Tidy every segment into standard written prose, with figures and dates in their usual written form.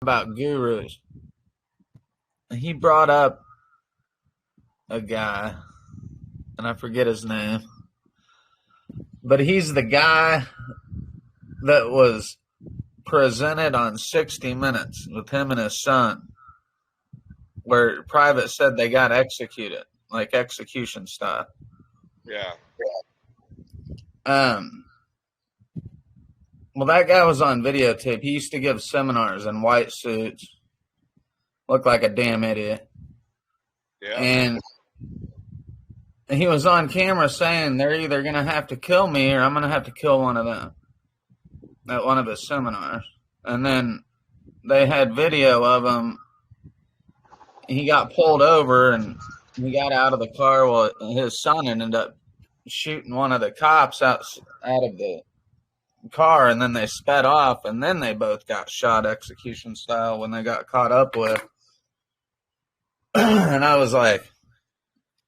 about gurus. He brought up a guy, and I forget his name, but he's the guy that was presented on 60 Minutes with him and his son, where Private said they got executed, like execution style. Yeah. Well, that guy was on videotape. He used to give seminars in white suits, looked like a damn idiot. Yeah. And he was on camera saying they're either going to have to kill me or I'm going to have to kill one of them at one of his seminars. And then they had video of him. He got pulled over and he got out of the car while his son ended up shooting one of the cops out of the car, and then they sped off, and then they both got shot execution style when they got caught up with. And I was like,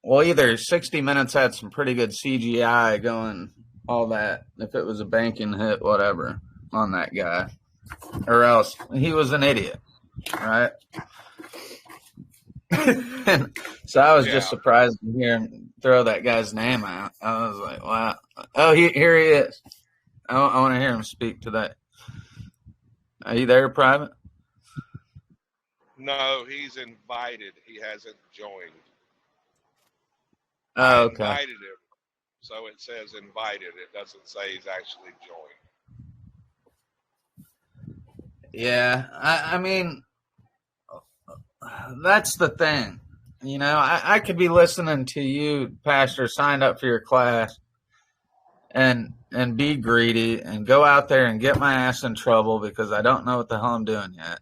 well, either 60 Minutes had some pretty good CGI going, all that, if it was a banking hit, whatever, on that guy, or else he was an idiot, right? And so I was just surprised to hear him throw that guy's name out. I was like, wow. Oh, here he is. I want to hear him speak to that. Are you there, Private? No, he's invited. He hasn't joined. Oh, okay. I invited him, so it says invited. It doesn't say he's actually joined. Yeah, I mean, that's the thing. You know, I could be listening to you, Pastor, signed up for your class, and be greedy and go out there and get my ass in trouble because I don't know what the hell I'm doing yet,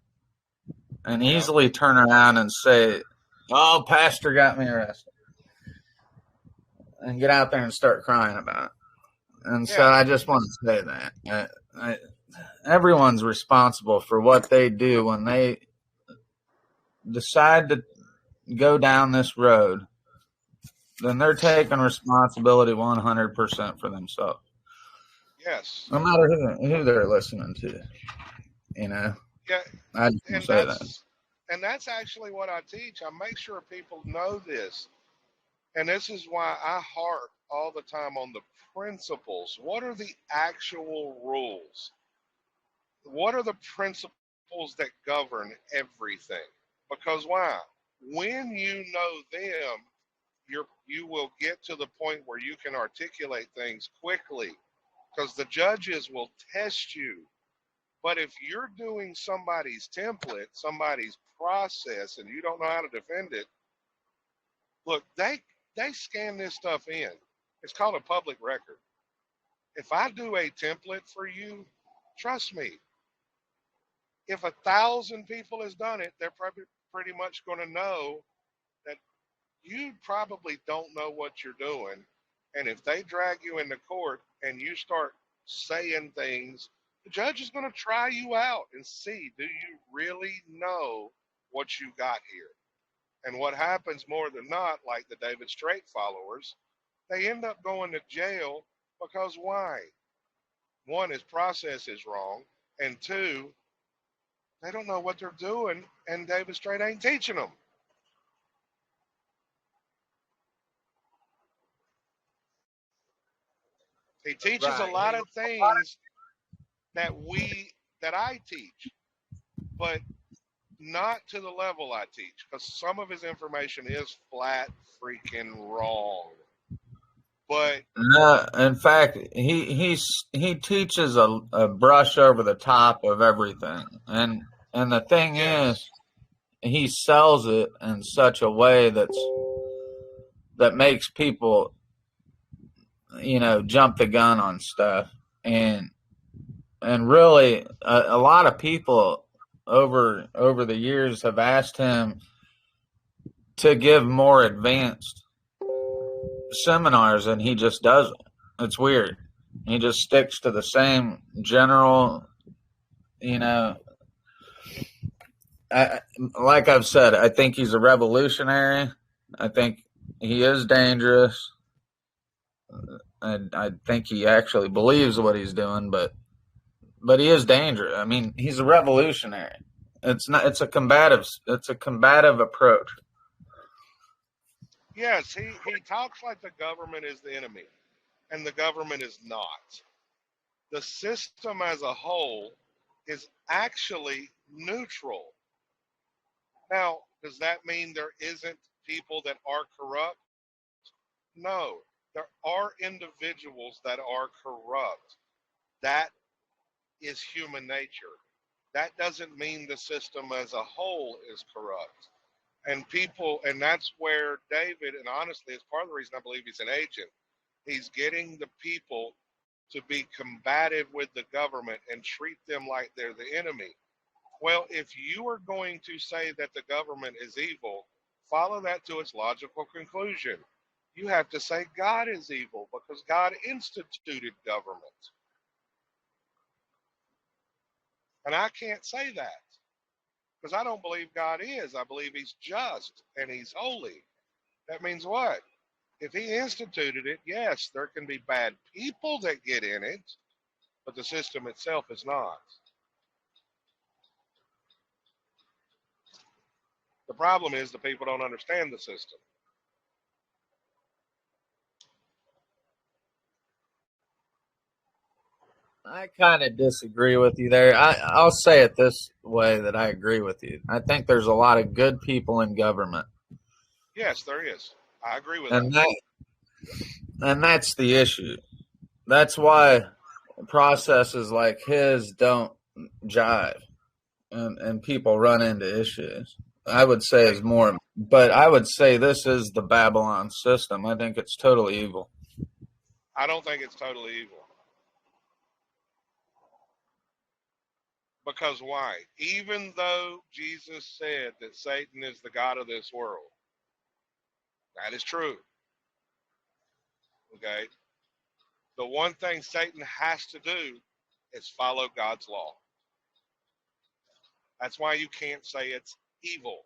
and easily turn around and say, "Oh, Pastor got me arrested," and get out there and start crying about it. And so I just want to say that everyone's responsible for what they do when they decide to go down this road. Then they're taking responsibility 100% for themselves. Yes. No matter who they're listening to, you know. Yeah. I just say that. And that's actually what I teach. I make sure people know this. And this is why I harp all the time on the principles. What are the actual rules? What are the principles that govern everything? Because why? When you know them, you will get to the point where you can articulate things quickly, because the judges will test you. But if you're doing somebody's template, somebody's process, and you don't know how to defend it, look, they scan this stuff in. It's called a public record. If I do a template for you, trust me, if 1,000 people has done it, they're probably pretty much going to know that you probably don't know what you're doing. And if they drag you into court and you start saying things, the judge is going to try you out and see, do you really know what you got here? And what happens more than not, like the David Straight followers, they end up going to jail because why? One, his process is wrong, and two, they don't know what they're doing, and David Straight ain't teaching them. He teaches a lot of things that I teach, but not to the level I teach, because some of his information is flat freaking wrong. But in fact, he teaches a brush over the top of everything, and the thing is, he sells it in such a way that makes people, you know, jump the gun on stuff, and really a lot of people over the years have asked him to give more advanced seminars, and he just doesn't. It's weird. He just sticks to the same general, you know. Like I've said, I think he's a revolutionary. I think he is dangerous. And I think he actually believes what he's doing, but he is dangerous. I mean, he's a revolutionary. It's not. It's a combative. It's a combative approach. Yes, he talks like the government is the enemy, and the government is not. The system as a whole is actually neutral. Now, does that mean there isn't people that are corrupt? No, there are individuals that are corrupt. That is human nature. That doesn't mean the system as a whole is corrupt. And people, and that's where David, and honestly, it's part of the reason I believe he's an agent. He's getting the people to be combative with the government and treat them like they're the enemy. Well, if you are going to say that the government is evil, follow that to its logical conclusion. You have to say God is evil because God instituted government. And I can't say that because I don't believe God is. I believe he's just and he's holy. That means what? If he instituted it, yes, there can be bad people that get in it, but the system itself is not. The problem is the people don't understand the system. I kind of disagree with you there. I'll say it this way that I agree with you. I think there's a lot of good people in government, Yes, there is. I agree with and that. that's the issue. That's why processes like his don't jive, and people run into issues. I would say is more, but I would say this is the Babylon system. I think it's totally evil. I don't think it's totally evil. Because why? Even though Jesus said that Satan is the God of this world, that is true. Okay? The one thing Satan has to do is follow God's law. That's why you can't say it's evil.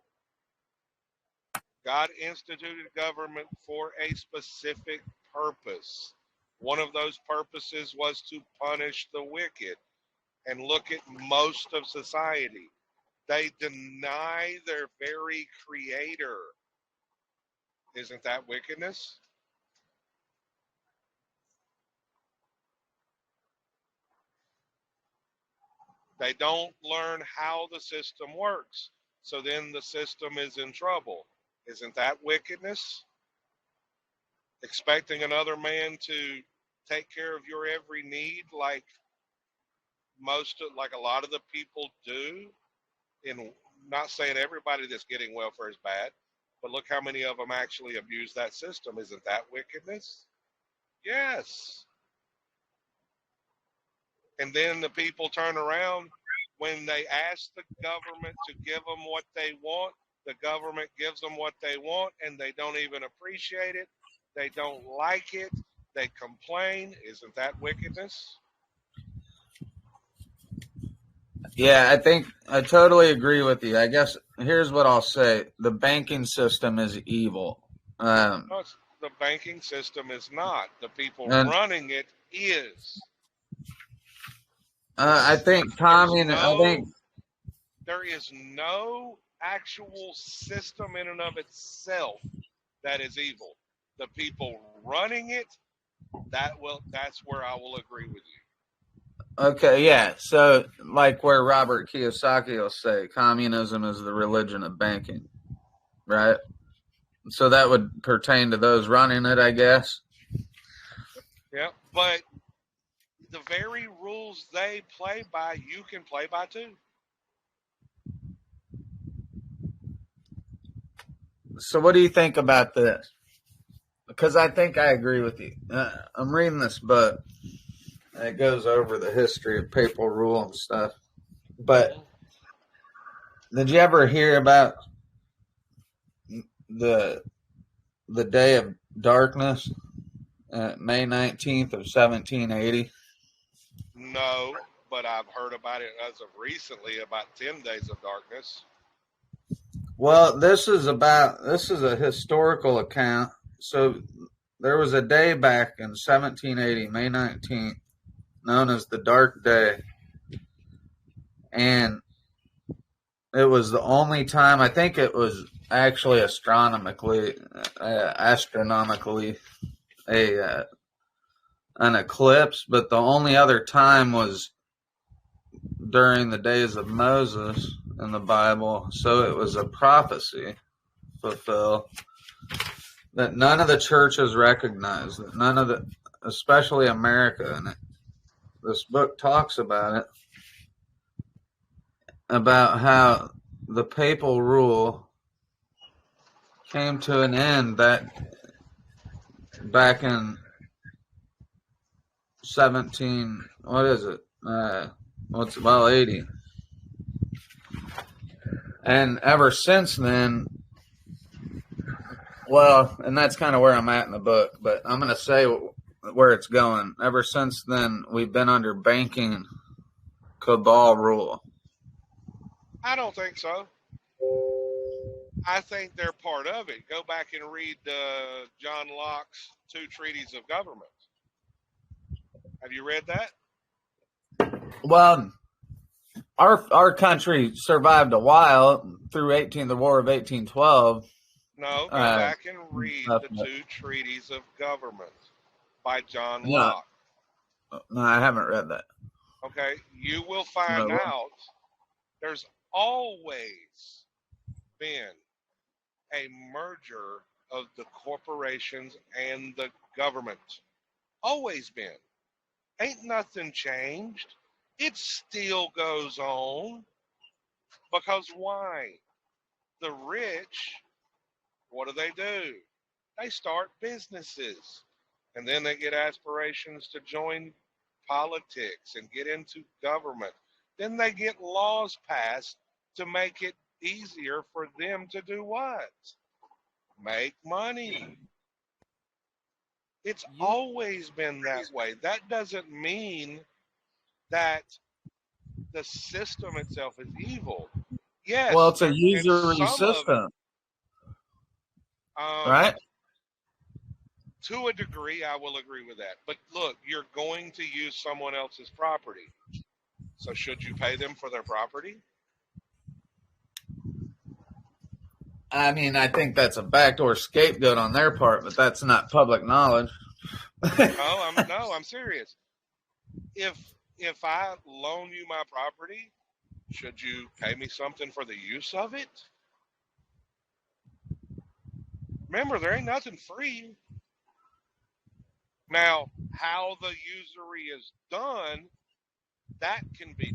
God instituted government for a specific purpose. One of those purposes was to punish the wicked. And look at most of society. They deny their very creator. Isn't that wickedness? They don't learn how the system works. So then the system is in trouble. Isn't that wickedness? Expecting another man to take care of your every need like like a lot of the people do. In not saying everybody that's getting welfare is bad, but look how many of them actually abuse that system. Isn't that wickedness? Yes. And then the people turn around when they ask the government to give them what they want. The government gives them what they want, and they don't even appreciate it. They don't like it. They complain. Isn't that wickedness? Yeah, I think I totally agree with you. I guess here's what I'll say: the banking system is evil, No, the banking system is not. The people and running it is. I think There's Tommy and I think there is no actual system in and of itself that is evil. The people running it, that's where I will agree with you. okay, yeah. So like where Robert Kiyosaki will say, communism is the religion of banking, right? So that would pertain to those running it, I guess. Yeah, but the very rules they play by, you can play by too. So what do you think about this? Because I think I agree with you. I'm reading this book. It goes over the history of papal rule and stuff. But did you ever hear about the day of darkness, May 19th of 1780? No, but I've heard about it as of recently, about 10 days of darkness. Well, this is a historical account. So there was a day back in 1780, May 19th, known as the Dark Day. And it was the only time. I think it was actually astronomically a an eclipse, but the only other time was during the days of Moses in the Bible. So it was a prophecy fulfilled that none of the churches recognize, that none of the, especially America, and this book talks about it, about how the papal rule came to an end that back in what is it? 80. And ever since then, well, and that's kind of where I'm at in the book, but I'm going to say where it's going. Ever since then, we've been under banking cabal rule. I don't think so. I think they're part of it. Go back and read John Locke's Two Treaties of Government. Have you read that? Well, our country survived a while through the War of 1812. No, go back and read the Two Treaties of Government by John Locke. No, I haven't read that. Okay, you will find out there's always been a merger of the corporations and the government. Always been. Ain't nothing changed. It still goes on. Because why? The rich, what do? They start businesses. And then they get aspirations to join politics and get into government. Then they get laws passed to make it easier for them to do what? Make money. It's always been that way. That doesn't mean that the system itself is evil. Yes. Well, it's a usury system. Right? To a degree, I will agree with that. But look, you're going to use someone else's property. So should you pay them for their property? I mean, I think that's a backdoor scapegoat on their part, but that's not public knowledge. I'm serious. If I loan you my property, should you pay me something for the use of it? Remember, there ain't nothing free. Now, how the usury is done, that can be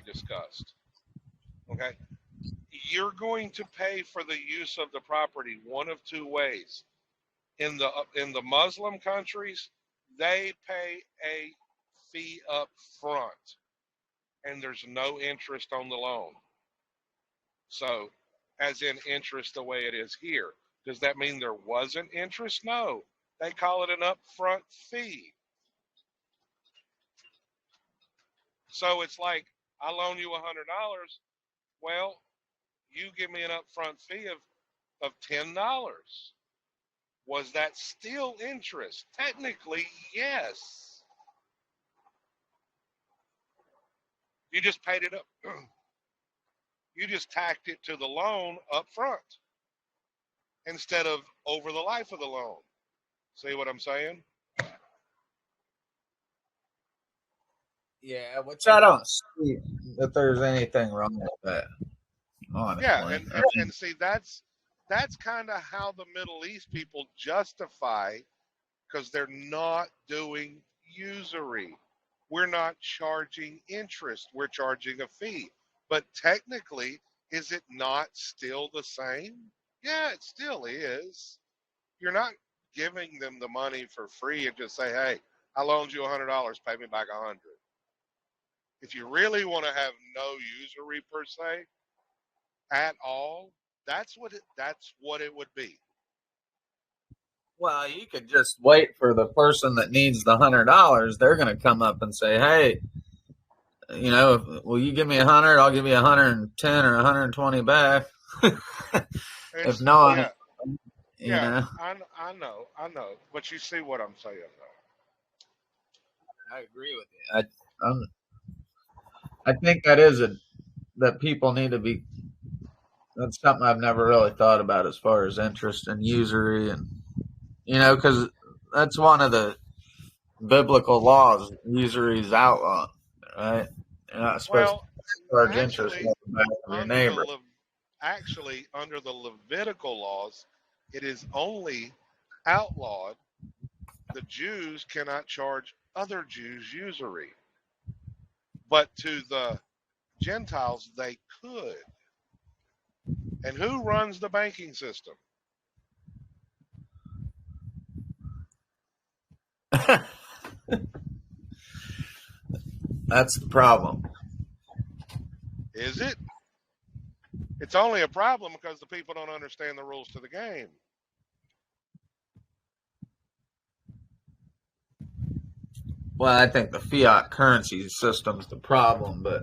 discussed. Okay? You're going to pay for the use of the property one of two ways. In the Muslim countries, they pay a fee up front, and there's no interest on the loan. So, as in interest the way it is here. Does that mean there wasn't interest? No. They call it an upfront fee. So it's like, I loan you $100. Well, you give me an upfront fee of $10. Was that still interest? Technically, yes. You just paid it up. You just tacked it to the loan up front instead of over the life of the loan. See what I'm saying? Yeah, which I don't see that there's anything wrong with that. Honestly. Yeah, and see, that's kind of how the Middle East people justify, because they're not doing usury. We're not charging interest. We're charging a fee. But technically, is it not still the same? Yeah, it still is. You're not giving them the money for free and just say, hey, I loaned you $100, pay me back $100. If you really want to have no usury per se at all, that's what it would be. Well, you could just wait for the person that needs the $100. They're going to come up and say, hey, will you give me 100? I'll give you 110 or 120 back. If no, yeah, I know. But you see what I'm saying, though. I agree with you. I think that is that people need to be. That's something I've never really thought about as far as interest and usury, and because that's one of the biblical laws. Usury is outlawed, right? You're not supposed Well, to charge interest actually, on the back of your under the neighbor. Le- under the Levitical laws, it is only outlawed. The Jews cannot charge other Jews usury, but to the Gentiles they could. And who runs the banking system? That's the problem. Is it? It's only a problem because the people don't understand the rules to the game. Well, I think the fiat currency system's the problem, but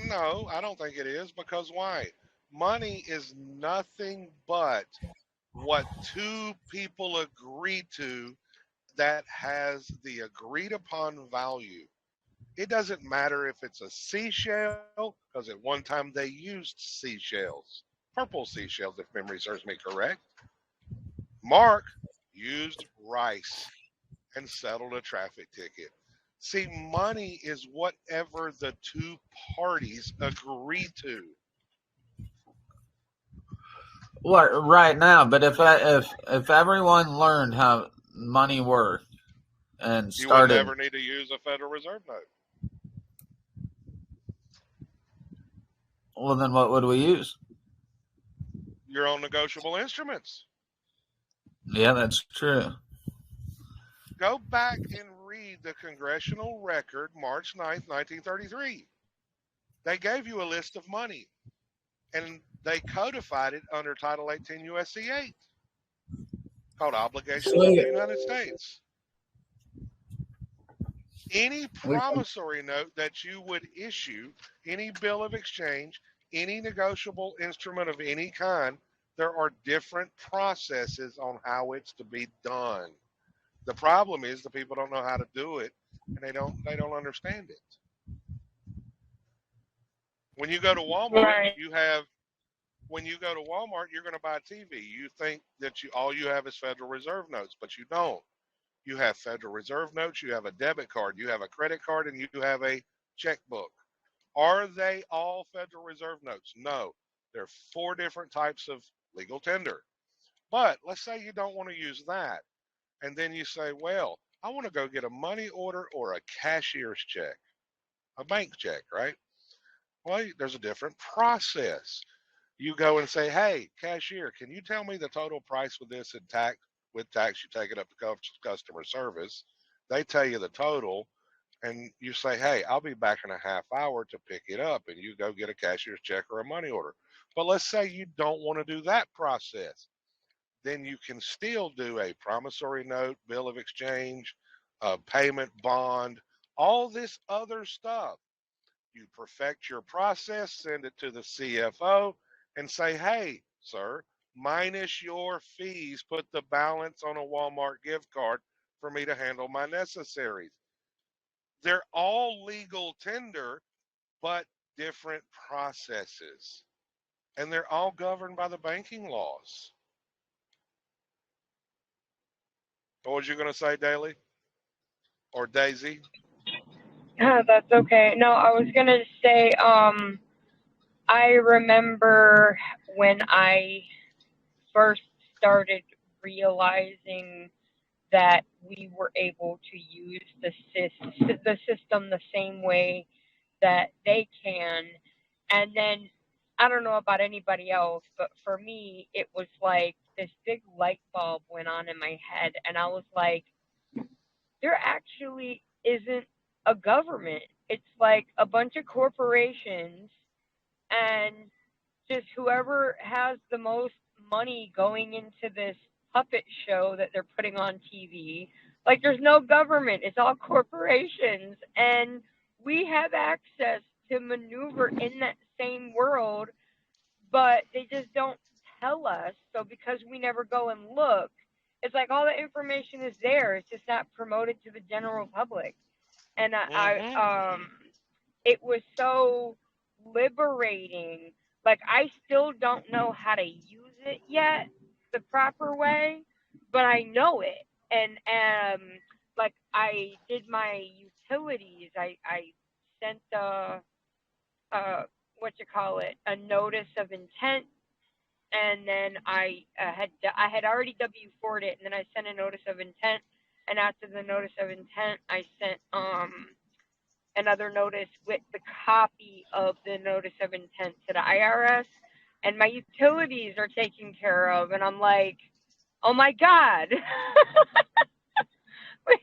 No, I don't think it is, because why? Money is nothing but what two people agree to that has the agreed upon value. It doesn't matter if it's a seashell, because at one time they used seashells, purple seashells, if memory serves me correct. Mark used rice and settled a traffic ticket. See, money is whatever the two parties agree to. right now. But if everyone learned how money worked and You would started, never need to use a Federal Reserve note. well, then what would we use? Your own negotiable instruments. Yeah, that's true. Go back and read the congressional record, March 9th, 1933. They gave you a list of money, and they codified it under Title 18 U.S.C. 8, called Obligations of the So United States. Any promissory note that you would issue, any bill of exchange, any negotiable instrument of any kind, there are different processes on how it's to be done. The problem is the people don't know how to do it, and they don't understand it. When you go to Walmart, Right. when you go to Walmart, you're going to buy a TV. You think that all you have is Federal Reserve notes, but you don't. You have Federal Reserve notes, you have a debit card, you have a credit card, and you have a checkbook. Are they all Federal Reserve notes? No. There are 4 different types of legal tender. But let's say you don't want to use that. And then you say, well, I want to go get a money order or a cashier's check, a bank check, right? Well, there's a different process. You go and say, hey, cashier, can you tell me the total price with this and tax? With tax, you take it up to customer service. They tell you the total, and you say, hey, I'll be back in a half hour to pick it up, and you go get a cashier's check or a money order. But let's say you don't want to do that process. Then you can still do a promissory note, bill of exchange, a payment bond, all this other stuff. You perfect your process, send it to the CFO, and say, hey, sir, minus your fees, put the balance on a Walmart gift card for me to handle my necessaries. They're all legal tender, but different processes. And they're all governed by the banking laws. What was you going to say, Daly? Or Daisy? That's okay. No, I was gonna say, I remember when I first started realizing that we were able to use the system the same way that they can, and then I don't know about anybody else, but for me, it was like this big light bulb went on in my head, and I was like, there actually isn't a government. It's like a bunch of corporations and just whoever has the most money going into this puppet show that they're putting on TV. Like there's no government, it's all corporations. And we have access to maneuver in that same world, but they just don't tell us. So because we never go and look, it's like all the information is there. It's just not promoted to the general public. And Mm-hmm. it was so liberating. Like, I still don't know how to use it yet the proper way, but I know it. And like, I did my utilities. I sent what you call it, a notice of intent, and then I had already W4'd it, and then I sent a notice of intent, and after the notice of intent, I sent another notice with the copy of the notice of intent to the IRS, and my utilities are taken care of, and I'm like, oh my God, we,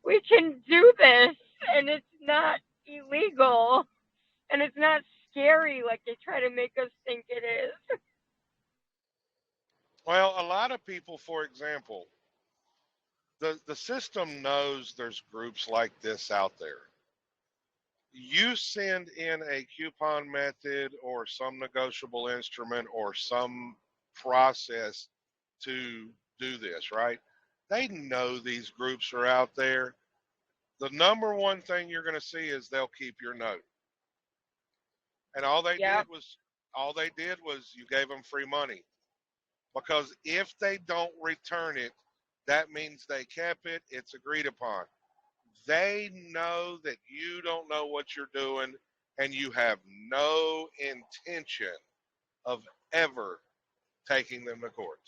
we can do this, and it's not illegal, and it's not scary like they try to make us think it is. Well, a lot of people, for example, the system knows there's groups like this out there. You send in a coupon method or some negotiable instrument or some process to do this, right? They know these groups are out there. The number one thing you're going to see is they'll keep your note. And Yep. all they did was you gave them free money. Because if they don't return it, that means they kept it. It's agreed upon. They know that you don't know what you're doing and you have no intention of ever taking them to court.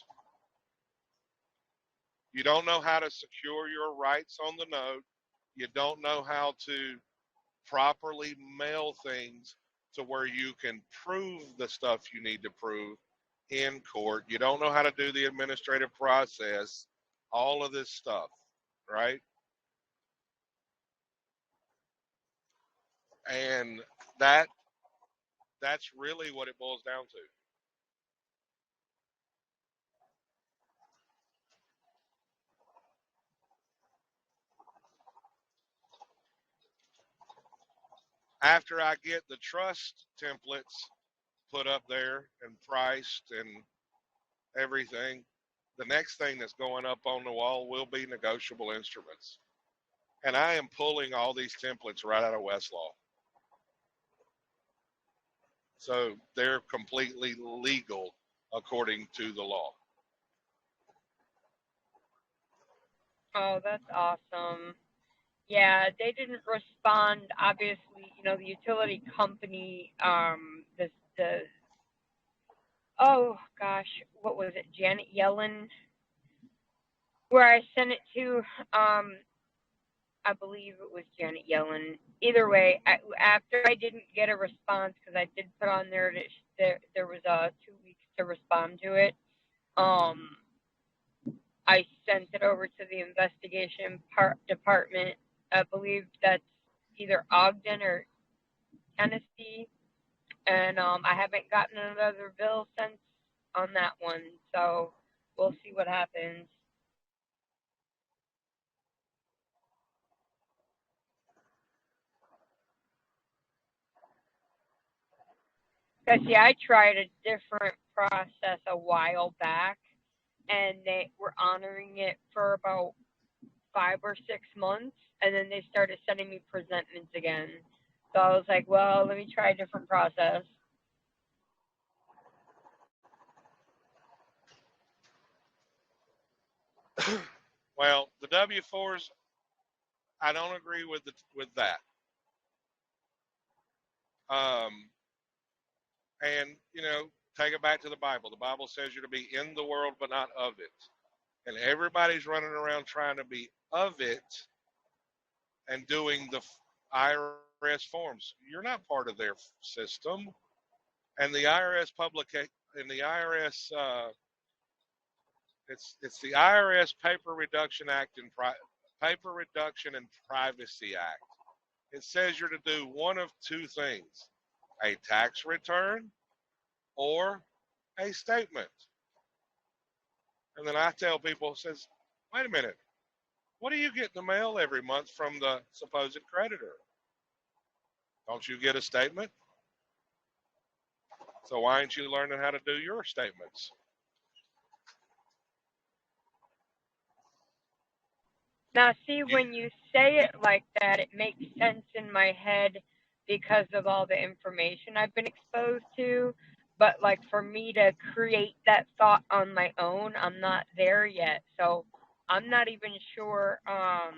You don't know how to secure your rights on the note. You don't know how to properly mail things to where you can prove the stuff you need to prove in court. You don't know how to do the administrative process, all of this stuff, right? And that's really what it boils down to. After I get the trust templates put up there and priced and everything, the next thing that's going up on the wall will be negotiable instruments. And I am pulling all these templates right out of Westlaw. So they're completely legal according to the law. Oh, that's awesome. Yeah, they didn't respond. Obviously, the utility company, the oh gosh, what was it, Janet Yellen, where I sent it to. I believe it was Janet Yellen. Either way, after I didn't get a response because I did put on there that there was 2 weeks to respond to it. I sent it over to the investigation department. I believe that's either Ogden or Tennessee, and I haven't gotten another bill since on that one. So we'll see what happens. Because yeah, I tried a different process a while back, and they were honoring it for about 5 or 6 months, and then they started sending me presentments again. So I was like, well, let me try a different process. Well, the W4s, I don't agree with that. And take it back to the Bible. The Bible says you're to be in the world, but not of it. And everybody's running around trying to be of it and doing the IRS forms. You're not part of their system. And the IRS it's the IRS Paper Reduction and Privacy Act. It says you're to do one of two things: a tax return or a statement. And then I tell people, says, wait a minute, what do you get in the mail every month from the supposed creditor? Don't you get a statement? So why aren't you learning how to do your statements? Now, see, when you say it like that, it makes sense in my head because of all the information I've been exposed to. But like for me to create that thought on my own, I'm not there yet. So I'm not even sure. I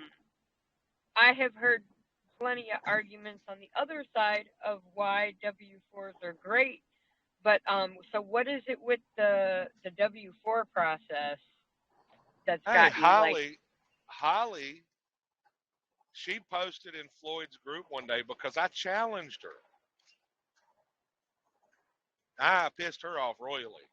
have heard plenty of arguments on the other side of why W4s are great. But so what is it with the W4 process that's Hey, got you like, Holly, she posted in Floyd's group one day because I challenged her. I pissed her off royally.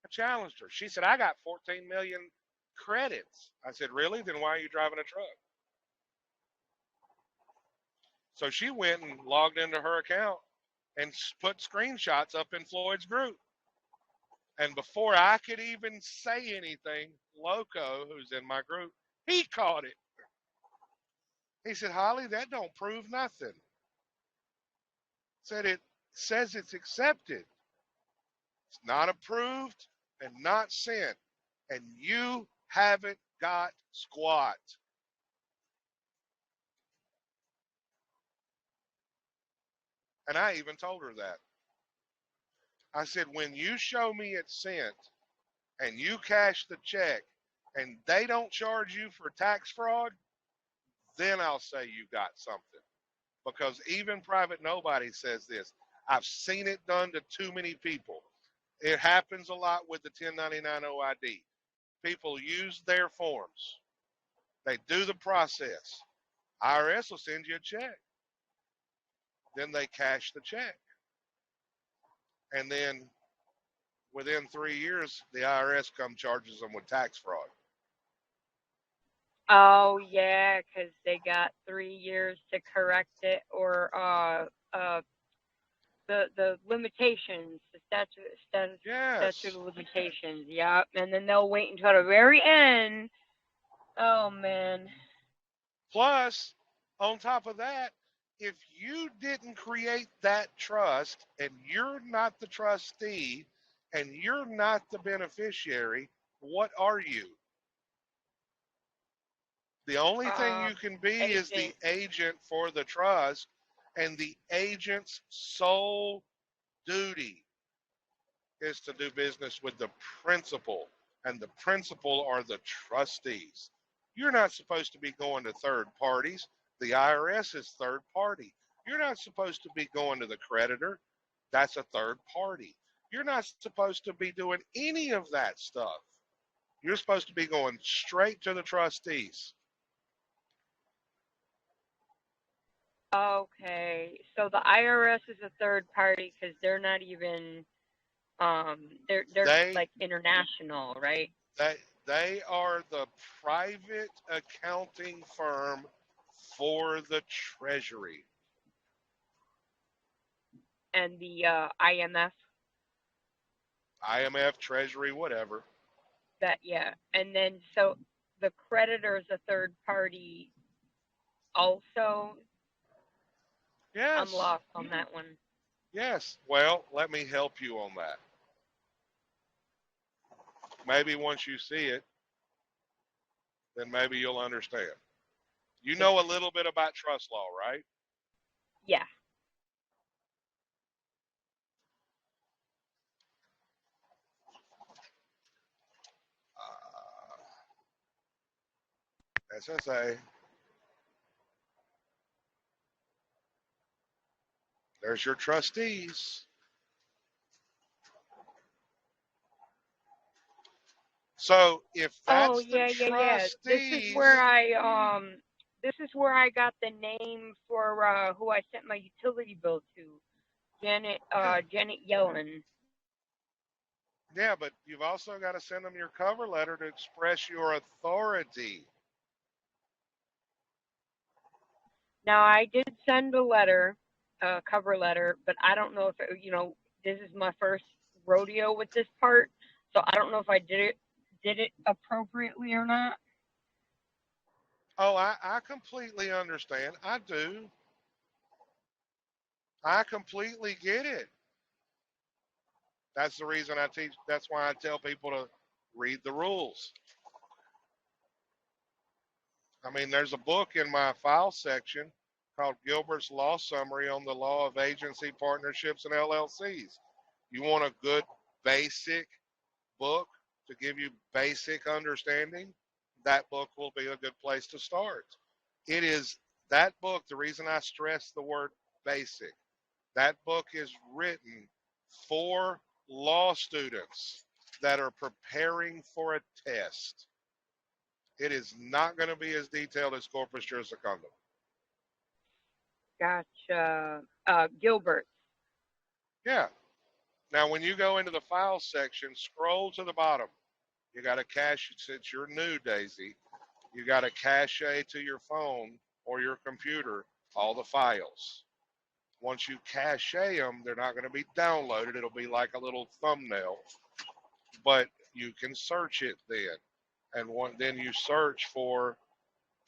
I challenged her. She said, I got 14 million credits. I said, really? Then why are you driving a truck? So she went and logged into her account and put screenshots up in Floyd's group. And before I could even say anything, Loco, who's in my group, he caught it. He said, Holly, that don't prove nothing. Said it says it's accepted. It's not approved and not sent. And you haven't got squat. And I even told her that. I said, when you show me it's sent and you cash the check and they don't charge you for tax fraud, then I'll say you got something. Because even Private Nobody says this. I've seen it done to too many people. It happens a lot with the 1099 OID. People use their forms. They do the process. IRS will send you a check. Then they cash the check. And then within 3 years, the IRS charges them with tax fraud. oh yeah, because they got 3 years to correct it, or the limitations, the statute of limitations. Yeah, and then they'll wait until the very end. Oh man. Plus, on top of that, if you didn't create that trust and you're not the trustee and you're not the beneficiary, what are you? The only thing you can be is the agent for the trust, and the agent's sole duty is to do business with the principal, and the principal are the trustees. You're not supposed to be going to third parties. The IRS is third party. You're not supposed to be going to the creditor. That's a third party. You're not supposed to be doing any of that stuff. You're supposed to be going straight to the trustees. Okay, so the IRS is a third party because they're not even they're like international, right? They are the private accounting firm for the Treasury. And the IMF, Treasury, whatever. That, yeah. And then so the creditor is a third party also. Yes. I'm lost on that one. Yes. Well, let me help you on that. Maybe once you see it, then maybe you'll understand. You know a little bit about trust law, right? Yeah. SSA. There's your trustees. So if that's trustees, This is where I got the name for who I sent my utility bill to, Janet Yellen. Yeah, but you've also got to send them your cover letter to express your authority. Now I did send a letter, cover letter, but I don't know if this is my first rodeo with this part, so I don't know if I did it appropriately or not. Oh, I completely understand. I do. I completely get it. That's the reason I teach. That's why I tell people to read the rules. I mean, there's a book in my file section called Gilbert's Law Summary on the Law of Agency, Partnerships, and LLCs. You want a good basic book to give you basic understanding? That book will be a good place to start. It is that book, the reason I stress the word basic, that book is written for law students that are preparing for a test. It is not going to be as detailed as Corpus Juris Secundum. Gotcha. Gilbert. Yeah. Now, when you go into the file section, scroll to the bottom. You got to cache, since you're new, Daisy, you got to cache to your phone or your computer all the files. Once you cache them, they're not going to be downloaded. It'll be like a little thumbnail, but you can search it then. And then you search for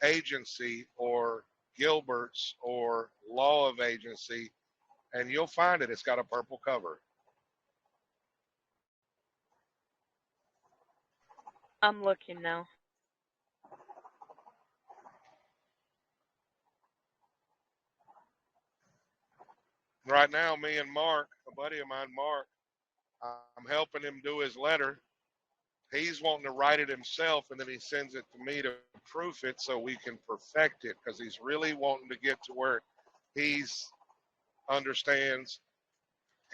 agency or Gilbert's or law of agency, and you'll find it. It's got a purple cover. I'm looking now. Right now, me and Mark, a buddy of mine, Mark, I'm helping him do his letter. He's wanting to write it himself, and then he sends it to me to proof it so we can perfect it, because he's really wanting to get to where he's understands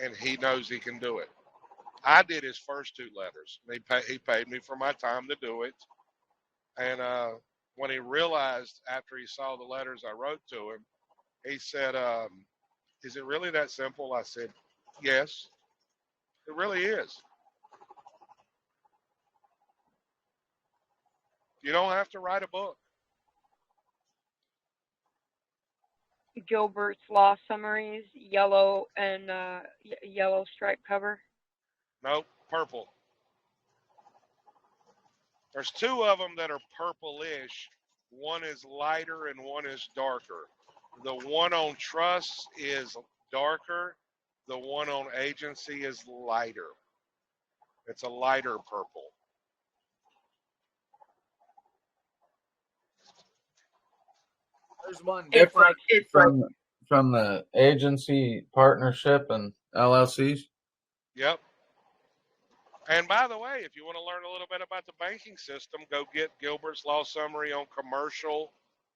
and he knows he can do it. I did his first two letters. He paid me for my time to do it. And when he realized after he saw the letters I wrote to him, he said, is it really that simple? I said, yes, it really is. You don't have to write a book. Gilbert's Law Summaries, yellow and yellow stripe cover. Nope, purple. There's two of them that are purplish. One is lighter and one is darker. The one on trust is darker. The one on agency is lighter. It's a lighter purple. There's one It's different like from the agency, partnership, and LLCs. Yep. And by the way, if you want to learn a little bit about the banking system, go get Gilbert's Law Summary on Commercial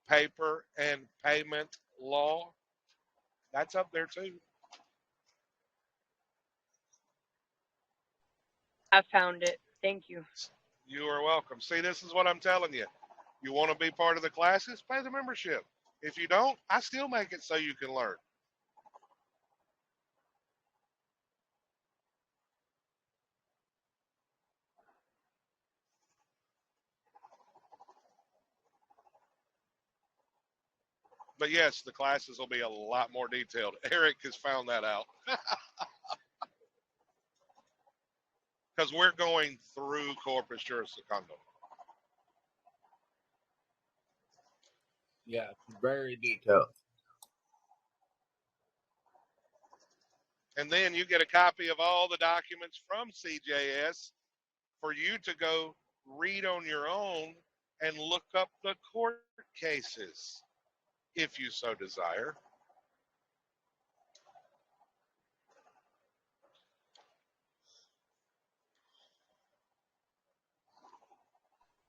Paper and Payment Law. That's up there too. I found it. Thank you. You are welcome. See, this is what I'm telling you. You want to be part of the classes? Pay the membership. If you don't, I still make it so you can learn. But yes, the classes will be a lot more detailed. Eric has found that out. Because we're going through Corpus Juris Secundum. Yeah, very detailed. And then you get a copy of all the documents from CJS for you to go read on your own and look up the court cases, if you so desire.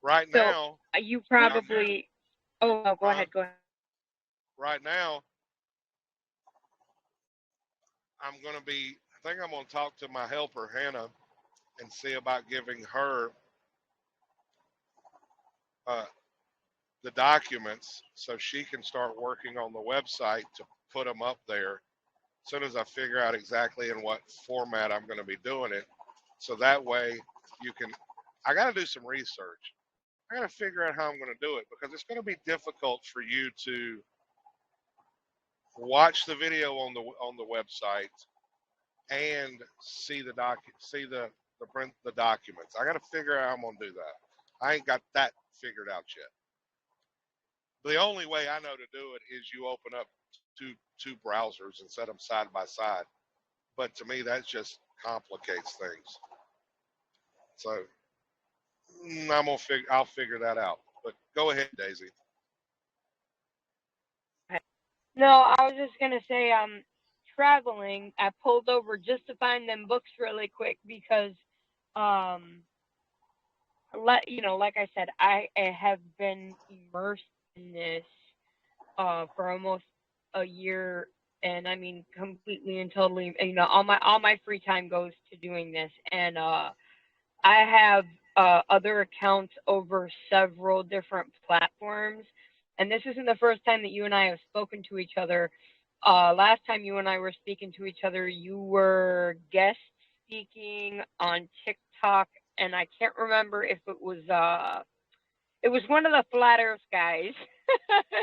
Right So, now, you probably. Oh, no, go ahead. Go ahead. right now, I think I'm going to talk to my helper, Hannah, and see about giving her the documents so she can start working on the website to put them up there as soon as I figure out exactly in what format I'm going to be doing it. So that way I got to do some research. I got to figure out how I'm going to do it, because it's going to be difficult for you to watch the video on the website and see the documents. I got to figure out how I'm going to do that. I ain't got that figured out yet. The only way I know to do it is you open up two browsers and set them side by side. But to me, that just complicates things. So I'll figure that out. But go ahead, Daisy. No, I was just gonna say, traveling. I pulled over just to find them books really quick because, um, like I said, I have been immersed in this, for almost a year, and I mean, completely and totally. All my free time goes to doing this, and I have other accounts over several different platforms, and this isn't the first time that you and I have spoken to each other. Last time you and I were speaking to each other, you were guest speaking on TikTok, and I can't remember if it was one of the Flat Earth guys.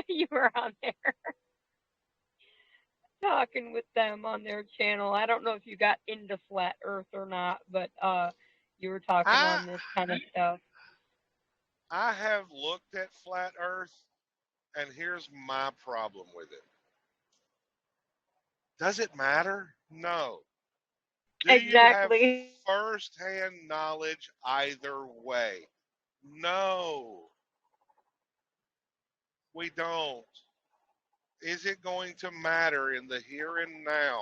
You were on there talking with them on their channel. I don't know if you got into Flat Earth or not, but you were talking I on this kind of stuff. I have looked at flat Earth, and here's my problem with it. Does it matter? No. Do you have Exactly. firsthand knowledge either way? No, we don't. Is it going to matter in the here and now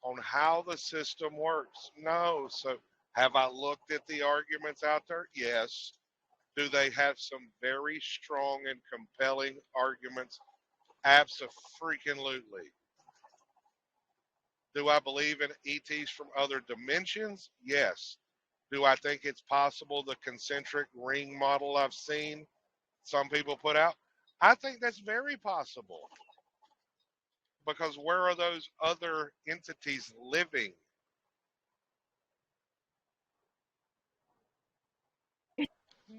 on how the system works? No. So, have I looked at the arguments out there? Yes. Do they have some very strong and compelling arguments? Absolutely. Do I believe in ETs from other dimensions? Yes. Do I think it's possible the concentric ring model I've seen some people put out? I think that's very possible. Because where are those other entities living?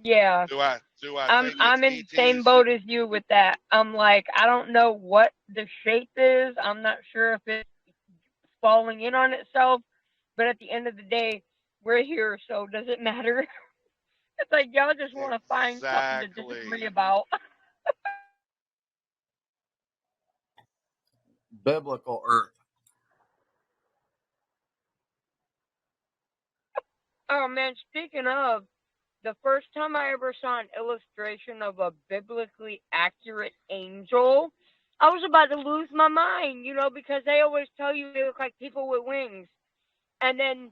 Yeah. Do I I'm think it's I'm in the same ETs? boat as you with that. I'm like, I don't know what the shape is. I'm not sure if it's falling in on itself, but at the end of the day, we're here, so does it matter? It's like y'all just want to find something to disagree Exactly. about. Biblical Earth. Oh man, speaking of, the first time I ever saw an illustration of a biblically accurate angel, I was about to lose my mind, because they always tell you they look like people with wings. And then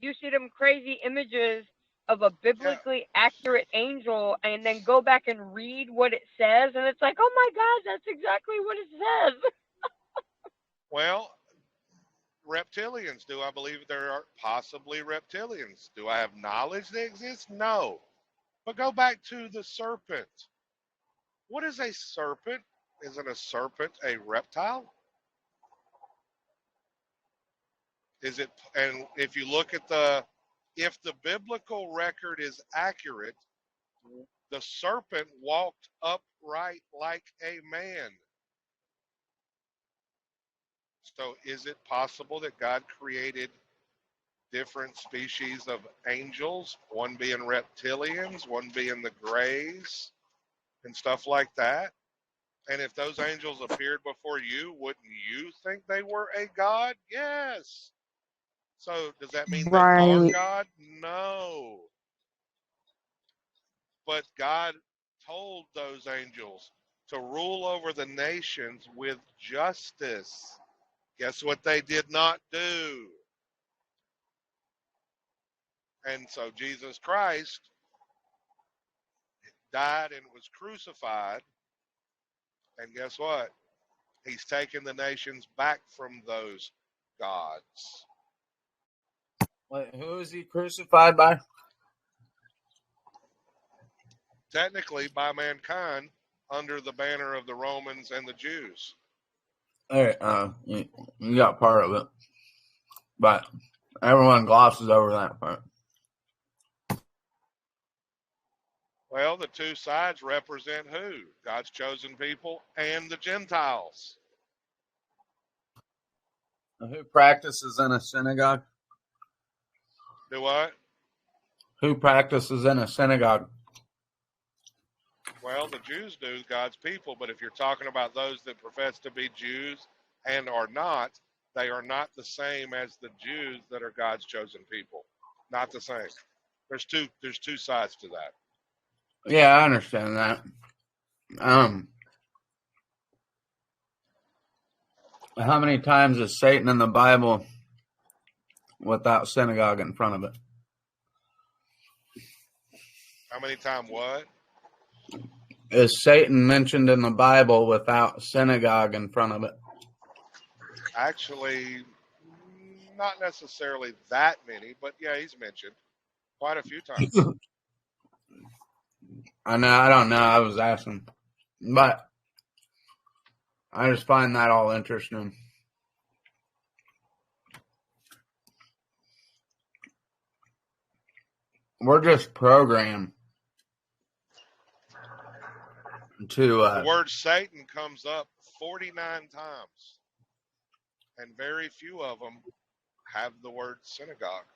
you see them crazy images of a Yeah. biblically accurate angel and then go back and read what it says, and it's like, oh my God, that's exactly what it says. Well, reptilians. Do I believe there are possibly reptilians? Do I have knowledge they exist? No. But go back to the serpent. What is a serpent? Isn't a serpent a reptile? Is it? And if you look at if the biblical record is accurate, the serpent walked upright like a man. So is it possible that God created different species of angels, one being reptilians, one being the grays, and stuff like that? And if those angels appeared before you, wouldn't you think they were a god? Yes. So does that mean they are Right. God? No. But God told those angels to rule over the nations with justice. Guess what they did not do? And so Jesus Christ died and was crucified. And guess what? He's taken the nations back from those gods. Wait, who is he crucified by? Technically, by mankind, under the banner of the Romans and the Jews. Hey, you got part of it, but everyone glosses over that part. Well, the two sides represent who? God's chosen people and the Gentiles. Who practices in a synagogue? Do what? Who practices in a synagogue? Well, the Jews do, God's people, but if you're talking about those that profess to be Jews and are not, they are not the same as the Jews that are God's chosen people. Not the same. There's two sides to that. Yeah, I understand that. How many times is Satan in the Bible without synagogue in front of it? How many times what? Is Satan mentioned in the Bible without synagogue in front of it? Actually, not necessarily that many, but yeah, he's mentioned quite a few times. I know, I don't know. I was asking, but I just find that all interesting. We're just programmed to. The word Satan comes up 49 times, and very few of them have the word synagogue.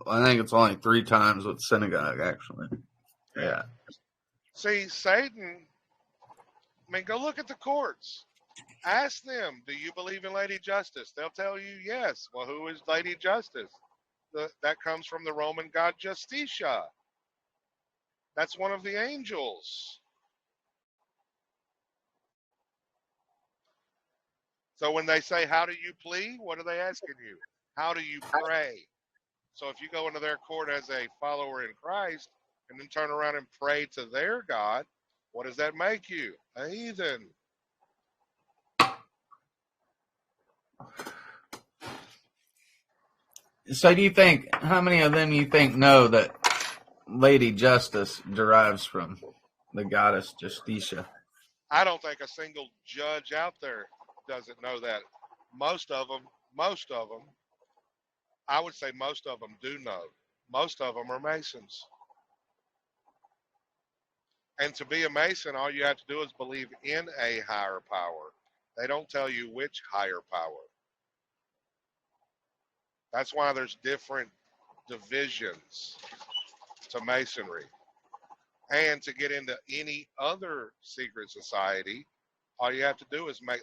I think it's only 3 times with synagogue, actually. Yeah. See, Satan, I mean, go look at the courts. Ask them, do you believe in Lady Justice? They'll tell you yes. Well, who is Lady Justice? That comes from the Roman god Justitia. That's one of the angels. So when they say, how do you plead? What are they asking you? How do you pray? So if you go into their court as a follower in Christ and then turn around and pray to their God, what does that make you? A heathen. So do you think, how many of them you think know that Lady Justice derives from the goddess Justitia? I don't think a single judge out there doesn't know that. Most of them, I would say most of them do know. Most of them are Masons. And to be a Mason, all you have to do is believe in a higher power. They don't tell you which higher power. That's why there's different divisions to Masonry. And to get into any other secret society, all you have to do is make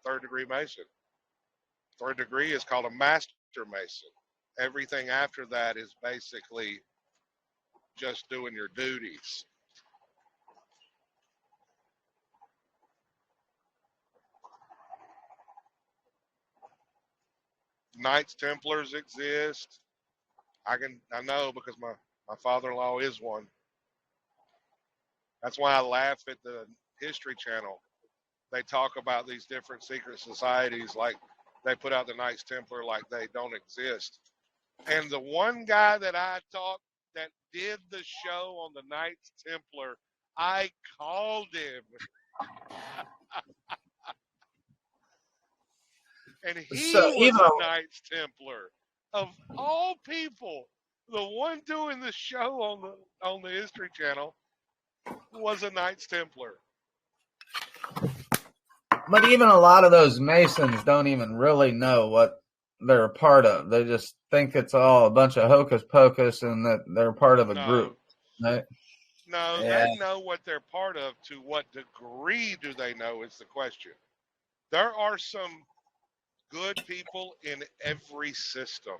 third degree Mason. Third degree is called a Master Mason. Everything after that is basically just doing your duties. Knights Templars exist. I know because my father-in-law is one. That's why I laugh at the History Channel. They talk about these different secret societies like they put out the Knights Templar like they don't exist. And the one guy that I talked that did the show on the Knights Templar, I called him. And he was a Knights Templar. Of all people, the one doing the show on the History Channel was a Knights Templar. But even a lot of those Masons don't even really know what they're a part of. They just think it's all a bunch of hocus pocus and that they're part of a group. Right? No, yeah. They know what they're part of. To what degree do they know is the question. There are some good people in every system,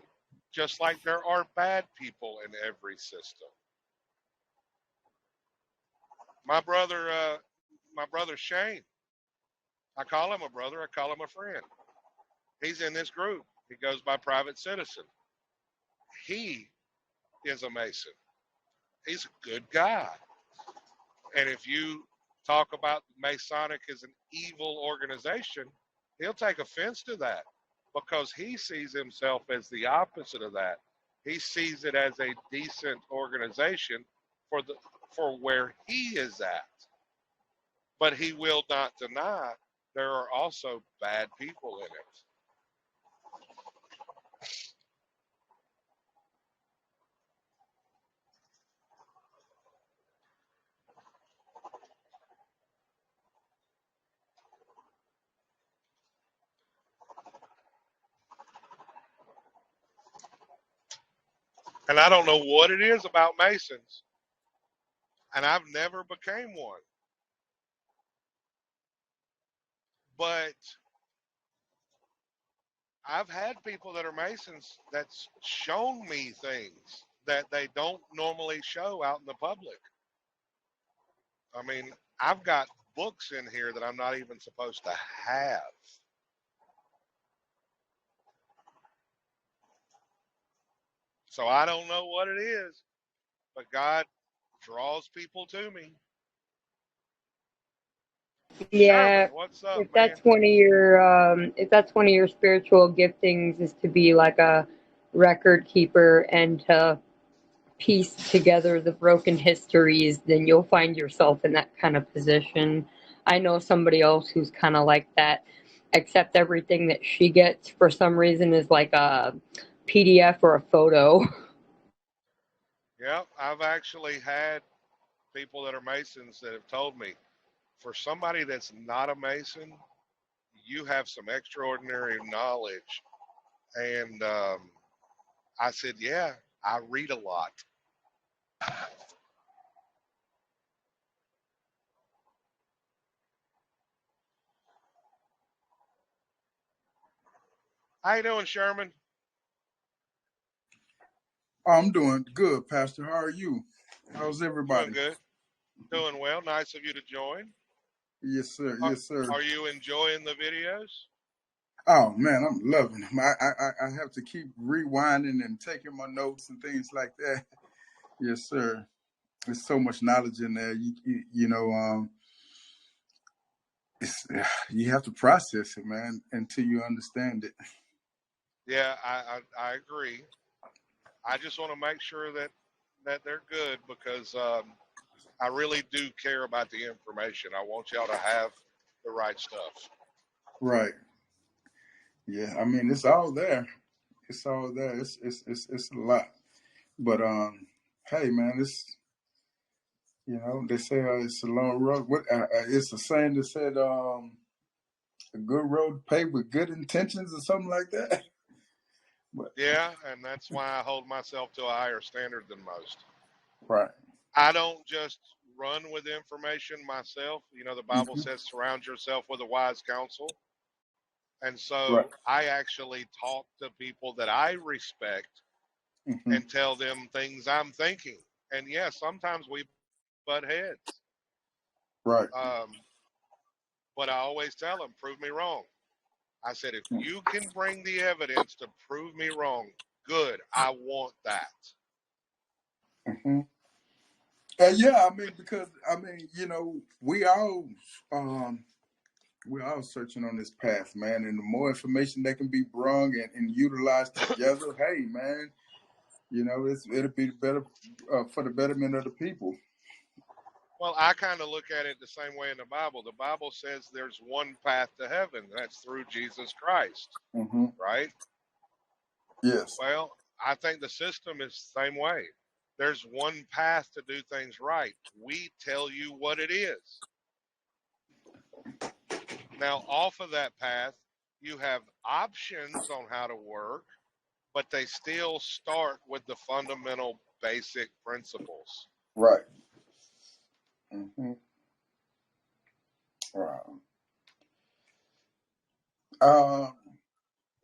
just like there are bad people in every system. My brother Shane, I call him a brother, I call him a friend. He's in this group. He goes by Private Citizen. He is a Mason. He's a good guy. And if you talk about Masonic as an evil organization, he'll take offense to that because he sees himself as the opposite of that. He sees it as a decent organization for where he is at. But he will not deny there are also bad people in it. And I don't know what it is about Masons, and I've never became one. But I've had people that are Masons that's shown me things that they don't normally show out in the public. I mean, I've got books in here that I'm not even supposed to have. So I don't know what it is, but God draws people to me. Yeah, Sherman, what's up, if man? that's one of your spiritual giftings is to be like a record keeper and to piece together the broken histories, then you'll find yourself in that kind of position. I know somebody else who's kind of like that, except everything that she gets for some reason is like a PDF or a photo. Yeah, I've actually had people that are Masons that have told me, for somebody that's not a Mason, you have some extraordinary knowledge. And I said, yeah, I read a lot. How you doing, Sherman? I'm doing good, Pastor. How are you? How's Doing everybody? good. Doing well. Nice of you to join. Yes, sir. Are, Yes, sir. are you enjoying the videos? Oh man, I'm loving them. I have to keep rewinding and taking my notes and things like that. Yes, sir. There's so much knowledge in there. You know, it's you have to process it, man, until you understand it. Yeah, I agree. I just want to make sure that they're good because I really do care about the information. I want y'all to have the right stuff. Right. Yeah. I mean, it's all there. It's all there. It's a lot. But hey, man, they say it's a long road. What it's a saying that said a good road paved with good intentions or something like that. But Yeah, and that's why I hold myself to a higher standard than most. right. I don't just run with information myself. You know, the Bible Hmm. says surround yourself with a wise counsel. And Right. so I actually talk to people that I respect Hmm. and tell them things I'm thinking. And yeah, sometimes we butt heads. Right. But I always tell them, prove me wrong. I said, if you can bring the evidence to prove me wrong, good. I want that. Hmm. Yeah, I mean, because um, we all searching on this path, man. And the more information that can be brung and utilized together, hey, man, it'll be better for the betterment of the people. Well, I kind of look at it the same way in the Bible. The Bible says there's one path to heaven. That's through Jesus Christ, Hmm. right? Yes. Well, I think the system is the same way. There's one path to do things right. We tell you what it is. Now, off of that path, you have options on how to work, but they still start with the fundamental basic principles. Right. Hmm. Right. Uh,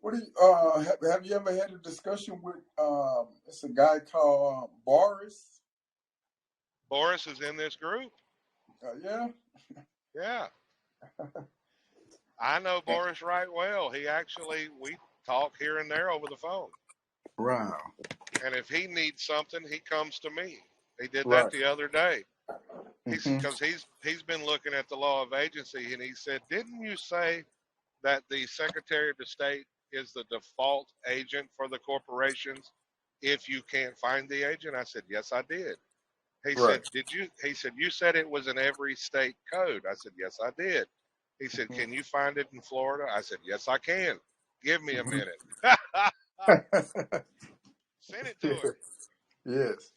what do you have you ever had a discussion with it's a guy called Boris? Boris is in this group. Yeah. Yeah. I know Boris right well. We talk here and there over the phone. Wow. And if he needs something, he comes to me. He did that Right. the other day. Hmm. He's been looking at the law of agency, and he said, "Didn't you say that the Secretary of the State is the default agent for the corporations if you can't find the agent?" I said, "Yes, I did." He Right. said, "Did you?" He said, "You said it was in every state code." I said, "Yes, I did." He said, Hmm. "Can you find it in Florida?" I said, "Yes, I can. Give me a Hmm. minute." Send it to him Yes.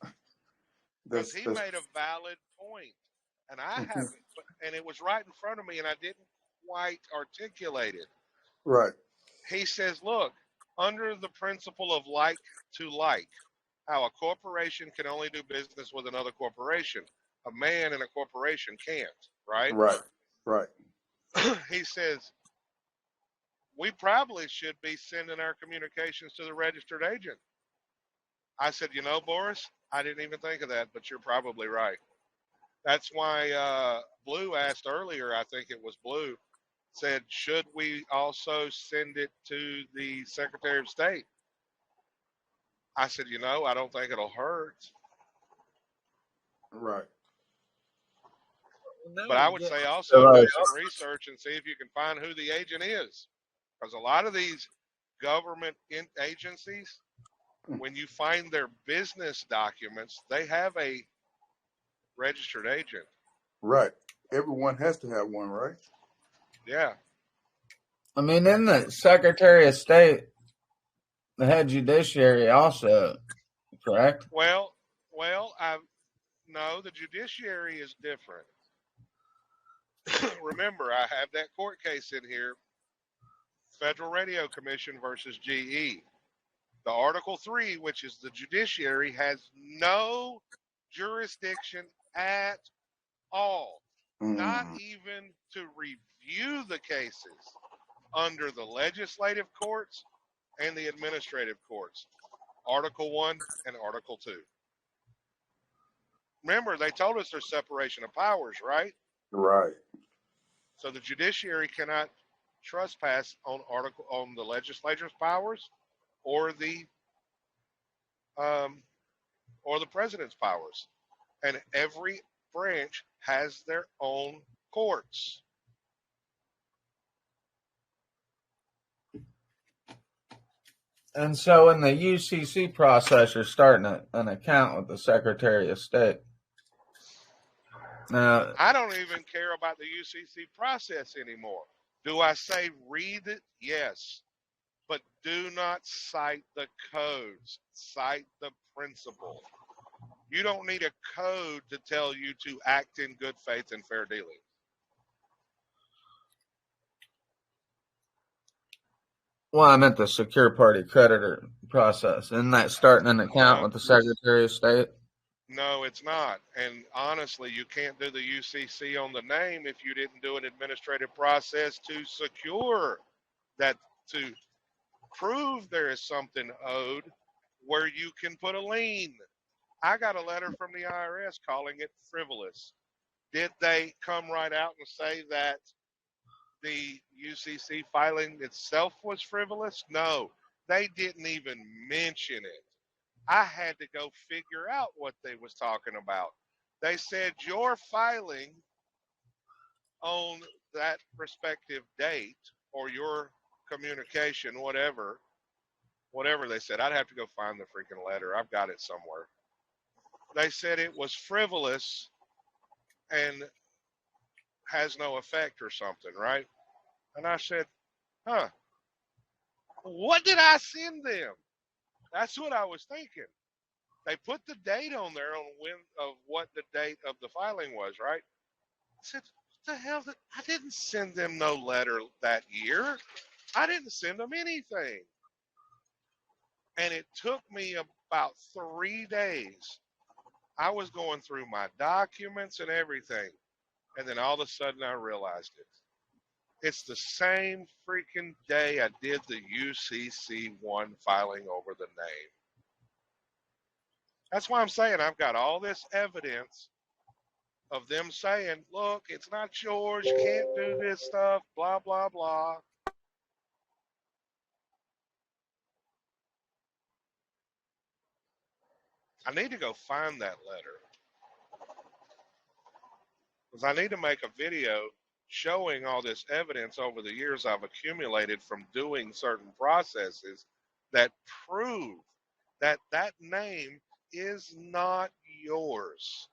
because That's he that's made a valid point, and I mhm. haven't. And it was right in front of me, and I didn't quite articulate it. Right. He says, "Look, under the principle of like to like, how a corporation can only do business with another corporation, a man in a corporation can't, right?" Right. Right. He says, "We probably should be sending our communications to the registered agent." I said, "You know, Boris, I didn't even think of that, but you're probably right." That's why Blue asked earlier, I think it was Blue, said, should we also send it to the Secretary of State? I said, I don't think it'll hurt. Right. But I would say also do some research and see if you can find who the agent is. Because a lot of these government agencies, when you find their business documents, they have a registered agent. Right. Everyone has to have one, right? Yeah. I mean, in the Secretary of State, the head judiciary also, correct? Well, no, the judiciary is different. Remember, I have that court case in here, Federal Radio Commission versus GE. The Article 3, which is the judiciary, has no jurisdiction at all, not even to review the cases under the legislative courts and the administrative courts, Article 1 and Article 2. Remember, they told us there's separation of powers, right? Right. So the judiciary cannot trespass on the legislature's powers or the president's powers, and every branch has their own courts. And so in the UCC process, you're starting an account with the Secretary of State. Now, I don't even care about the UCC process anymore. Do I say read it? Yes. But do not cite the codes. Cite the principle. You don't need a code to tell you to act in good faith and fair dealing. well, I meant the secure party creditor process. Isn't that starting an account with the Secretary of State? No, it's not. And honestly, you can't do the UCC on the name if you didn't do an administrative process to secure that, to prove there is something owed where you can put a lien. I got a letter from the IRS calling it frivolous. Did they come right out and say that the UCC filing itself was frivolous? No, they didn't even mention it. I had to go figure out what they was talking about. They said your filing on that respective date or your communication, whatever they said. I'd have to go find the freaking letter. I've got it somewhere. They said it was frivolous and has no effect or something, right? And I said, what did I send them? That's what I was thinking. They put the date on there on what the date of the filing was, right? I said, what the hell? I didn't send them no letter that year. I didn't send them anything. And it took me about 3 days. I was going through my documents and everything. And then all of a sudden I realized it. It's the same freaking day I did the UCC1 filing over the name. That's why I'm saying I've got all this evidence of them saying, look, it's not yours, you can't do this stuff, blah, blah, blah. I need to go find that letter. Because I need to make a video showing all this evidence over the years I've accumulated from doing certain processes that prove that that name is not yours.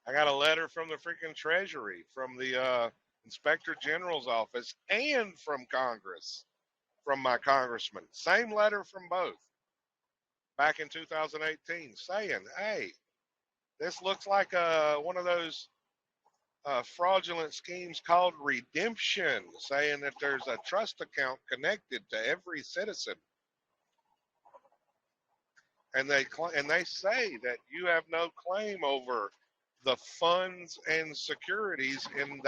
I got a letter from the freaking Treasury, from the Inspector General's office, and from Congress, from my congressman. Same letter from both. Back in 2018, saying, hey, this looks like one of those fraudulent schemes called redemption, saying that there's a trust account connected to every citizen. and they say that you have no claim over the funds and securities in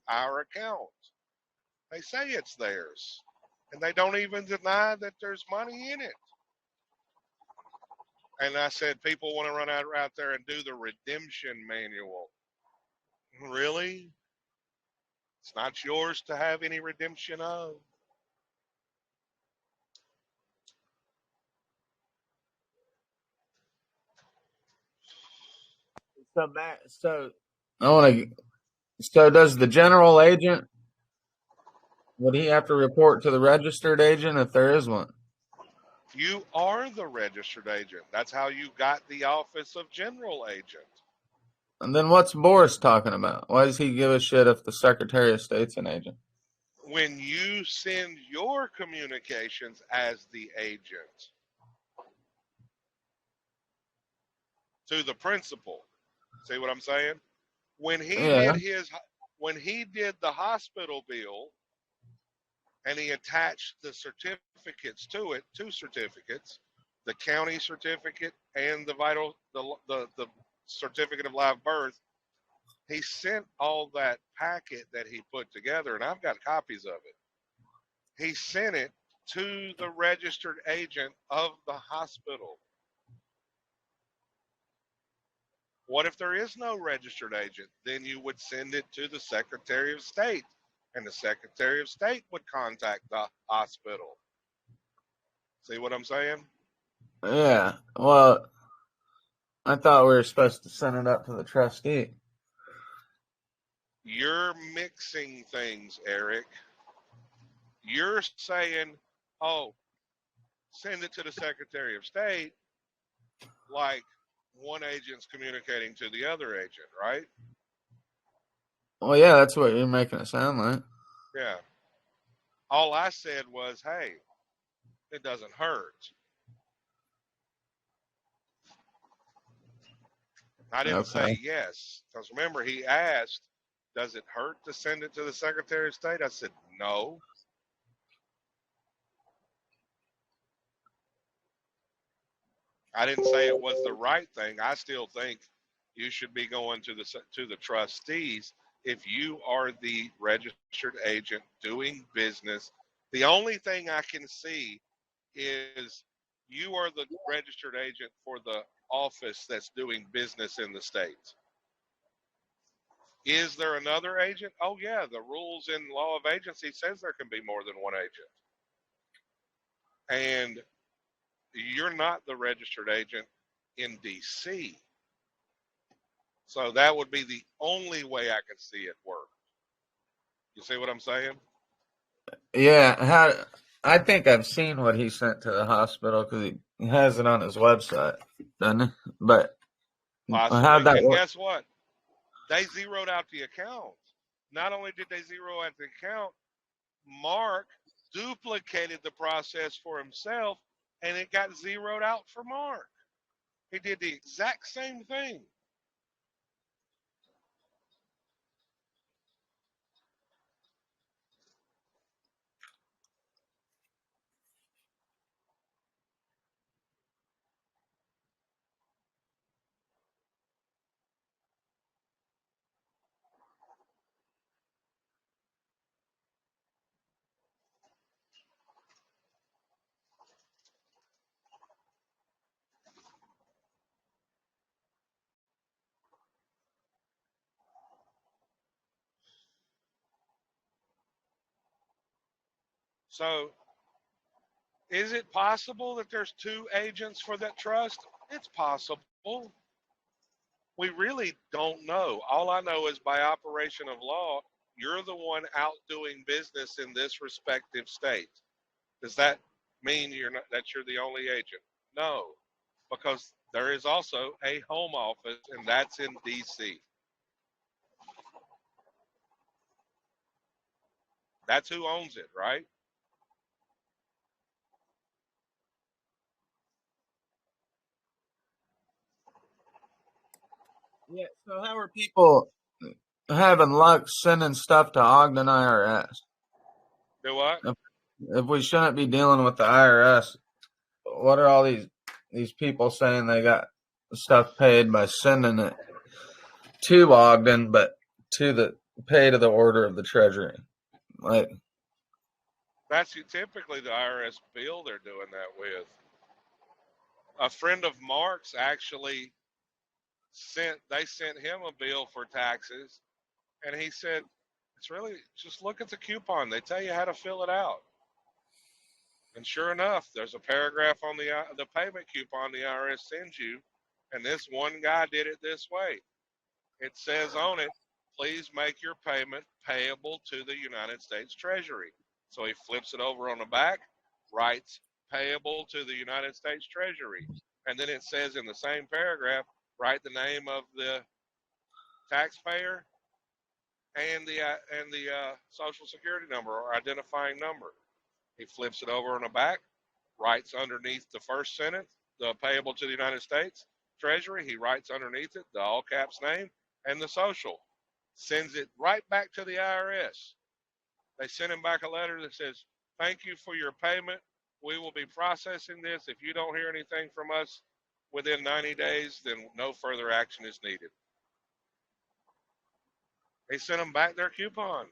our account. They say it's theirs, and they don't even deny that there's money in it. And I said, people want to run out there and do the redemption manual. Really? It's not yours to have any redemption of. So I want to. So does the general agent? Would he have to report to the registered agent if there is one? You are the registered agent. That's how you got the office of general agent. And then what's Boris talking about? Why does he give a shit if the Secretary of State's an agent? When you send your communications as the agent to the principal, see what I'm saying? When he did the hospital bill and he attached the certificates to it, 2 certificates, the county certificate and the certificate of live birth, he sent all that packet that he put together, and I've got copies of it. He sent it to the registered agent of the hospital. What if there is no registered agent? Then you would send it to the Secretary of State, and the Secretary of State would contact the hospital. See what I'm saying? Yeah. Well, I thought we were supposed to send it up to the trustee. You're mixing things, Eric. You're saying, oh, send it to the Secretary of State, like one agent's communicating to the other agent, right? Well, yeah, that's what you're making it sound like. Yeah. All I said was, hey, it doesn't hurt. I didn't say yes, because remember, he asked, does it hurt to send it to the Secretary of State? I said, no. I didn't say it was the right thing. I still think you should be going to the trustees if you are the registered agent doing business. The only thing I can see is you are the registered agent for the office that's doing business in the state. Is there another agent? Oh, yeah, the rules in law of agency says there can be more than one agent. And you're not the registered agent in D.C. So that would be the only way I could see it work. You see what I'm saying? Yeah. I think I've seen what he sent to the hospital because he has it on his website, doesn't he? But how'd that and work? guess what? They zeroed out the account. Not only did they zero out the account, Mark duplicated the process for himself, and it got zeroed out for Mark. He did the exact same thing. So, is it possible that there's 2 agents for that trust? It's possible. We really don't know. All I know is by operation of law, you're the one out doing business in this respective state. Does that mean that you're the only agent? No, because there is also a home office, and that's in D.C. That's who owns it, right? Yeah. So how are people having luck sending stuff to Ogden IRS? Do what? If we shouldn't be dealing with the IRS, what are all these these people saying they got stuff paid by sending it to Ogden, but pay to the order of the Treasury. Like, That's typically the IRS bill they're doing that with. A friend of Mark's actually sent him a bill for taxes, and he said, it's really just look at the coupon. They tell you how to fill it out. And sure enough, there's a paragraph on the payment coupon the IRS sends you, and this one guy did it this way. It says on it, please make your payment payable to the United States Treasury. So he flips it over on the back, writes payable to the United States Treasury. And then it says in the same paragraph, write the name of the taxpayer and the Social Security number or identifying number. He flips it over on the back, writes underneath the first sentence, the payable to the United States Treasury. He writes underneath it the all caps name and the social. Sends it right back to the IRS. They send him back a letter that says, thank you for your payment. We will be processing this. If you don't hear anything from us within 90 days, then no further action is needed. They sent them back their coupon.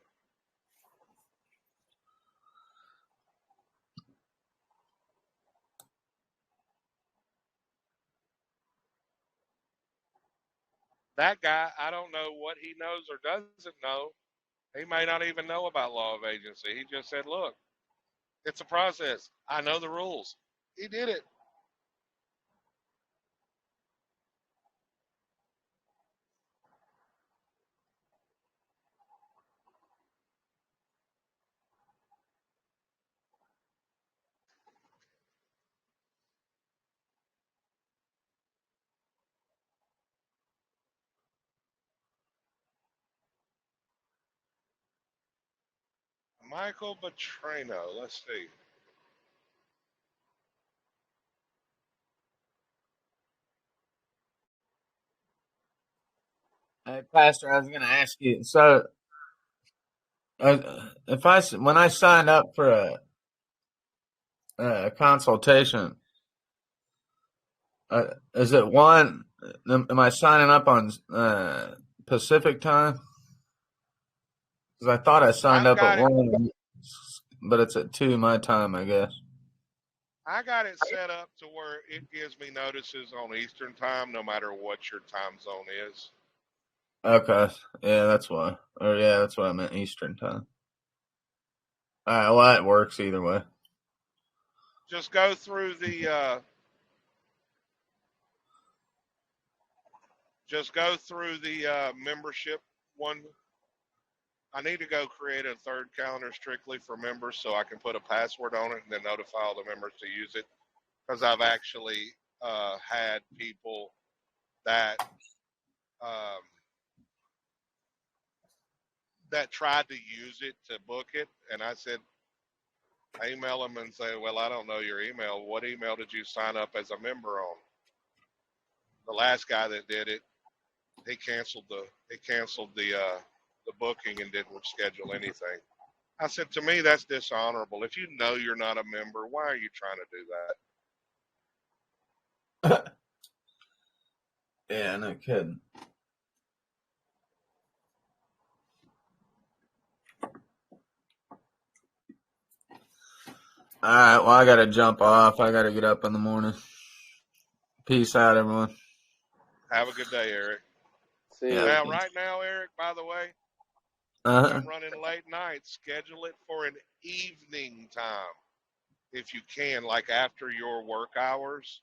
That guy, I don't know what he knows or doesn't know. He may not even know about law of agency. He just said, look, it's a process. I know the rules. He did it. Michael Petrino. Let's see. hey, Pastor, I was going to ask you. So, when I signed up for a consultation, is it one? Am I signing up on Pacific time? Because I thought I signed up at 1, but it's at 2 my time, I guess. I got it set up to where it gives me notices on Eastern time, no matter what your time zone is. Okay, yeah, that's why. Or yeah, that's what I meant, Eastern time. All right, well, it works either way. Just go through the membership one. I need to go create a third calendar strictly for members so I can put a password on it and then notify all the members to use it. Because I've actually had people that tried to use it to book it, and I said, I email them and say, well, I don't know your email. What email did you sign up as a member on? The last guy that did it, he canceled the booking and didn't schedule anything. I said, to me, that's dishonorable. If you know you're not a member, why are you trying to do that? Yeah, no kidding. All right, well, I got to jump off. I got to get up in the morning. Peace out, everyone. Have a good day, Eric. See Yeah. Now, right now, Eric, by the way, I'm running late nights. Schedule it for an evening time if you can, like after your work hours.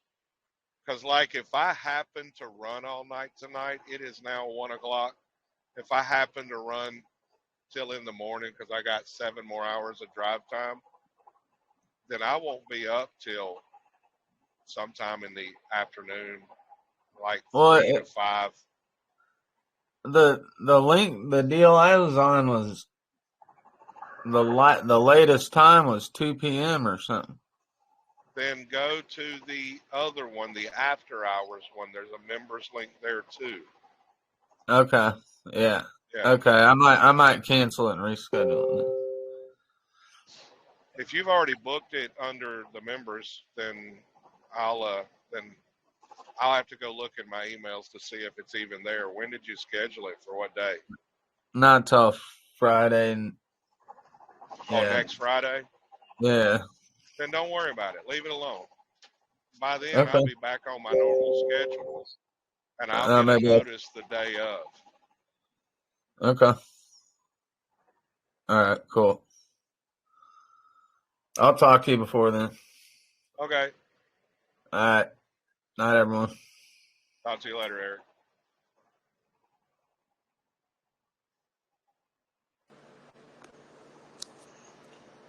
Because, like, if I happen to run all night tonight, it is now 1 o'clock. If I happen to run till in the morning because I got 7 more hours of drive time, then I won't be up till sometime in the afternoon, like 3 to 5. The deal I was on was the latest time was 2 p.m. or something. Then go to the other one, the after hours one. There's a members link there too. Okay. Yeah. Yeah. Okay. I might cancel it and reschedule it. If you've already booked it under the members, then I'll then I'll have to go look in my emails to see if it's even there. When did you schedule it for what day? Not till Friday. Oh, Yeah. next Friday? Yeah. Then don't worry about it. Leave it alone. By then, Okay. I'll be back on my normal schedule, and I'll get a Maybe. notice the day of. Okay. All right. Cool. I'll talk to you before then. Okay. All right. Night, everyone. Talk to you later, Eric.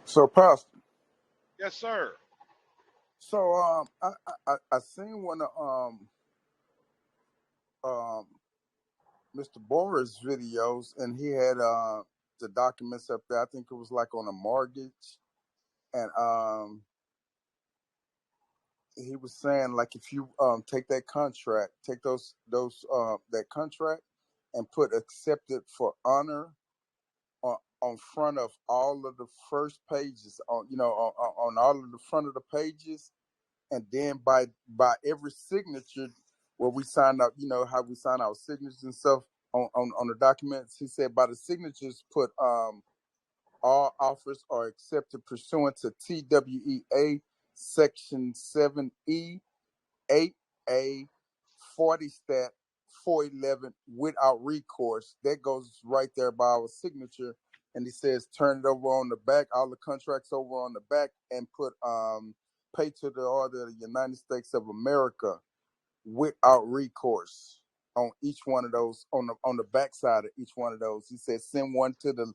So, Pastor. Yes, sir. So, I seen one of Mr. Boris videos, and he had the documents up there. I think it was like on a mortgage, and he was saying like if you take that contract, take those that contract, and put accepted for honor on front of all of the first pages, on all of the front of the pages, and then by every signature where we sign up, how we sign our signatures and stuff on the documents. He said by the signatures put all offers are accepted pursuant to TWEA section 7E 8A 40 stat 411 without recourse. That goes right there by our signature. And he says turn it over on the back, all the contracts over on the back, and put pay to the order of the United States of America without recourse on each one of those, on the back side of each one of those. He said send one to the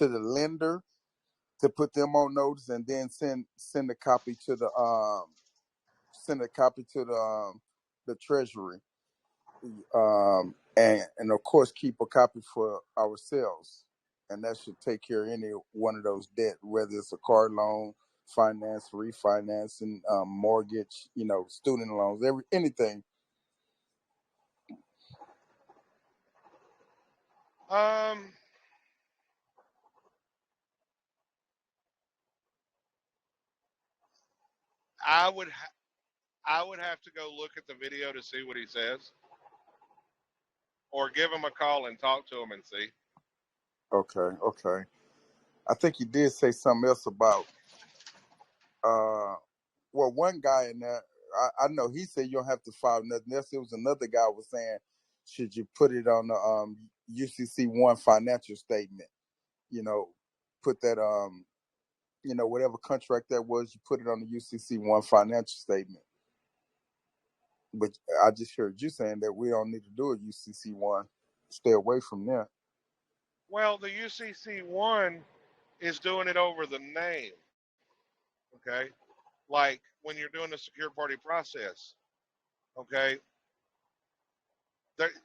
lender to put them on notice, and then send a copy to the treasury, and of course keep a copy for ourselves, and that should take care of any one of those debt, whether it's a car loan, finance, refinancing, mortgage, student loans, anything. I would have to go look at the video to see what he says, or give him a call and talk to him and see. Okay. I think he did say something else about one guy in there. I know he said you don't have to file nothing else. There was another guy was saying, should you put it on the UCC one financial statement? Put that whatever contract that was, you put it on the UCC one financial statement. But I just heard you saying that we don't need to do a UCC one. Stay away from that. Well, the UCC one is doing it over the name. Okay, like when you're doing the secure party process. Okay,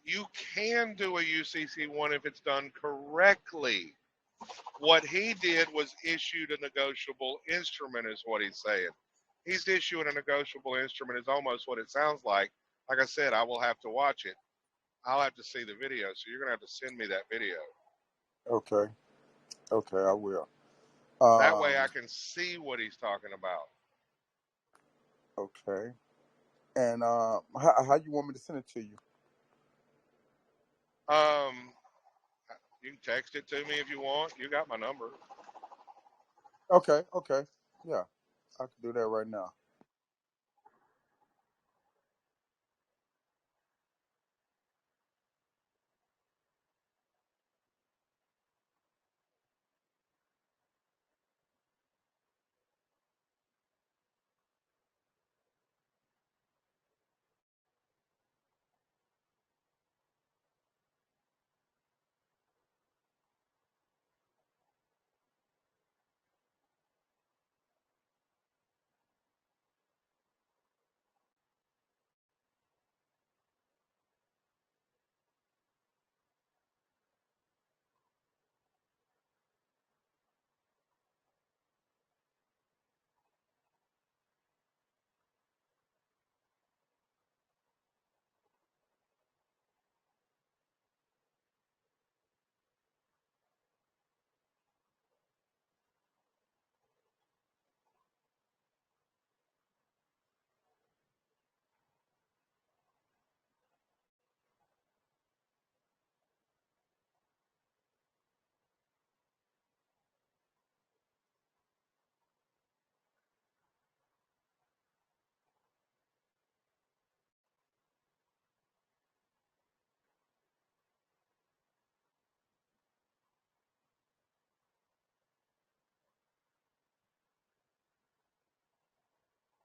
you can do a UCC one if it's done correctly. What he did was issued a negotiable instrument, is what he's saying. He's issuing a negotiable instrument, is almost what it sounds like. Like I said, I will have to watch it. I'll have to see the video, so you're gonna have to send me that video. Okay, I will. That way, I can see what he's talking about. Okay, and how you want me to send it to you? You can text it to me if you want. You got my number. Okay, yeah, I can do that right now.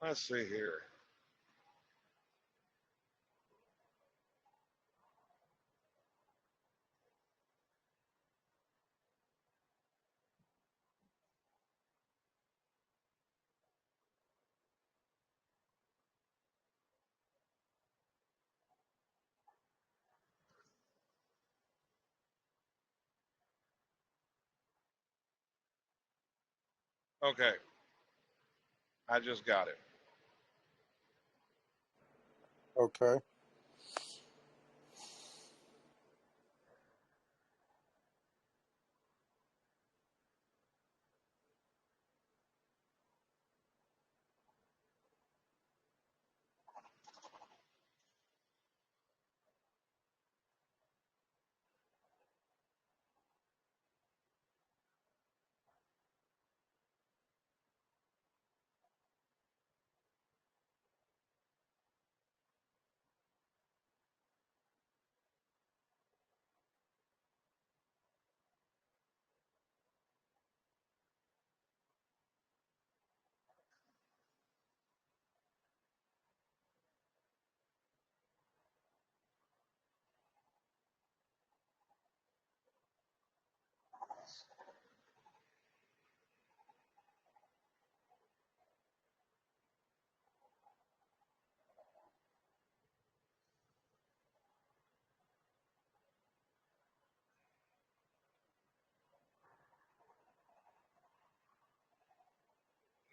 Let's see here. Okay, I just got it. Okay.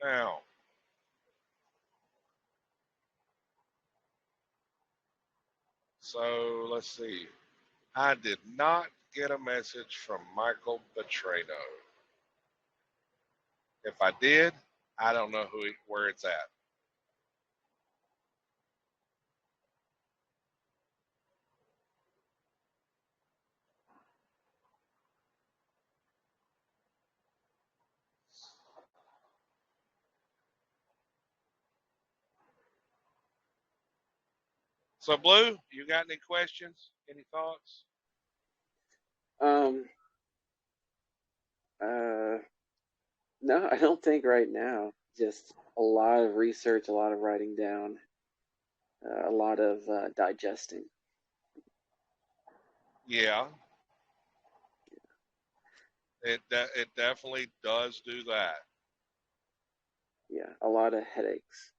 Now, so let's see. I did not get a message from Michael Petrino. If I did, I don't know where it's at. So, Blue, you got any questions? Any thoughts? Um, uh, no, I don't think right now. Just a lot of research, a lot of writing down, a lot of digesting. Yeah, it definitely does do that. Yeah, a lot of headaches.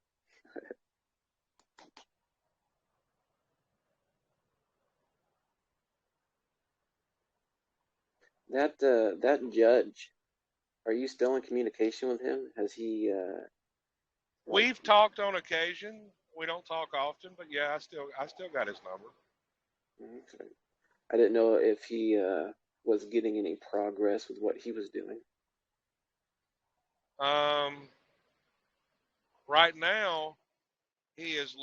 That judge, are you still in communication with him? Has he like We've talked on occasion. We don't talk often, but yeah, I still got his number. okay. I didn't know if he was getting any progress with what he was doing. Um, right now, he's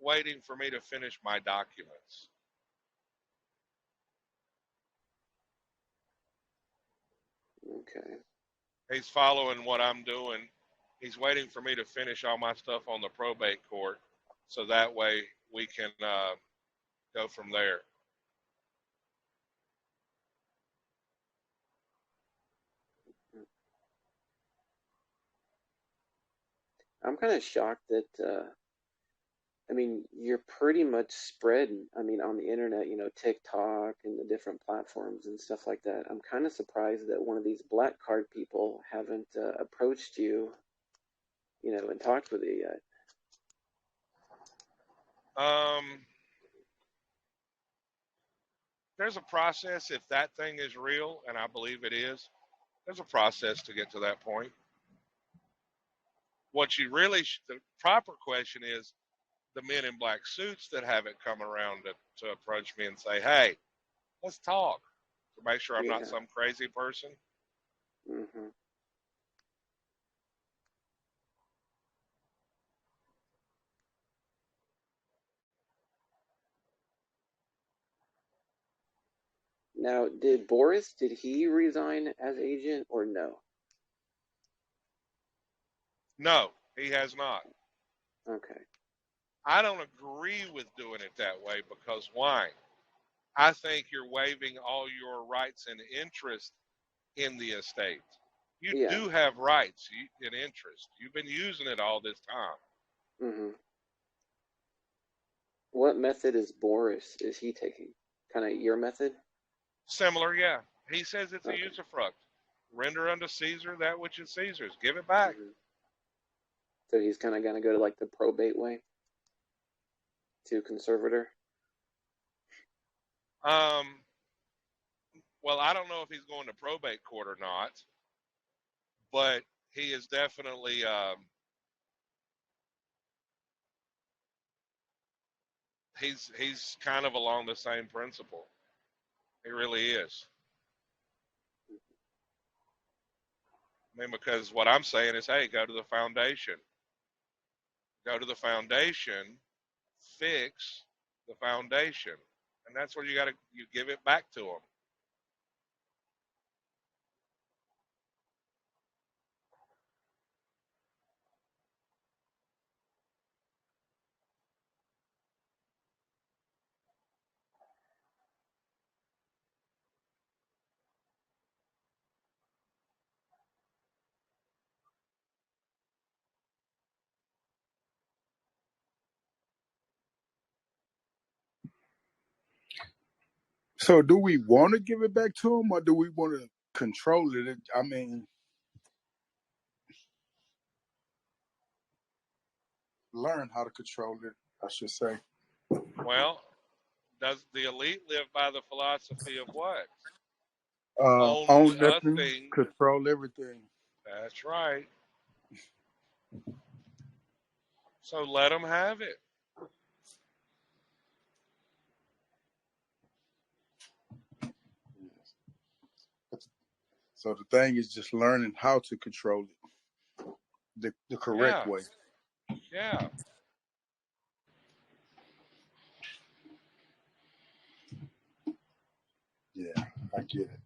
waiting for me to finish my documents. Okay. He's following what I'm doing. He's waiting for me to finish all my stuff on the probate court, so that way we can go from there. I'm kind of shocked that I mean, you're pretty much spread, I mean, on the internet, TikTok and the different platforms and stuff like that. I'm kind of surprised that one of these black card people haven't approached you, and talked with you yet. Um, there's a process. If that thing is real, and I believe it is, there's a process to get to that point. The proper question is the men in black suits that haven't come around to approach me and say, hey, let's talk, to make sure I'm not Yeah. some crazy person. hmm Now, did he resign as agent or no? No, he has not. Okay. I don't agree with doing it that way because why? I think you're waiving all your rights and interest in the estate. You Yeah. do have rights and interest. You've been using it all this time. Mm-hmm. What method is he taking? Kind of your method? Similar, yeah. He says it's a Okay. usufruct. Render unto Caesar that which is Caesar's. Give it back. Mm-hmm. So he's kind of gonna go to like the probate way to conservator. Well, I don't know if he's going to probate court or not, but he is definitely he's kind of along the same principle. He really is. I mean, because what I'm saying is, hey, go to the foundation. Go to the foundation, fix the foundation, and that's where you give it back to them. So, do we want to give it back to him, or do we want to control it? I mean, learn how to control it, I should say. Well, does the elite live by the philosophy of what? Own Only a nothing, thing. control everything. That's right. So let them have it. So the thing is just learning how to control it the correct Yeah, way. yeah. Yeah, I get it.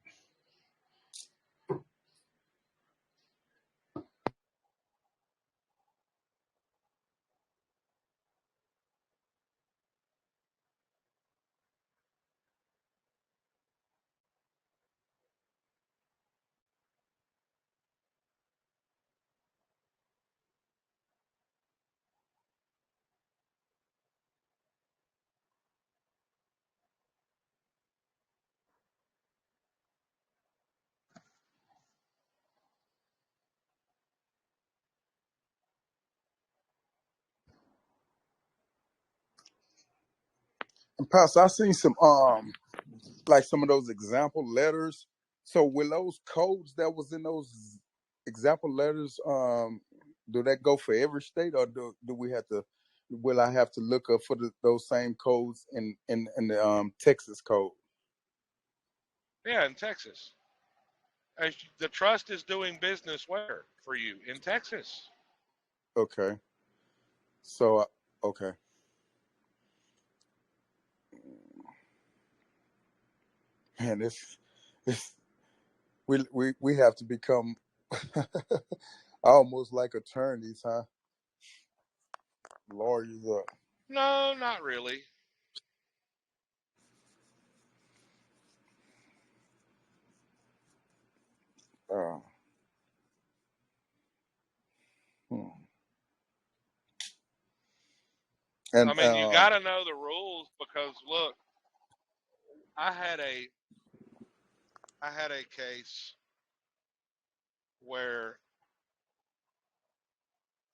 And Pastor, I seen some like some of those example letters. So will those codes that was in those example letters, do that go for every state, or do we have to? Will I have to look up for those same codes in the Texas code? Yeah, in Texas. The trust is doing business where for you? In Texas. Okay. So okay. Man, this we have to become almost like attorneys, huh? Lawyers up. No, not really. Uh, hmm. I And mean, you got to know the rules because look, I had a case where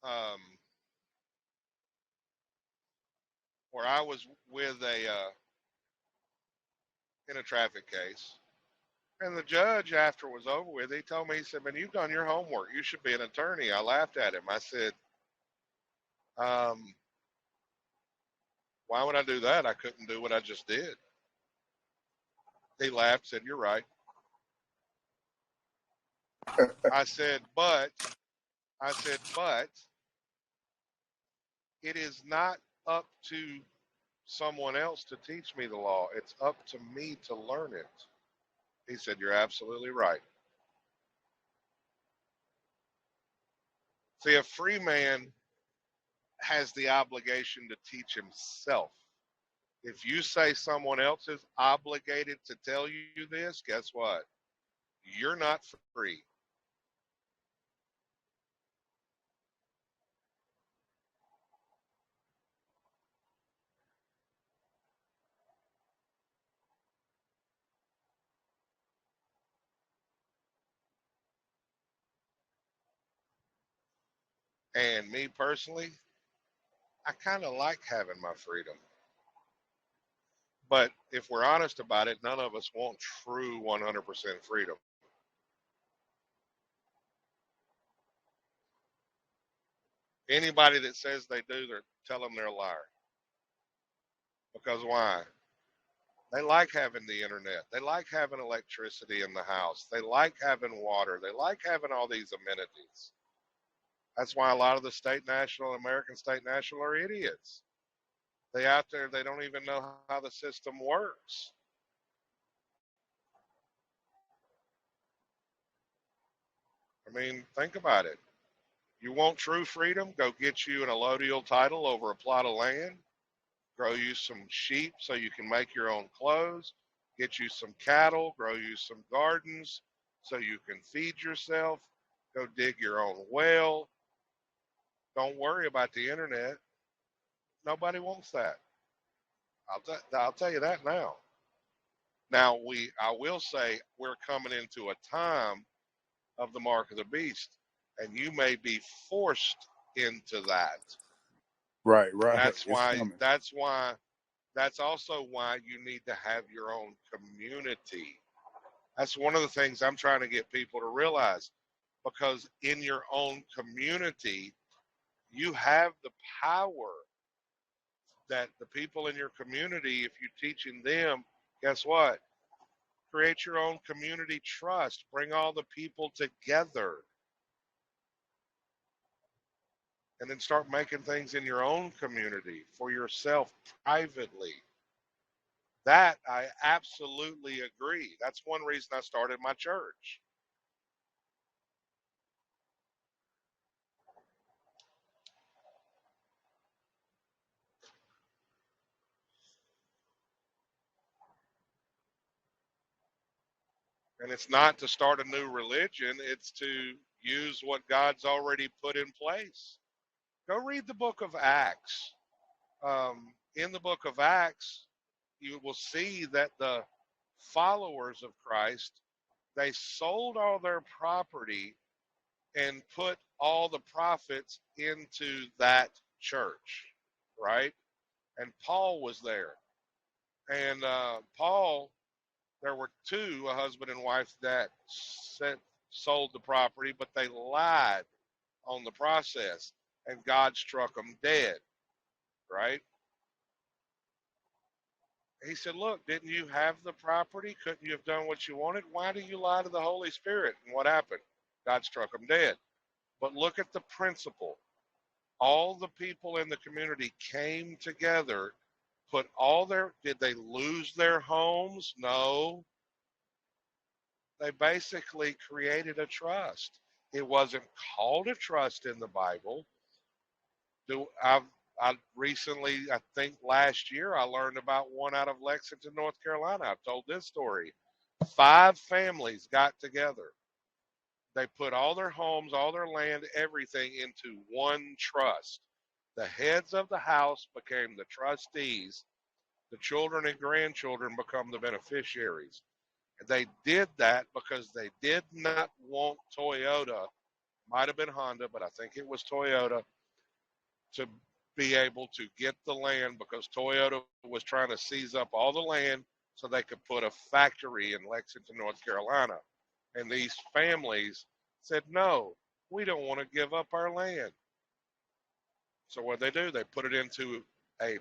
um where I was with a in a traffic case. And the judge, after it was over with, he told me, he said, "Man, you've done your homework. You should be an attorney." I laughed at him. I said, "Why would I do that? I couldn't do what I just did." He laughed, said, "You're right." I said, "But," it is not up to someone else to teach me the law. It's up to me to learn it." He said, "You're absolutely right." See, a free man has the obligation to teach himself. If you say someone else is obligated to tell you this, guess what? You're not free. And me personally, I kind of like having my freedom. But if we're honest about it, none of us want true 100% freedom. Anybody that says they do, tell them they're a liar. Because why? They like having the internet. They like having electricity in the house. They like having water. They like having all these amenities. That's why a lot of the state national, American state national are idiots. They out there, they don't even know how the system works. I mean, think about it. You want true freedom? Go get you an allodial title over a plot of land. Grow you some sheep so you can make your own clothes. Get you some cattle. Grow you some gardens so you can feed yourself. Go dig your own well. Don't worry about the internet. Nobody wants that. I'll tell you that now. Now I will say we're coming into a time of the mark of the beast, and you may be forced into that. Right. That's It's why. coming. That's also why you need to have your own community. That's one of the things I'm trying to get people to realize, because in your own community, you have the power that the people in your community, if you're teaching them, guess what? Create your own community trust. Bring all the people together. And then start making things in your own community for yourself privately. That I absolutely agree. That's one reason I started my church. And it's not to start a new religion, it's to use what God's already put in place. Go read the book of Acts. In the book of Acts, you will see that the followers of Christ, they sold all their property and put all the profits into that church, right? And Paul was there. And Paul, there were two, a husband and wife, that sold the property, but they lied on the process, and God struck them dead, right? He said, look, didn't you have the property? Couldn't you have done what you wanted? Why do you lie to the Holy Spirit? And what happened? God struck them dead. But look at the principle. All the people in the community came together, did they lose their homes? No. They basically created a trust. It wasn't called a trust in the Bible. I recently, I think last year, I learned about one out of Lexington, North Carolina. I've told this story. 5 families got together. They put all their homes, all their land, everything into one trust. The heads of the house became the trustees. The children and grandchildren become the beneficiaries. And they did that because they did not want Toyota, might have been Honda, but I think it was Toyota, to be able to get the land, because Toyota was trying to seize up all the land so they could put a factory in Lexington, North Carolina. And these families said, no, we don't want to give up our land. So what they do, they put it into a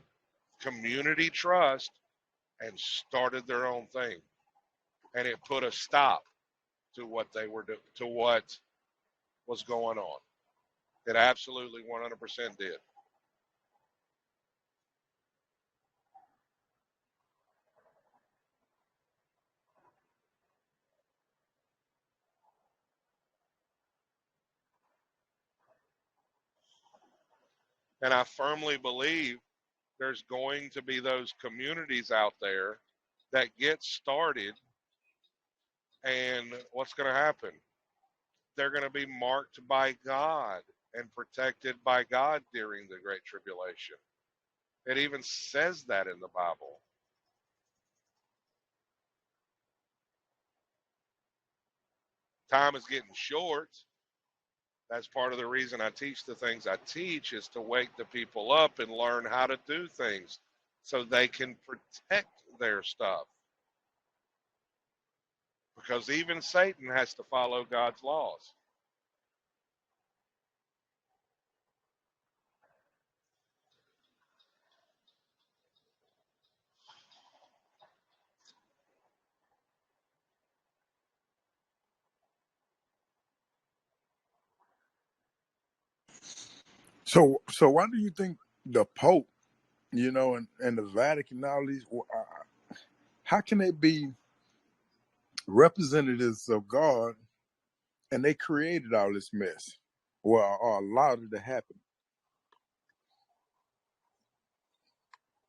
community trust and started their own thing. And it put a stop to what they were to what was going on. It absolutely 100% did. And I firmly believe there's going to be those communities out there that get started, and what's going to happen? They're going to be marked by God and protected by God during the Great Tribulation. It even says that in the Bible. Time is getting short. That's part of the reason I teach the things I teach, is to wake the people up and learn how to do things so they can protect their stuff. Because even Satan has to follow God's laws. So why do you think the Pope, and the Vatican and all these, how can they be representatives of God and they created all this mess? Well, or allowed it to happen.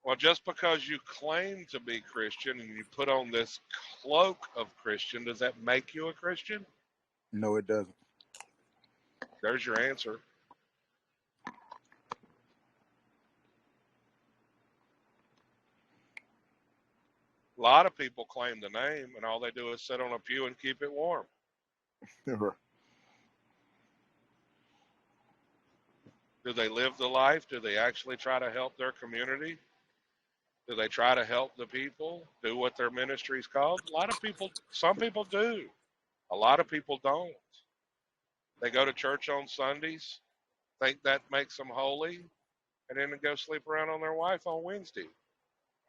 Well, just because you claim to be Christian and you put on this cloak of Christian, does that make you a Christian? No, it doesn't. There's your answer. A lot of people claim the name, and all they do is sit on a pew and keep it warm. Do they live the life? Do they actually try to help their community? Do they try to help the people do what their ministry is called? A lot of people, some people do. A lot of people don't. They go to church on Sundays, think that makes them holy, and then go sleep around on their wife on Wednesday.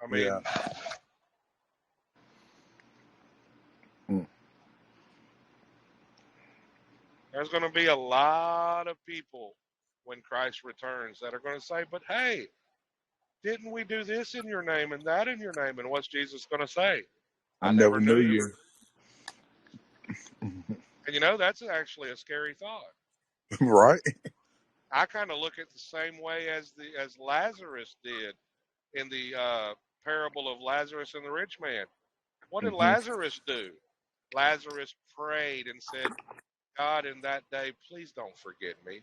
I mean, Yeah. There's going to be a lot of people when Christ returns that are going to say, but hey, didn't we do this in your name and that in your name? And what's Jesus going to say? I never knew you. And that's actually a scary thought. Right? I kind of look at the same way as Lazarus did in the parable of Lazarus and the rich man. What did Lazarus do? Lazarus prayed and said, God, in that day, please don't forget me.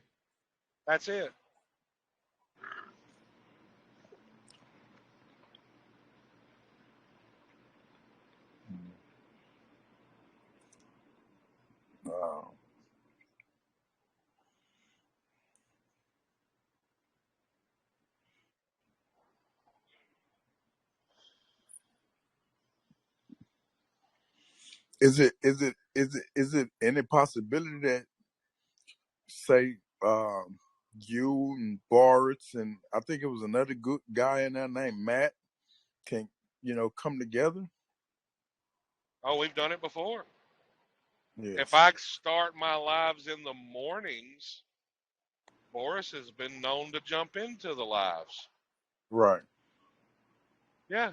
That's it. Wow. Is it any possibility that, say, you and Boris and I think it was another good guy in there named Matt can come together? Oh, we've done it before. Yes. If I start my lives in the mornings, Boris has been known to jump into the lives. Right. Yeah.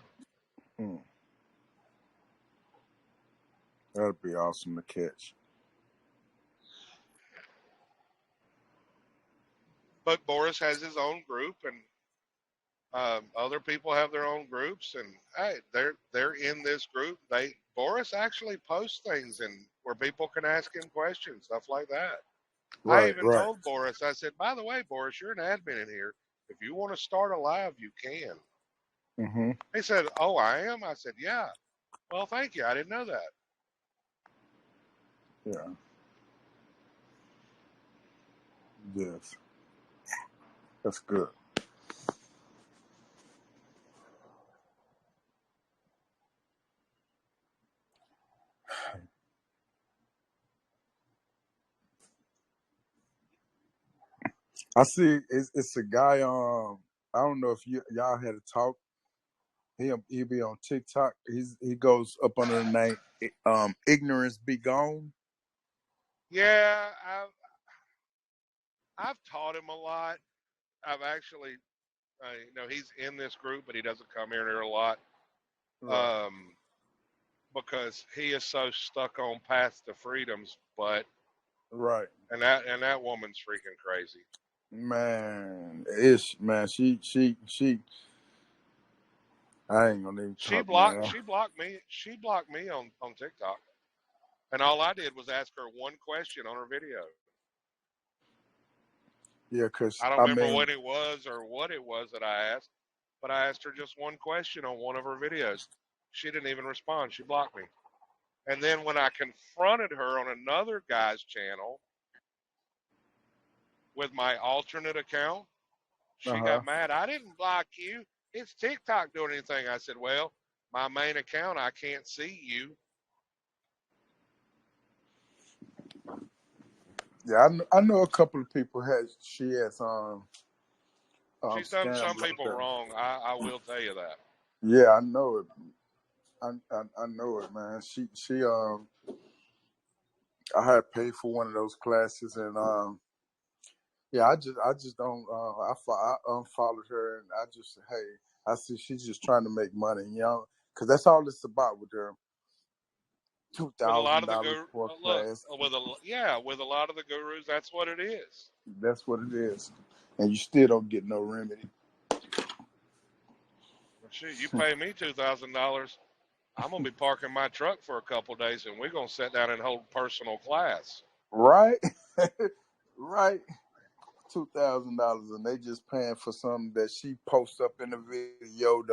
That'd be awesome to catch. But Boris has his own group, and other people have their own groups, and hey, they're in this group. Boris actually posts things and where people can ask him questions, stuff like that. Right. I even told Boris, I said, by the way, Boris, you're an admin in here. If you want to start a live, you can. He said, oh, I am? I said, yeah. Well, thank you. I didn't know that. Yeah. Yes. That's good. I see it's a guy, I don't know if y'all had a talk. He'll be on TikTok. He goes up under the name Ignorance Be Gone. Yeah, I've taught him a lot. I've actually, he's in this group, but he doesn't come here a lot. Right. Because he is so stuck on Path to Freedoms, but right, and that woman's freaking crazy. Man, she. I ain't gonna even. She blocked me. She blocked me on TikTok, and all I did was ask her one question on her video. Yeah, because I don't remember what it was that I asked, but I asked her just one question on one of her videos. She didn't even respond. She blocked me. And then when I confronted her on another guy's channel, with my alternate account. She Uh-huh. got mad. I didn't block you. It's TikTok doing anything. I said, well, my main account, I can't see you. Yeah, I know a couple of people she has She's done scammed some like people that. wrong. I will tell you that. Yeah, I know it. I know it, man. She I had paid for one of those classes, and yeah, I just don't I unfollowed her, and I just said, hey, I see she's just trying to make money, you know, because that's all it's about with her. With a lot of the $2,000 for a look, class. with a lot of the gurus, that's what it is. That's what it is, and you still don't get no remedy. Shoot, you pay me $2,000, I'm gonna be parking my truck for a couple of days, and we're gonna sit down and hold personal class. Right, right. $2,000, and they just paying for something that she posts up in the video.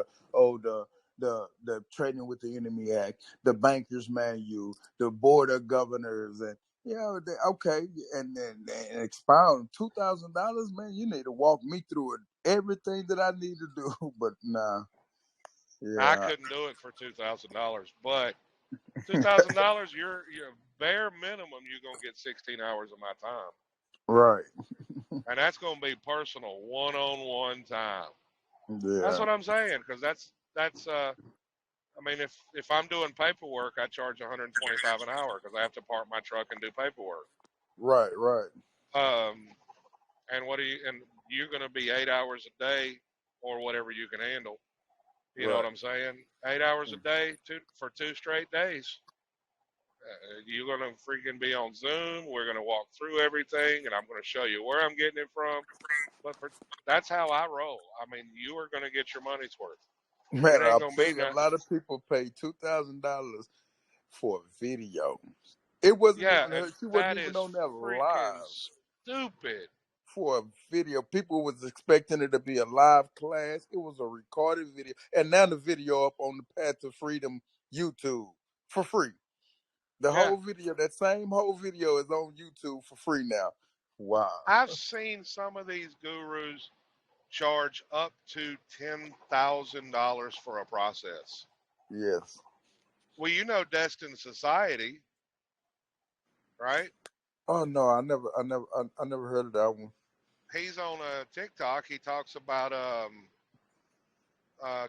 The Trading with the Enemy Act, the Bankers Manual, the Board of Governors, and okay, and then expound $2,000, man. You need to walk me through it, everything that I need to do, but nah, I yeah, couldn't do it for $2,000, but $2,000, you're bare minimum you're gonna get 16 hours of my time, right, and that's gonna be personal, one-on-one time. That's yeah, what I'm saying, because that's I mean, if I'm doing paperwork, I charge 125 an hour because I have to park my truck and do paperwork. right, Um, and you're going to be 8 hours a day or whatever you can handle. You know right. what I'm saying? 8 hours a day for 2 straight days. You're going to freaking be on Zoom. We're going to walk through everything, and I'm going to show you where I'm getting it from. But that's how I roll. I mean, you are going to get your money's worth. Man, It ain't I going to be paid a nothing. lot of people pay $2,000 for a video. It wasn't Yeah, even and her. She wasn't that even is on that freaking live stupid. for a video. People was expecting it to be a live class. It was a recorded video, and now the video up on the Path to Freedom YouTube for free. The Yeah, whole video, that same whole video, is on YouTube for free now. Wow. I've seen some of these gurus charge up to $10,000 for a process. Yes. Well, you know Destined Society, right? Oh no, I never heard of that one. He's on a TikTok. He talks about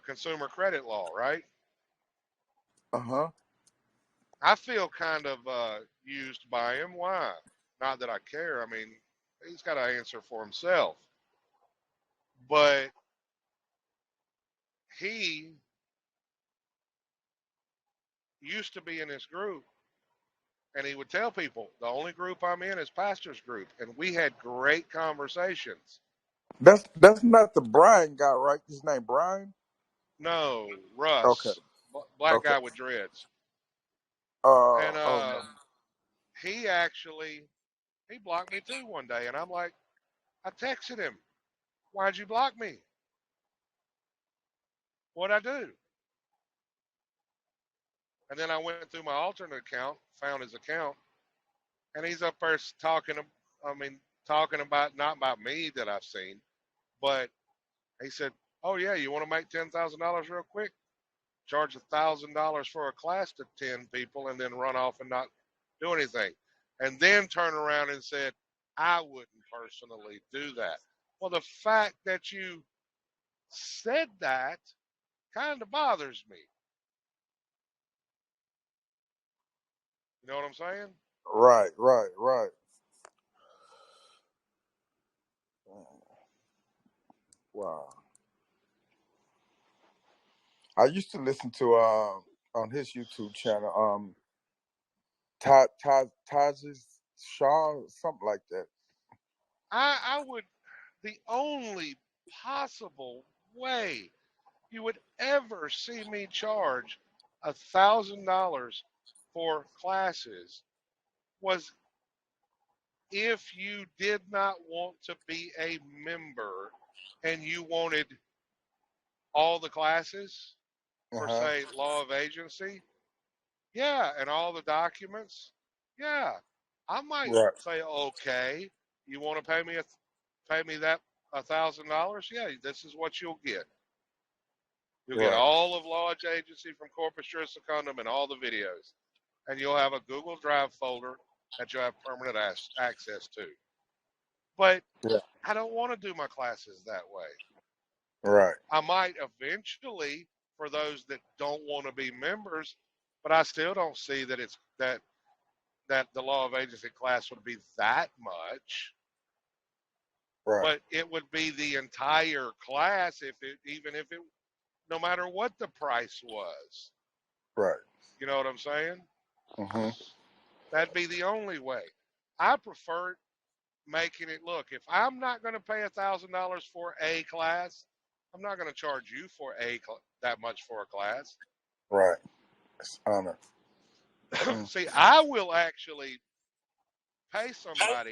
consumer credit law, right? Uh-huh. I feel kind of used by him. Why? Not that I care. I mean, he's got to answer for himself. But he used to be in this group, and he would tell people, the only group I'm in is pastor's group. And we had great conversations. That's not the Brian guy, right? His name Brian? No, Okay. Russ, black Okay. guy with dreads. And Oh no. he actually, he blocked me too one day. And I'm like, I texted him, why'd you block me? What'd I do? And then I went through my alternate account, found his account, and he's up there talking about, not about me that I've seen, but he said, oh yeah, you want to make $10,000 real quick? Charge $1,000 for a class to 10 people and then run off and not do anything. And then turn around and said, I wouldn't personally do that. Well, the fact that you said that kind of bothers me. You know what I'm saying? Right. Wow. I used to listen to on his YouTube channel, Taj's Shaw, something like that. I would, the only possible way you would ever see me charge $1,000 for classes was if you did not want to be a member and you wanted all the classes for, Uh-huh. say, law of agency, yeah, and all the documents, yeah, I might Right. say, okay, you want to pay me pay me that $1,000, yeah, this is what you'll get. You'll get Right. all of Lodge Agency from Corpus Juris Secundum and all the videos. And you'll have a Google Drive folder that you'll have permanent access to. But Yeah. I don't want to do my classes that way. Right. I might eventually, for those that don't want to be members, but I still don't see that it's that the law of agency class would be that much. Right. But it would be the entire class even if it no matter what the price was. Right. You know what I'm saying? Mm-hmm. That'd be the only way. I prefer making it look. If I'm not going to pay $1,000 for a class, I'm not going to charge you for that much for a class. Right. It's honor. See, I will actually pay somebody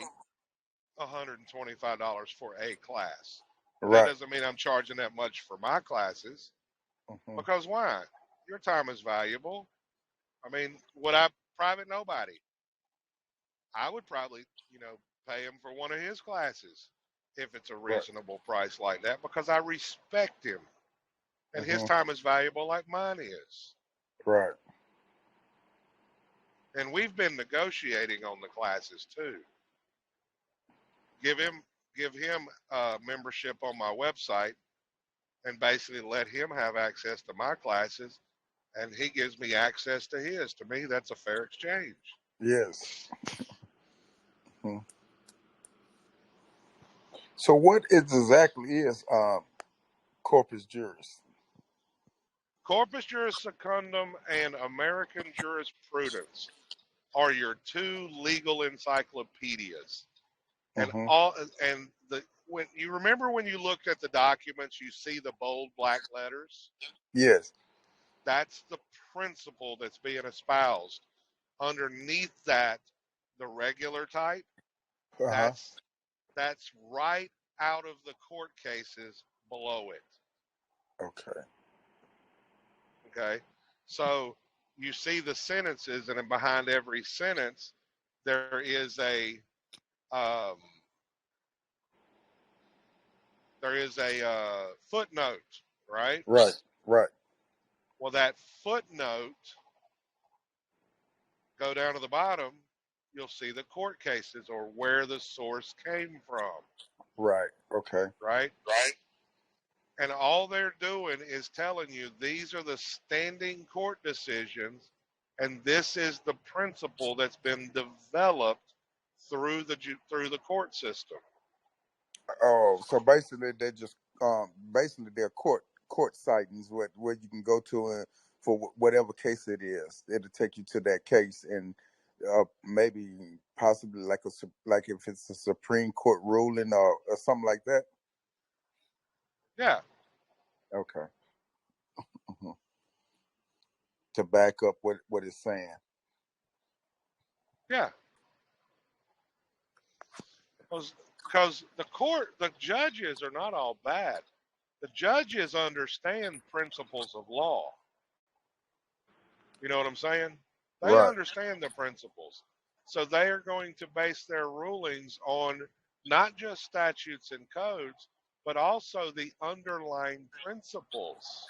$125 for a class. Right. That doesn't mean I'm charging that much for my classes. Mm-hmm. Because why? Your time is valuable. I mean, would I private nobody? I would probably, pay him for one of his classes if it's a reasonable price like that because I respect him. And his time is valuable like mine is. Right. And we've been negotiating on the classes too. Give him membership on my website and basically let him have access to my classes and he gives me access to his. To me, that's a fair exchange. Yes. Mm-hmm. So what exactly is Corpus Juris? Corpus Juris Secundum and American Jurisprudence are your two legal encyclopedias. And when you remember when you looked at the documents, you see the bold black letters? Yes. That's the principle that's being espoused. Underneath that, the regular type, that's right out of the court cases below it. Okay. So you see the sentences, and then behind every sentence, there is a footnote, right? Right. Well, that footnote, go down to the bottom, you'll see the court cases or where the source came from. Right. Okay. Right. And all they're doing is telling you these are the standing court decisions, and this is the principle that's been developed through the court system. Oh, so basically they're just they're court sightings where you can go to for whatever case it is. It'll take you to that case and maybe possibly like if it's a Supreme Court ruling or something like that. Yeah. Okay. To back up what it's saying. Yeah. Because the judges are not all bad. The judges understand principles of law. You know what I'm saying? They understand the principles. So they are going to base their rulings on not just statutes and codes, but also the underlying principles.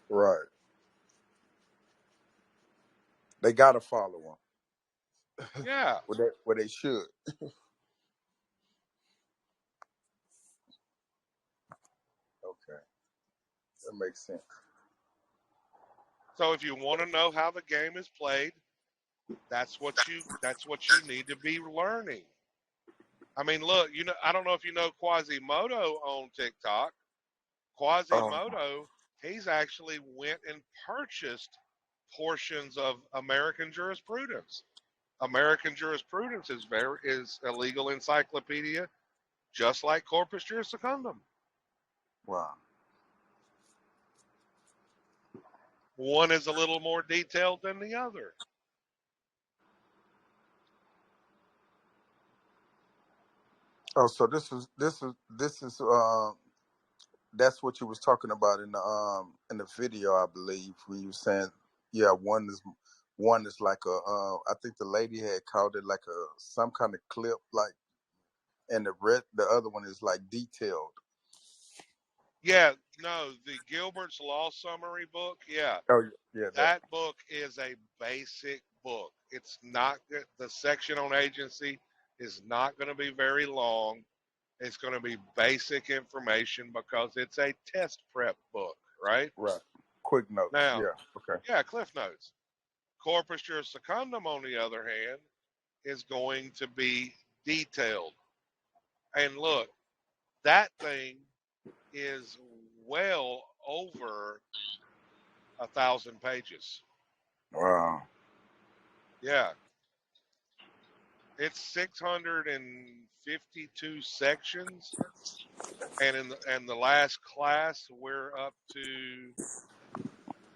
Right. They got to follow them. Yeah. Where they should. Okay. That makes sense. So if you want to know how the game is played, that's what you need to be learning. I mean, look, I don't know if you know Quasimodo on TikTok. Quasimodo, he's actually went and purchased portions of American jurisprudence. American jurisprudence is a legal encyclopedia, just like Corpus Juris Secundum. Wow. One is a little more detailed than the other. Oh, so this is that's what you was talking about in the video, I believe, when you were saying, yeah, one is like I think the lady had called it like some kind of clip, like and the other one is like detailed. Yeah, no, the Gilbert's Law Summary book. Yeah, Oh yeah, that. that book is a basic book. It's not good. The section on agency is not going to be very long. It's going to be basic information because it's a test prep book, right? Right. Quick notes. Now, Yeah. Okay. yeah, Cliff Notes. Corpus Juris Secundum, on the other hand, is going to be detailed. And look, that thing is well over 1,000 pages. Wow. Yeah, it's 652 sections, and in the last class we're up to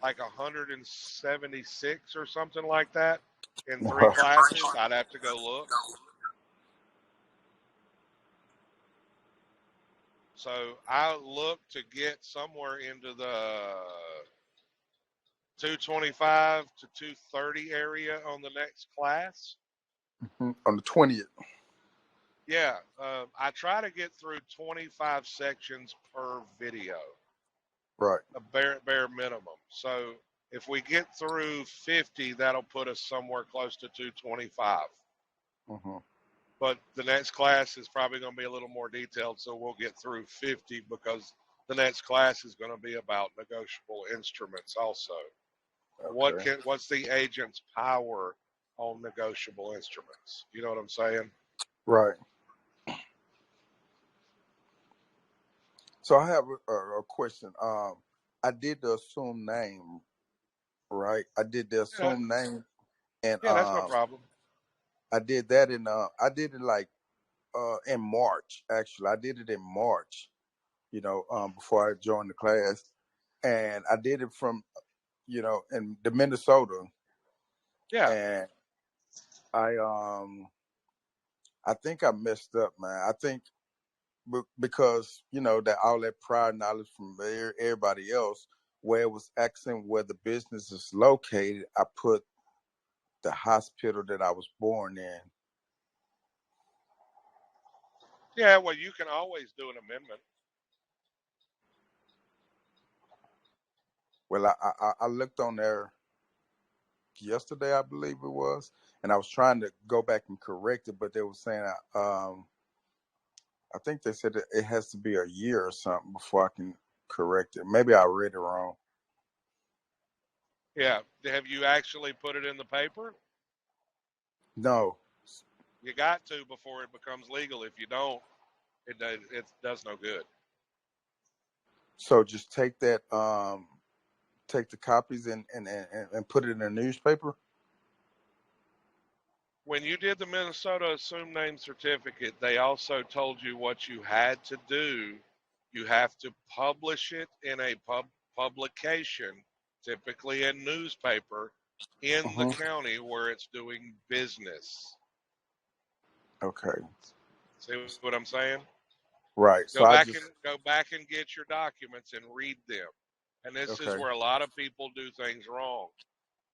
like 176 or something like that in 3 classes. I'd have to go look. So I look to get somewhere into the 225 to 230 area on the next class. On the 20th. Yeah, I try to get through 25 sections per video, Right. a bare minimum. So if we get through 50, that'll put us somewhere close to 225. Mm-hmm. But the next class is probably going to be a little more detailed, so we'll get through 50 because the next class is going to be about negotiable instruments also. Okay. What's the agent's power on negotiable instruments? You know what I'm saying? Right. So I have a question. I did the assumed name, right? I did the assumed name, and Yeah, that's no problem. I did that I did it like in March. Actually, I did it in March. Before I joined the class, and I did it from in the Minnesota, Yeah. and I think I messed up, man. I think because that all that prior knowledge from everybody else, where it was asking where the business is located, I put the hospital that I was born in. Yeah, well, you can always do an amendment. Well, I looked on there yesterday, I believe it was, and I was trying to go back and correct it, but they were saying I think they said that it has to be a year or something before I can correct it. Maybe I read it wrong. Yeah. Have you actually put it in the paper? No. You got to before it becomes legal. If you don't, it does no good. So just take that, take the copies and put it in a newspaper. When you did the Minnesota Assumed Name Certificate, they also told you what you had to do. You have to publish it in a publication, typically a newspaper, in the county where it's doing business. Okay. See what I'm saying? Right. Go back and get your documents and read them. And this is where a lot of people do things wrong,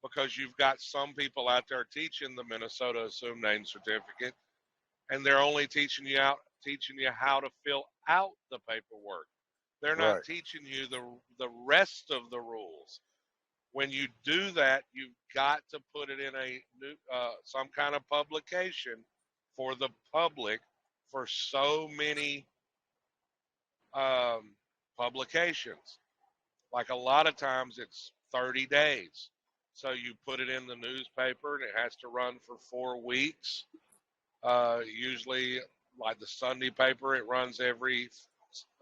because you've got some people out there teaching the Minnesota Assumed Name Certificate, and they're only teaching you how to fill out the paperwork. They're not teaching you the rest of the rules. When you do that, you've got to put it in a some kind of publication for the public for so many publications. Like a lot of times it's 30 days. So you put it in the newspaper and it has to run for 4 weeks. Usually, like the Sunday paper, it runs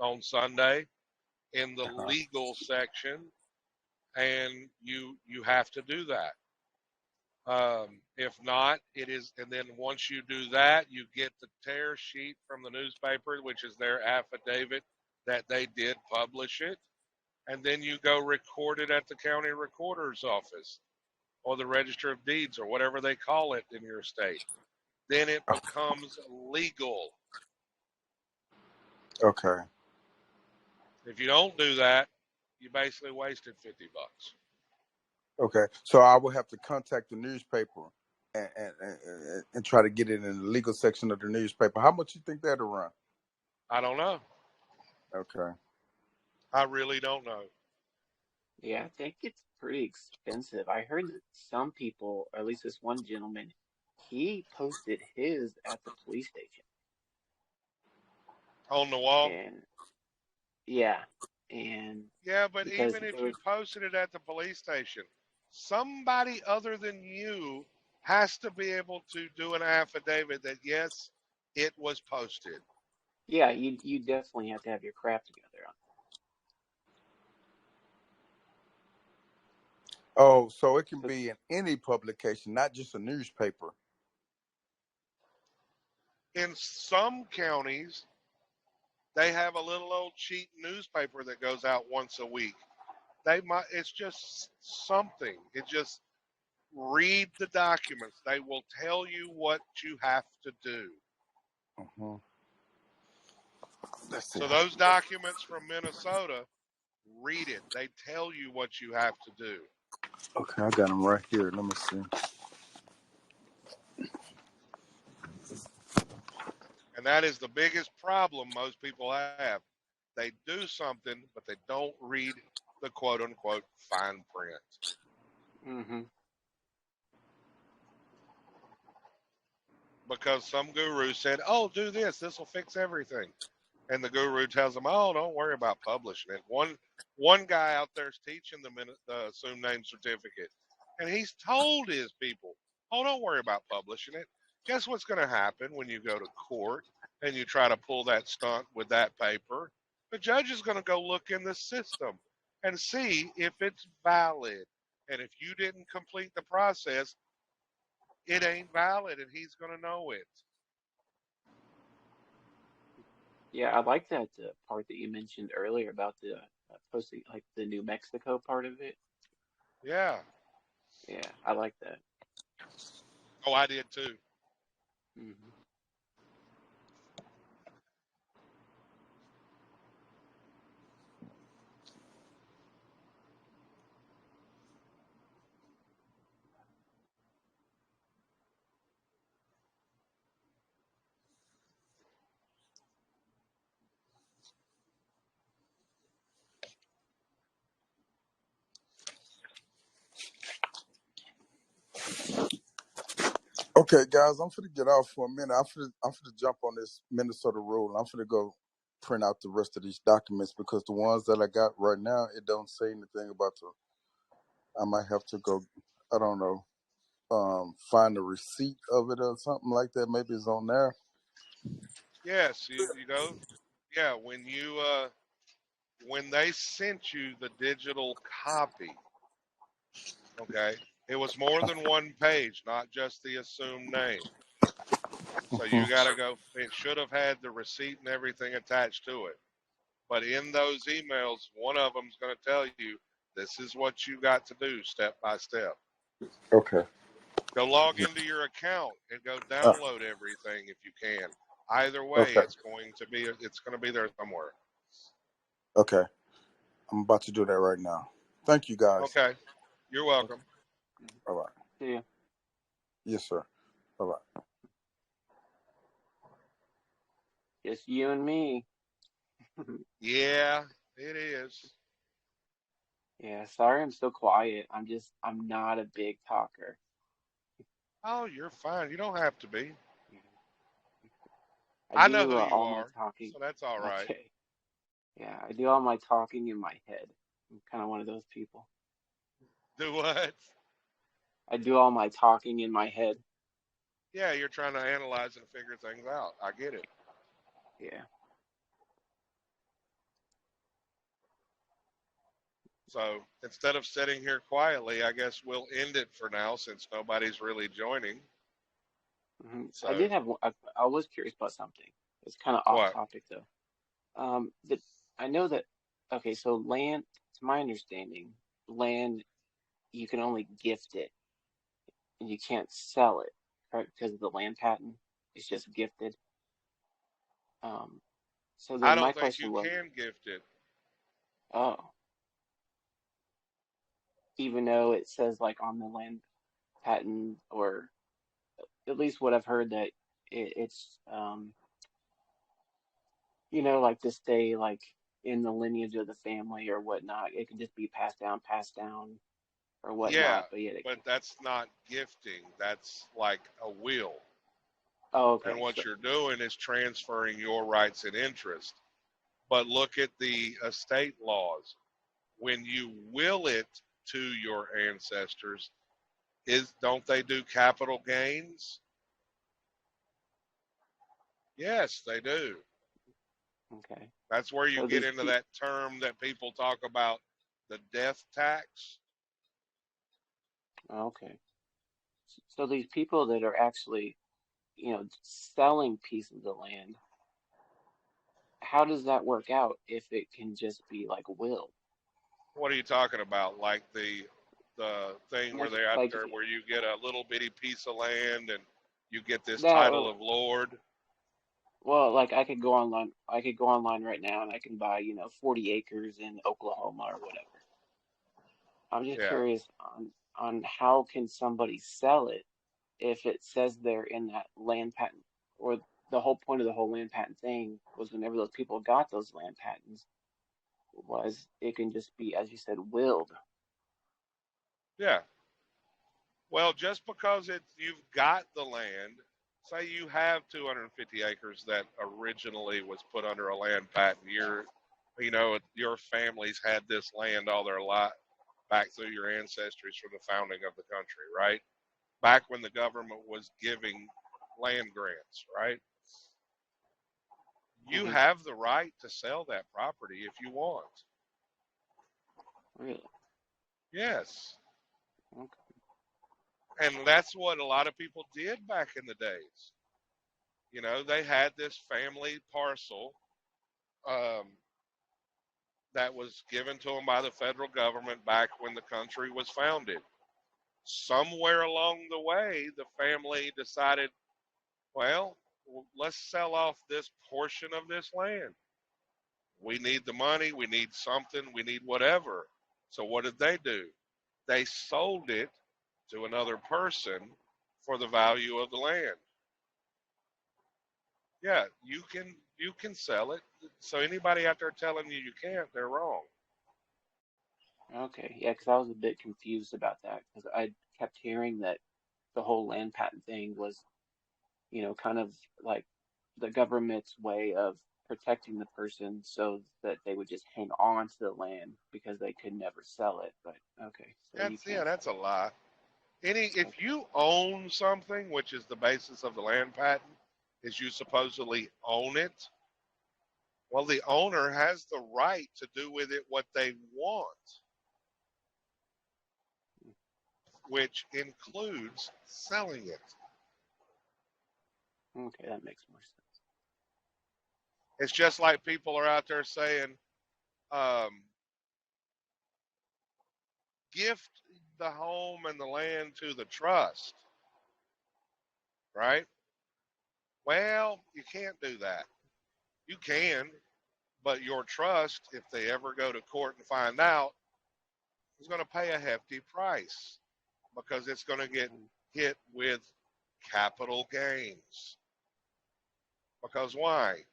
on Sunday in the legal section, and you have to do that. If not, it is, and then once you do that, you get the tear sheet from the newspaper, which is their affidavit that they did publish it, and then you go record it at the county recorder's office or the register of deeds or whatever they call it in your state. Then it becomes legal. Okay. If you don't do that, you basically wasted $50. Okay. So I will have to contact the newspaper and try to get it in the legal section of the newspaper. How much you think that'll run? I don't know. Okay. I really don't know. Yeah, I think it's pretty expensive. I heard that some people, or at least this one gentleman, he posted his at the police station. On the wall? And yeah, and Yeah, but because even if there you was, posted it at the police station, somebody other than you has to be able to do an affidavit that yes, it was posted. yeah, you definitely have to have your crap together on Oh, so it can it. be in any publication, not just a newspaper. In some counties, they have a little old cheap newspaper that goes out once a week. It's just something. It just read the documents. They will tell you what you have to do. Uh-huh. Let's see. So those documents from Minnesota, read it. They tell you what you have to do. Okay, I got them right here. Let me see. And that is the biggest problem most people have. They do something, but they don't read the quote unquote fine print. Mm-hmm. Because some guru said, oh, do this. This will fix everything. And the guru tells them, oh, don't worry about publishing it. One guy out there is teaching the assumed name certificate. And he's told his people, oh, don't worry about publishing it. Guess what's going to happen when you go to court and you try to pull that stunt with that paper? The judge is going to go look in the system and see if it's valid. And if you didn't complete the process, it ain't valid, and he's going to know it. Yeah, I like that part that you mentioned earlier about the posting, like the New Mexico part of it. Yeah. Yeah, I like that. Oh, I did too. Mm-hmm. Okay, guys, I'm finna get off for a minute. I'm finna jump on this Minnesota rule. I'm finna go print out the rest of these documents because the ones that I got right now, it don't say anything about the. I might have to go. I don't know. Find a receipt of it or something like that. Maybe it's on there. Yes, you go. Yeah, when they sent you the digital copy, okay, it was more than one page, not just the assumed name. So you got to go. It should have had the receipt and everything attached to it. But in those emails, one of them's going to tell you this is what you got to do step by step. Okay. Go log into your account and go download everything if you can. Either way, Okay. it's going to be there somewhere. Okay. I'm about to do that right now. Thank you, guys. Okay. You're welcome. All right. See ya. Yes, sir. All right. Just you and me. Yeah, it is. Yeah, sorry I'm so quiet. I'm not a big talker. Oh, you're fine. You don't have to be. I I know do who you all my are, talking. so that's all right. Okay. Yeah, I do all my talking in my head. I'm kind of one of those people. Do what? I do all my talking in my head. Yeah, you're trying to analyze and figure things out. I get it. Yeah. So instead of sitting here quietly, I guess we'll end it for now since nobody's really joining. Hmm. So I did have I was curious about something. It's kind of off what? topic though. That I know that okay, so land, to my understanding, land you can only gift it and you can't sell it, right? Because of the land patent. It's just gifted. Um, so I then my don't think you question was, can gift it. oh, even though it says like on the land patent or at least what I've heard that it's you know, like to stay like in the lineage of the family or whatnot. It can just be passed down or Yeah, whatnot. But yet it but can. that's not gifting. That's like a will. Oh, And okay. So what you're doing is transferring your rights and interest. But look at the estate laws. When you will it to your ancestors, is don't they do capital gains? Yes, they do. okay. That's where you So get these into pe that term that people talk about, the death tax. okay. So these people that are actually, you know, selling pieces of land, how does that work out if it can just be like will? What are you talking about? Like the thing where they're out Like if there where you get a little bitty piece of land and you get this that, title or of lord? well, like I could go online right now and I can buy, you know, 40 acres in Oklahoma or whatever. I'm just Yeah. curious on how can somebody sell it if it says there in that land patent, or the whole point of the whole land patent thing was whenever those people got those land patents was it can just be, as you said, willed. Yeah. Well, just because you've got the land, say you have 250 acres that originally was put under a land patent. Your family's had this land all their life back through your ancestors from the founding of the country, right? Back when the government was giving land grants, right? You Hmm. have the right to sell that property if you want. Really? Yes. Okay. And that's what a lot of people did back in the days. They had this family parcel um, that was given to them by the federal government back when the country was founded. Somewhere along the way, the family decided, well, let's sell off this portion of this land. We need the money, we need something, we need whatever. So what did they do? They sold it to another person for the value of the land. Yeah, you can sell it. So anybody out there telling you can't, they're wrong. Okay. Yeah, because I was a bit confused about that because I kept hearing that the whole land patent thing was, you know, kind of like the government's way of protecting the person so that they would just hang on to the land because they could never sell it. But okay, so you That's yeah, can't that's sell a lie. If it. you own something, which is the basis of the land patent, is you supposedly own it. Well, the owner has the right to do with it what they want, which includes selling it. Okay. Okay, that makes more sense. It's just like people are out there saying, um, gift the home and the land to the trust, right? Well, you can't do that. You can, but your trust, if they ever go to court and find out, is going to pay a hefty price because it's going to get Hmm. hit with capital gains. Because why?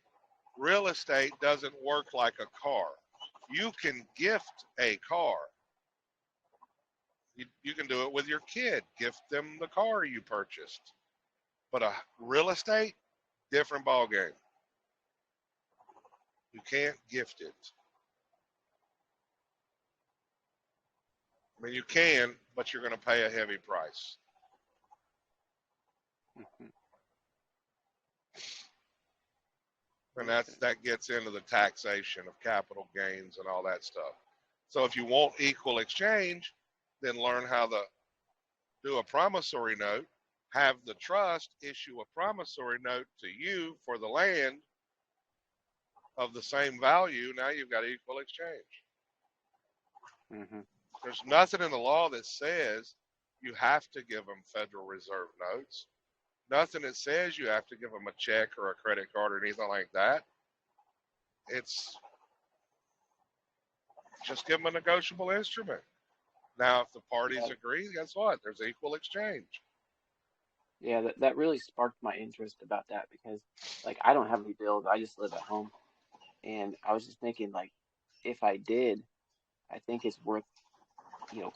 Real estate doesn't work like a car. You can gift a car. You can do it with your kid. Gift them the car you purchased. But a real estate, different ball game. You can't gift it. I mean, you can, but you're going to pay a heavy price. Hmm. And Okay. that gets into the taxation of capital gains and all that stuff. So if you want equal exchange, then learn how to do a promissory note, have the trust issue a promissory note to you for the land of the same value. Now you've got equal exchange. Hmm. There's nothing in the law that says you have to give them Federal Reserve notes. Nothing that says you have to give them a check or a credit card or anything like that. It's just give them a negotiable instrument. Now, if the parties Yeah. agree, guess what? There's equal exchange. Yeah, that really sparked my interest about that because like I don't have any bills. I just live at home. And I was just thinking like if I did, I think it's worth,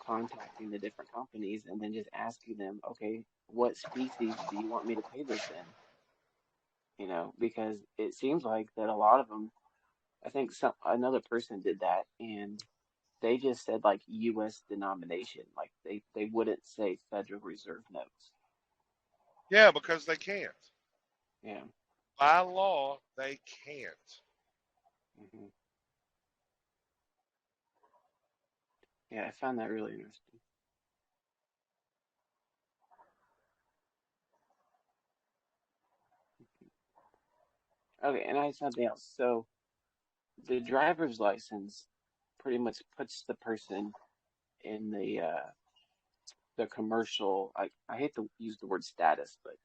contacting the different companies and then just asking them, okay, what species do you want me to pay this in? Because it seems like that a lot of them, I think another person did that and they just said like US denomination, like they wouldn't say Federal Reserve notes. Yeah, because they can't. Yeah. By law, they can't. hmm Yeah, I found that really interesting. Okay, and I had something else. So the driver's license pretty much puts the person in the commercial. I hate to use the word status, but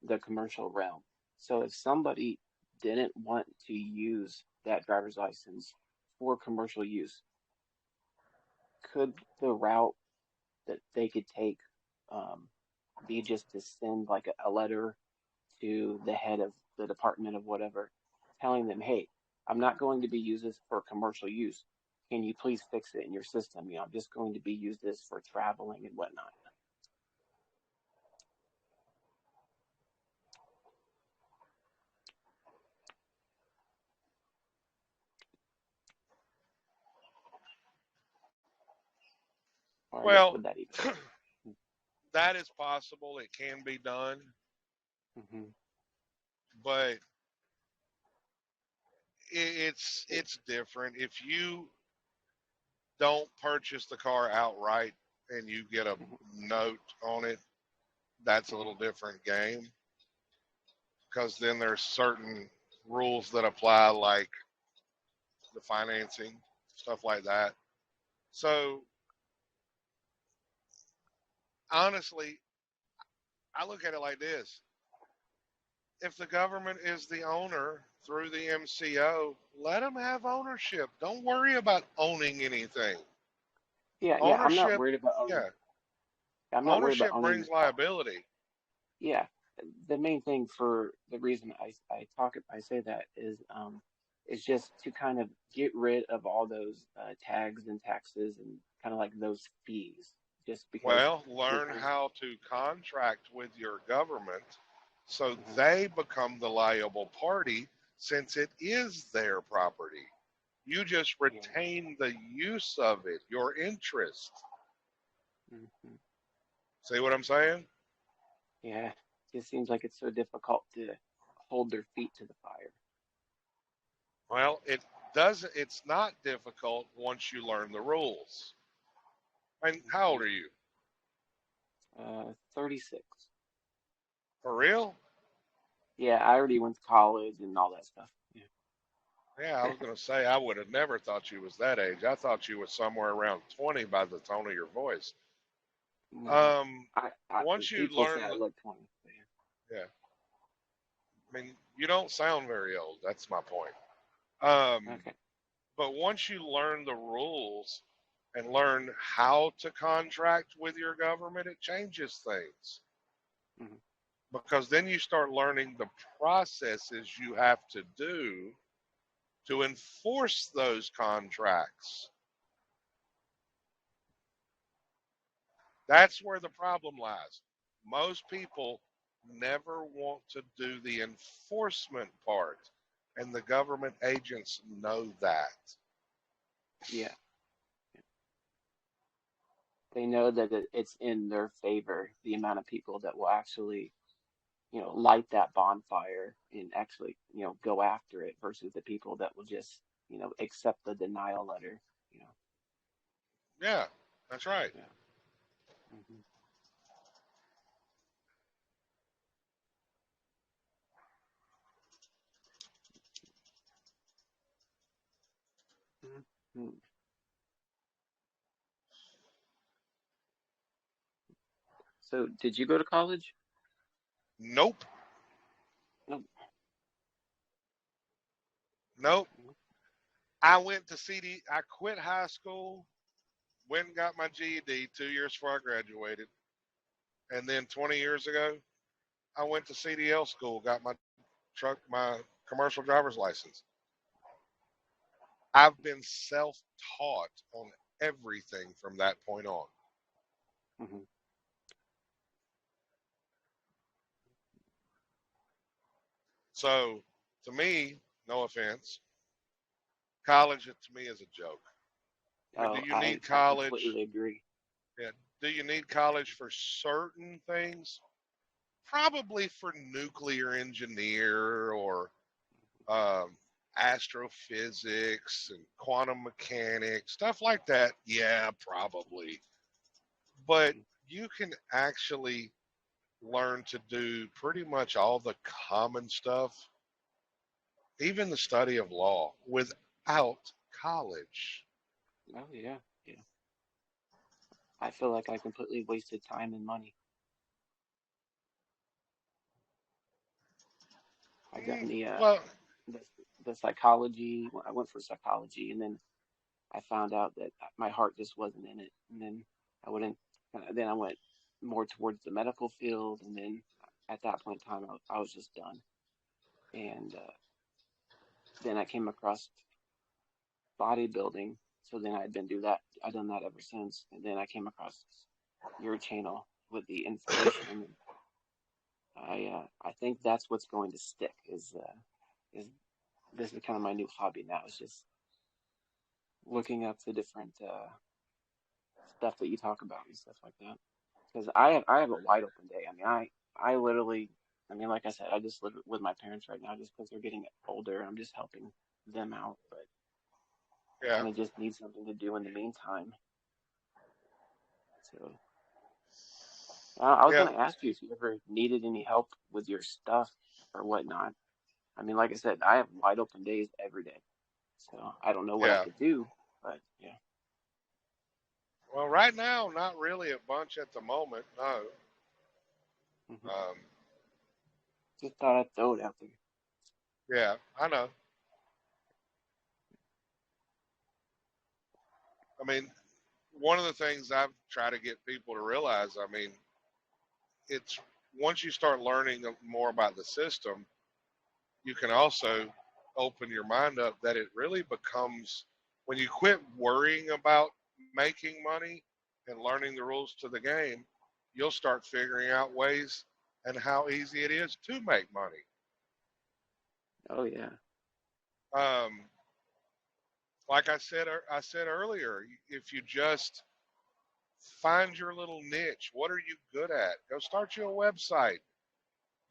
the commercial realm. So if somebody didn't want to use that driver's license for commercial use, could the route that they could take um, be just to send like a letter to the head of the department of whatever, telling them, hey, I'm not going to be used this for commercial use. Can you please fix it in your system? I'm just going to be used this for traveling and whatnot. Or I guess Well, would that even that is possible. It can be done, hmm but it's different. If you don't purchase the car outright and you get a hmm note on it, that's a hmm little different game because then there's certain rules that apply, like the financing, stuff like that. So honestly, I look at it like this: if the government is the owner through the MCO, let them have ownership. Don't worry about owning anything. yeah, I'm not Ownership, worried about owning. yeah, I'm not worried about ownership owning the brings car. liability. Yeah, the main thing for the reason I say that is just to kind of get rid of all those tags and taxes and kind of like those fees, just because Well, learn within. how to contract with your government so Mhm, they become the liable party since it is their property. You just yeah, retain the use of it, your interest. mhm. See what I'm saying? Yeah, just seems like it's so difficult to hold their feet to the fire. Well, it's not difficult once you learn the rules. And how hmm old are you? 36. For real? Yeah, I already went to college and all that stuff. Yeah. Yeah, I was going to say I would have never thought you was that age. I thought you was somewhere around 20 by the tone of your voice. No, Um, once you people say learn, I look 20. But yeah, I mean, you don't sound very old. That's my point. yeah. Um, Okay. but once you learn the rules and learn how to contract with your government, it changes things hmm because then you start learning the processes you have to do to enforce those contracts. That's where the problem lies. Most people never want to do the enforcement part, and the government agents know that. Yeah. They know that it's in their favor, the amount of people that will actually, light that bonfire and actually, go after it versus the people that will just, accept the denial letter, you know. Yeah, that's right. Yeah. hmm hmm So, did you go to college? Nope. No. Nope. No. I went to CD. I quit high school, went and got my GED 2 years before I graduated. And then 20 years ago, I went to CDL school, got my commercial driver's license. I've been self-taught on everything from that point on. Hmm. So to me, no offense, college to me is a joke. I mean, Oh, do you I need college? completely agree. Yeah. Do you need college for certain things? Probably for nuclear engineer or astrophysics and quantum mechanics, stuff like that. Yeah, probably. But Hmm. you can actually learn to do pretty much all the common stuff, even the study of law, without college. Oh yeah, yeah. I feel like I completely wasted time and money. I got Mm, in well, the the psychology. I went for psychology, and then I found out that my heart just wasn't in it. And then I wouldn't. Then I went more towards the medical field, and then at that point in time, I was just done. And then I came across bodybuilding. So then I'd been do that. I've done that ever since. And then I came across your channel with the information, and I think that's what's going to stick. Is this is kind of my new hobby now? It's just looking up the different stuff that you talk about and stuff like that. Because I have a wide open day. I mean, I literally, I mean, like I said, I just live with my parents right now just because they're getting older. I'm just helping them out, but I yeah, kind of just need something to do in the meantime. So I was yeah. gonna ask you if you ever needed any help with your stuff or whatnot. I mean, like I said, I have wide open days every day, so I don't know what I Yeah. could do, but yeah. Well, right now, not really a bunch at the moment. No. Hmm. Um, Just thought I'd throw it out there. yeah, I know. I mean, one of the things I've tried to get people to realize, I mean, it's once you start learning more about the system, you can also open your mind up that it really becomes when you quit worrying about making money and learning the rules to the game, you'll start figuring out ways and how easy it is to make money. Oh yeah. Um, like I said earlier, if you just find your little niche, what are you good at? Go start you a website.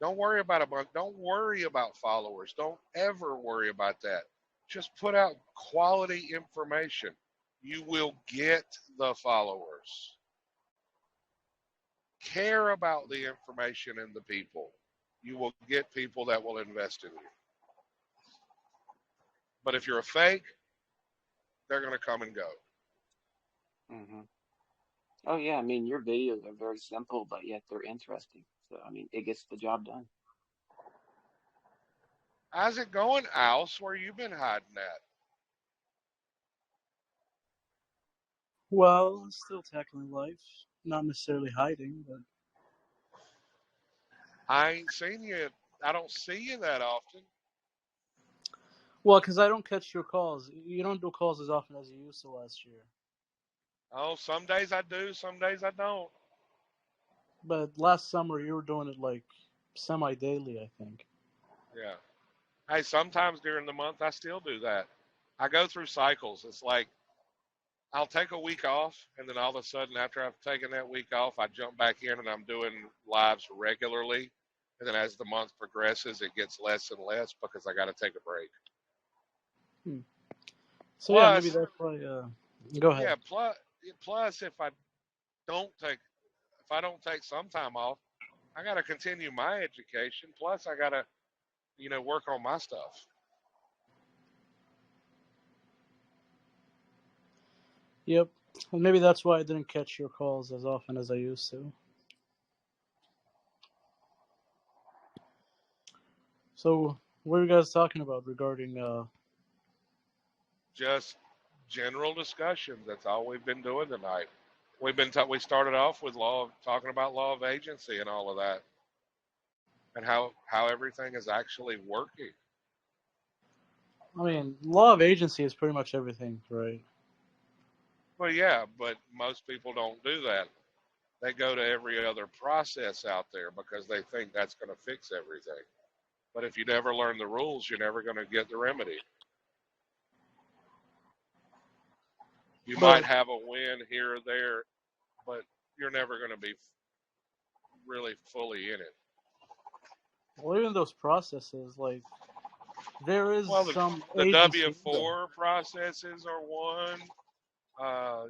Don't worry about a bunch. Don't worry about followers. Don't ever worry about that. Just put out quality information. You will get the followers. Care about the information and the people. You will get people that will invest in you. But if you're a fake, they're going to come and go. Hmm. Oh yeah. I mean, your videos are very simple, but yet they're interesting. So I mean, it gets the job done. How's it going, Alice? Where you been hiding at? Well, still tackling life, not necessarily hiding, but I ain't seen you. I don't see you that often. well, because I don't catch your calls. You don't do calls as often as you used to last year. Oh, some days I do, some days I don't. But last summer you were doing it like semi-daily, I think. Yeah. Hey, sometimes during the month I still do that. I go through cycles. It's like I'll take a week off, and then all of a sudden, after I've taken that week off, I jump back in and I'm doing lives regularly. And then as the month progresses, it gets less and less because I got to take a break. Hmm. So yeah, maybe Plus, that's why. Go ahead. yeah, plus don't take if I don't take some time off, I got to continue my education. Plus, I got to work on my stuff. Yep. And maybe that's why I didn't catch your calls as often as I used to. So, what are you guys talking about regarding? Just general discussions. That's all we've been doing tonight. We started off with talking about law of agency and all of that, and how everything is actually working. I mean, law of agency is pretty much everything, right? Well, yeah, but most people don't do that. They go to every other process out there because they think that's going to fix everything. But if you never learn the rules, you're never going to get the remedy. You might But have a win here or there, but you're never going to be really fully in it. well, even those processes, like there is Well, some the agency. W4 processes are one.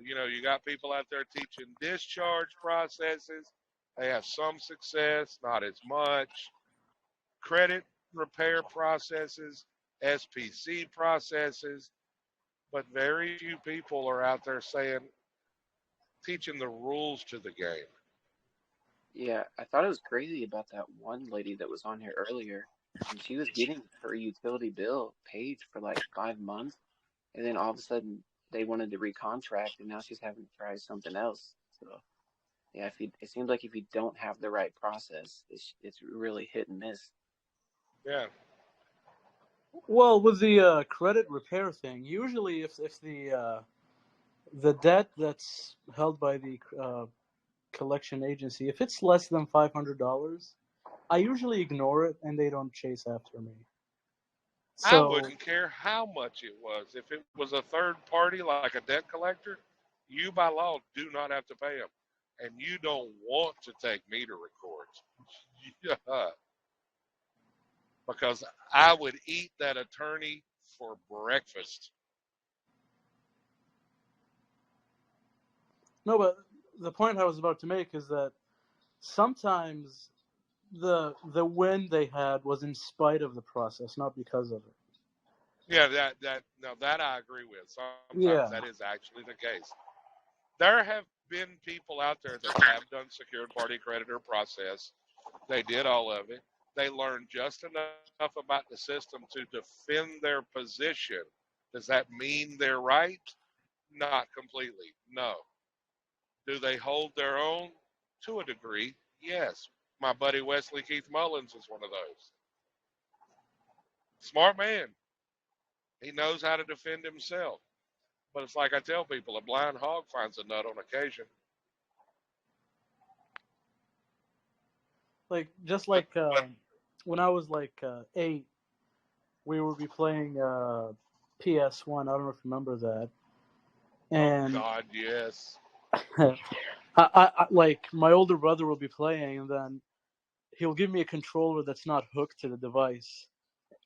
You got people out there teaching discharge processes. They have some success, not as much. Credit repair processes, SPC processes, but very few people are out there teaching the rules to the game. Yeah, I thought it was crazy about that one lady that was on here earlier, and she was getting her utility bill paid for like 5 months, and then all of a sudden they wanted to recontract, and now she's having to try something else. So yeah, it seems like if you don't have the right process, it's really hit and miss. Yeah. Well, with the credit repair thing, usually if the debt that's held by the collection agency, if it's less than $500, I usually ignore it and they don't chase after me. I So wouldn't care how much it was. If it was a third party like a debt collector, you by law do not have to pay them. And you don't want to take meter records. Yeah. Because I would eat that attorney for breakfast. no, but the point I was about to make is that sometimes the win they had was in spite of the process, not because of it. Yeah, that I agree with. Sometimes Yeah. that is actually the case. There have been people out there that have done secured party creditor process. They did all of it. They learned just enough about the system to defend their position. Does that mean they're right? Not completely. No. Do they hold their own? To a degree, yes. My buddy Wesley Keith Mullins is one of those. Smart man. He knows how to defend himself. But it's like I tell people, a blind hog finds a nut on occasion. Like just But like when I was like 8, we would be playing PS1. I don't know if you remember that. oh And God, yes. like my older brother will be playing, and then he'll give me a controller that's not hooked to the device,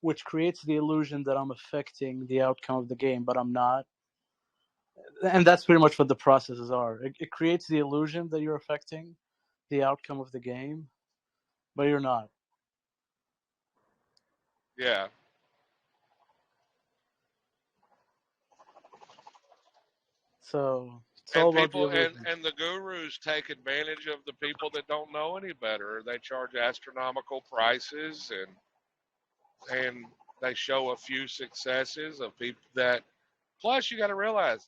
which creates the illusion that I'm affecting the outcome of the game, but I'm not. And that's pretty much what the processes are. It creates the illusion that you're affecting the outcome of the game, but you're not. Yeah. So it's all And about the people illusion. and the gurus take advantage of the people that don't know any better. They charge astronomical prices and they show a few successes of people that plus you got to realize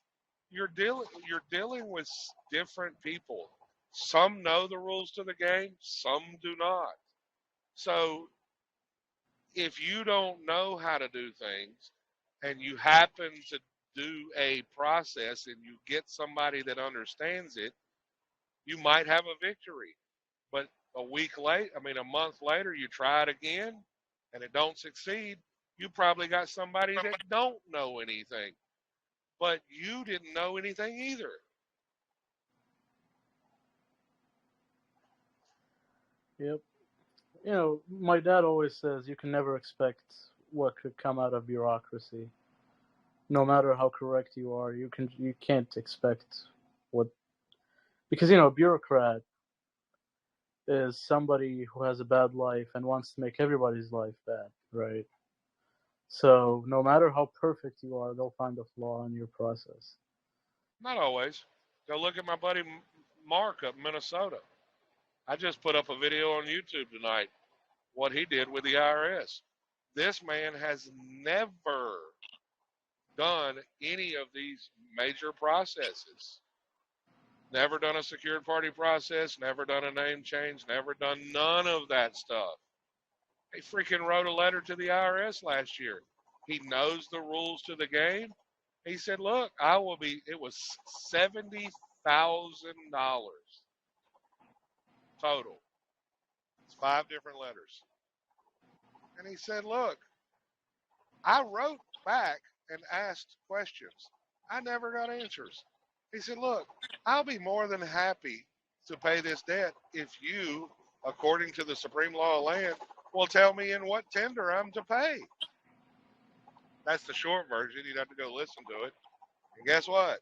you're dealing with different people. Some know the rules to the game, some do not. So if you don't know how to do things and you happen to do a process and you get somebody that understands it, you might have a victory. But a month later, you try it again and it don't succeed. You probably got somebody that don't know anything, but you didn't know anything either. Yep. My dad always says you can never expect what could come out of bureaucracy. No matter how correct you are, you can't expect what, because a bureaucrat is somebody who has a bad life and wants to make everybody's life bad, right? So no matter how perfect you are, they'll find a flaw in your process. Not always. Go look at my buddy Mark up in Minnesota. I just put up a video on YouTube tonight, what he did with the IRS. This man has never done any of these major processes. Never done a secured party process, never done a name change, never done none of that stuff. He freaking wrote a letter to the IRS last year. He knows the rules to the game. He said, look, it was $70,000 total. It's 5 different letters. And he said, look, I wrote back and asked questions. I never got answers. He said, look, I'll be more than happy to pay this debt if you, according to the supreme law of land, will tell me in what tender I'm to pay. That's the short version. You'd have to go listen to it. And guess what?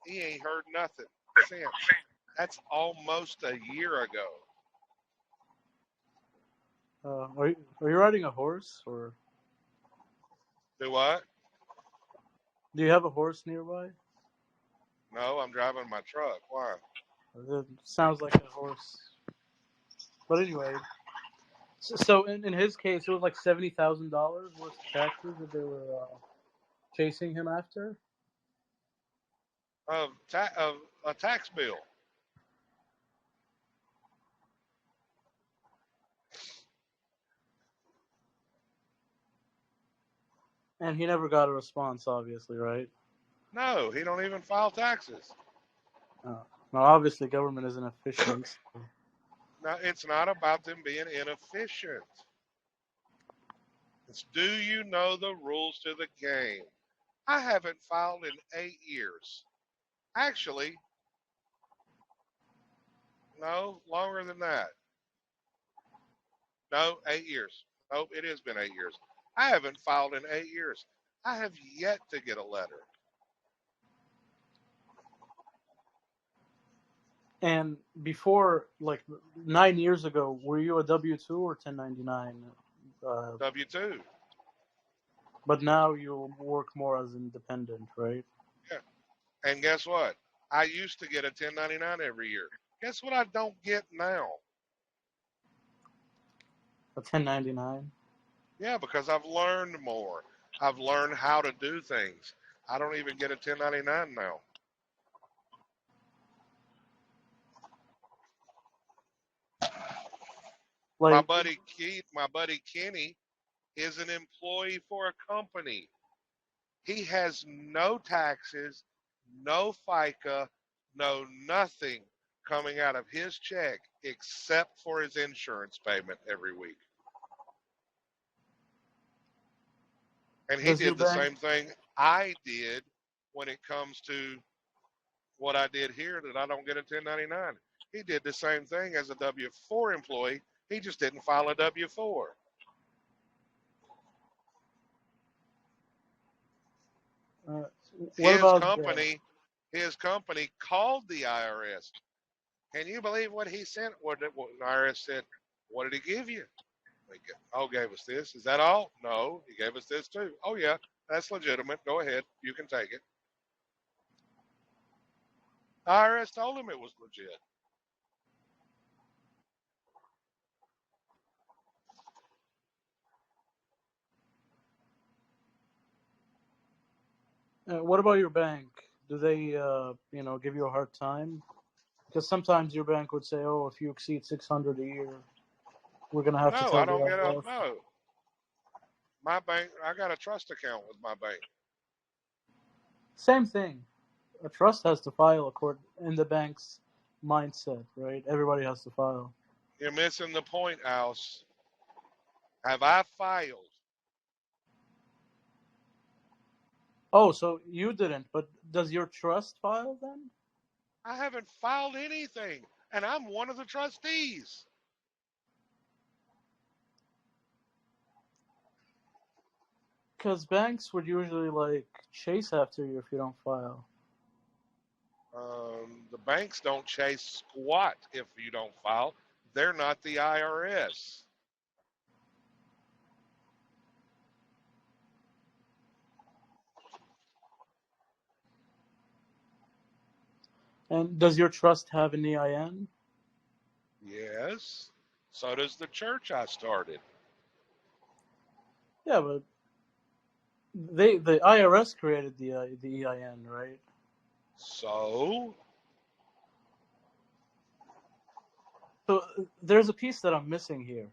He ain't heard nothing since. That's almost a year ago. Are you riding a horse, or Do what? do you have a horse nearby? No, I'm driving my truck. Why? It sounds like a horse. But anyway, so in his case, it was like $70,000 worth of taxes that they were chasing him after. Of a tax bill. And he never got a response, obviously, right? No, he don't even file taxes. Now, obviously, government isn't efficient. Now, it's not about them being inefficient. It's, do you know the rules to the game? I haven't filed in 8 years. Actually, no, longer than that. No, 8 years. Nope, it has been 8 years. I haven't filed in 8 years. I have yet to get a letter. And before, like 9 years ago, were you a W-2 or 1099? W-2. But now you work more as independent, right? Yeah. And guess what? I used to get a 1099 every year. Guess what I don't get now? A 1099? Yeah, because I've learned more. I've learned how to do things. I don't even get a 1099 now. My Like, buddy Keith, my buddy Kenny is an employee for a company. He has no taxes, no FICA, no nothing coming out of his check except for his insurance payment every week. And he does your did the bank? same thing I did when it comes to what I did here, that I don't get a 1099. He did the same thing as a W-4 employee. He just didn't file a W-4. What His about his company called the IRS. Can you believe what he sent? What the IRS said? What did he give you? Gave us this. Is that all? No, he gave us this too. Oh yeah, that's legitimate. Go ahead, you can take it. The IRS told him it was legit. what about your bank? Do they, give you a hard time? Because sometimes your bank would say, "Oh, if you exceed 600 a year, we're gonna have to No, tell I the don't get a IRS." no. My bank, I got a trust account with my bank. Same thing. A trust has to file in the bank's mindset, right? Everybody has to file. You're missing the point, House. Have I filed? Oh, so you didn't, but does your trust file then? I haven't filed anything, and I'm one of the trustees. Because banks would usually chase after you if you don't file. The banks don't chase squat if you don't file. They're not the IRS. And does your trust have an EIN? Yes. So does the church I started. Yeah, but the IRS created the EIN, right? So So there's a piece that I'm missing here.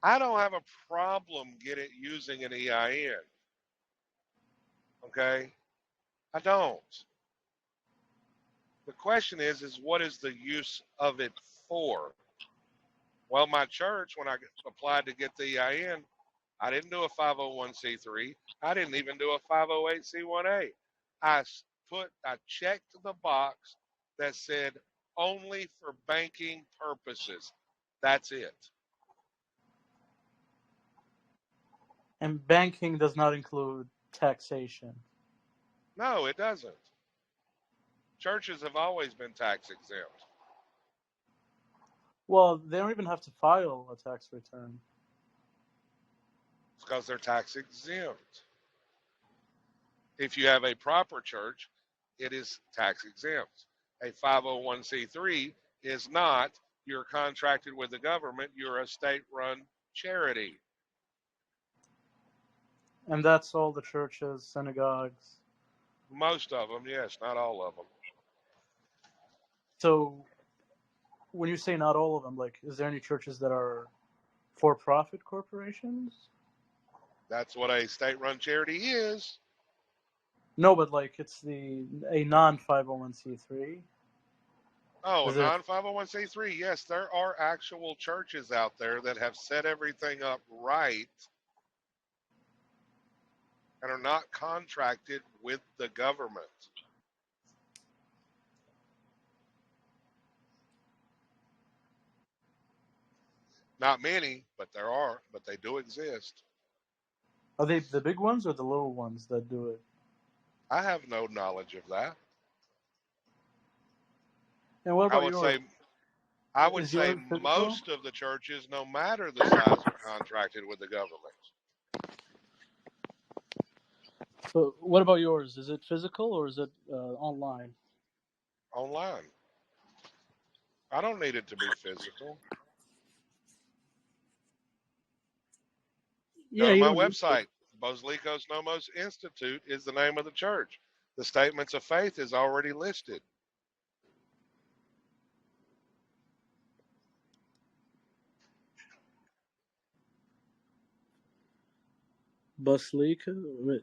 I don't have a problem using an EIN. Okay? I don't. The question is what is the use of it for? Well, my church, when I applied to get the EIN, I didn't do a 501c3. I didn't even do a 508c1a. I checked the box that said only for banking purposes. That's it. And banking does not include taxation. No, it doesn't. Churches have always been tax exempt. Well, they don't even have to file a tax return. It's because they're tax exempt. If you have a proper church, it is tax exempt. A 501c3 is not. You're contracted with the government. You're a state-run charity. And that's all the churches, synagogues. Most of them, yes, not all of them. So when you say not all of them, like, is there any churches that are for-profit corporations? That's what a state-run charity is. No, but like it's a non-501c3. Oh, Is it? non-501c3, yes, there are actual churches out there that have set everything up right and are not contracted with the government. Not many, but there are, but they do exist. Are they the big ones or the little ones that do it? I have no knowledge of that. And what I about would yours? say I would Is say yours physical? most of the churches, no matter the size, are contracted with the government. So what about yours? Is it physical or is it online? Online. I don't need it to be physical. Yeah, Go to you my don't need to. website. Bozlikos Nomos Institute is the name of the church. The statements of faith is already listed. Basilika? Wait.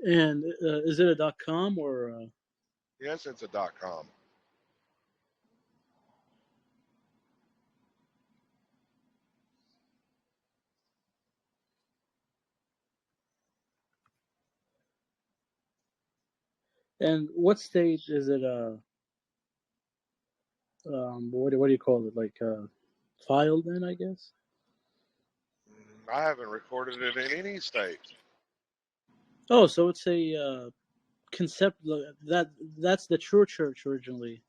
And is it a .com or? Yes, it's a .com. And what state is it? What do you call it? Like filed in, I guess. I haven't recorded it in any state. Oh, so it's a concept that's the true church originally.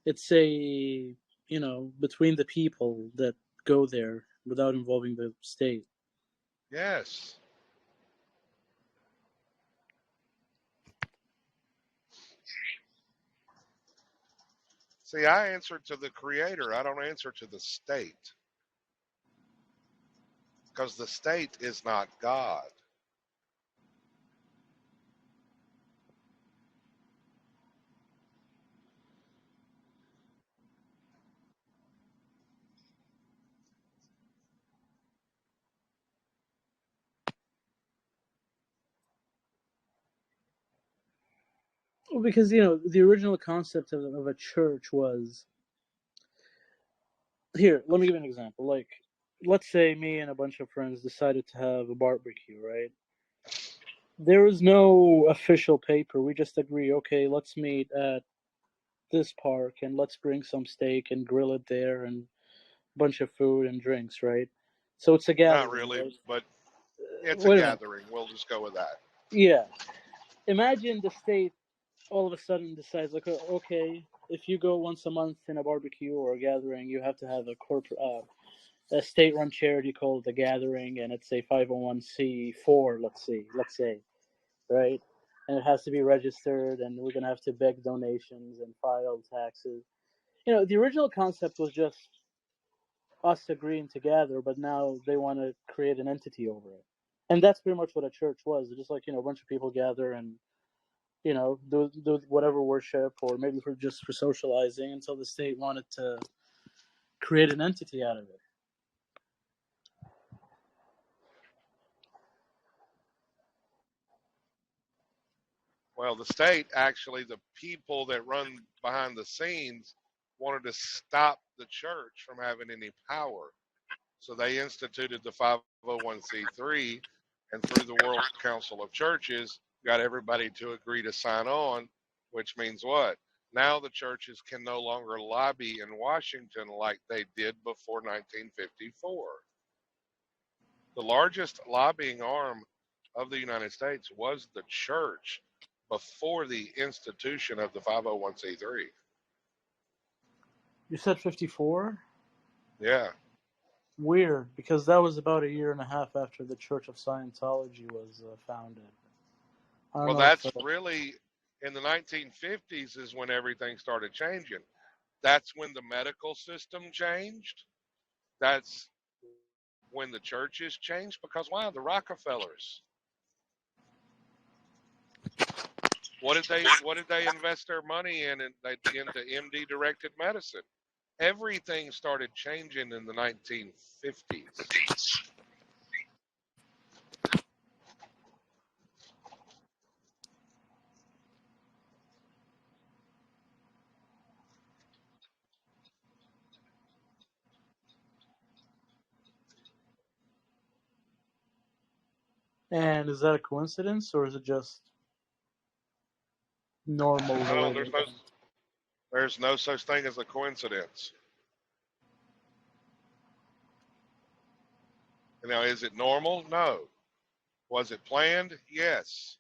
It's a between the people that go there without involving the state. Yes. See, I answer to the Creator. I don't answer to the state. Because the state is not God. Well, because the original concept of a church was here. Let me give you an example. Like, let's say me and a bunch of friends decided to have a barbecue, right? There is no official paper. We just agree, okay, let's meet at this park and let's bring some steak and grill it there and a bunch of food and drinks, right? So it's a gathering. Not really, right? but it's Wait a a minute. gathering. We'll just go with that. Yeah. Imagine the state all of a sudden decides, like, okay, if you go once a month in a barbecue or a gathering, you have to have a state-run charity called the Gathering, and it's a 501c4, let's say, right? and it has to be registered, and we're gonna have to beg donations and file taxes. You know, the original concept was just us agreeing together, but now they want to create an entity over it, and that's pretty much what a church was. Just like, you know, a bunch of people gather and, you know, do whatever worship, or maybe for socializing, until the state wanted to create an entity out of it. Well, the state, actually, the people that run behind the scenes wanted to stop the church from having any power. So they instituted the 501c3, and through the World Council of Churches, got everybody to agree to sign on, which means what? Now the churches can no longer lobby in Washington like they did before 1954. The largest lobbying arm of the United States was the church before the institution of the 501c3. You said 54? Yeah. Weird, because that was about a year and a half after the Church of Scientology was founded. Well, that's really in the 1950s is when everything started changing. That's when the medical system changed. That's when the churches changed, because wow, the Rockefellers. What did they invest their money in? And they into MD directed medicine. Everything started changing in the 1950s. And is that a coincidence, or is it just normal? No, there's no such thing as a coincidence. You know, is it normal? No. Was it planned? Yes.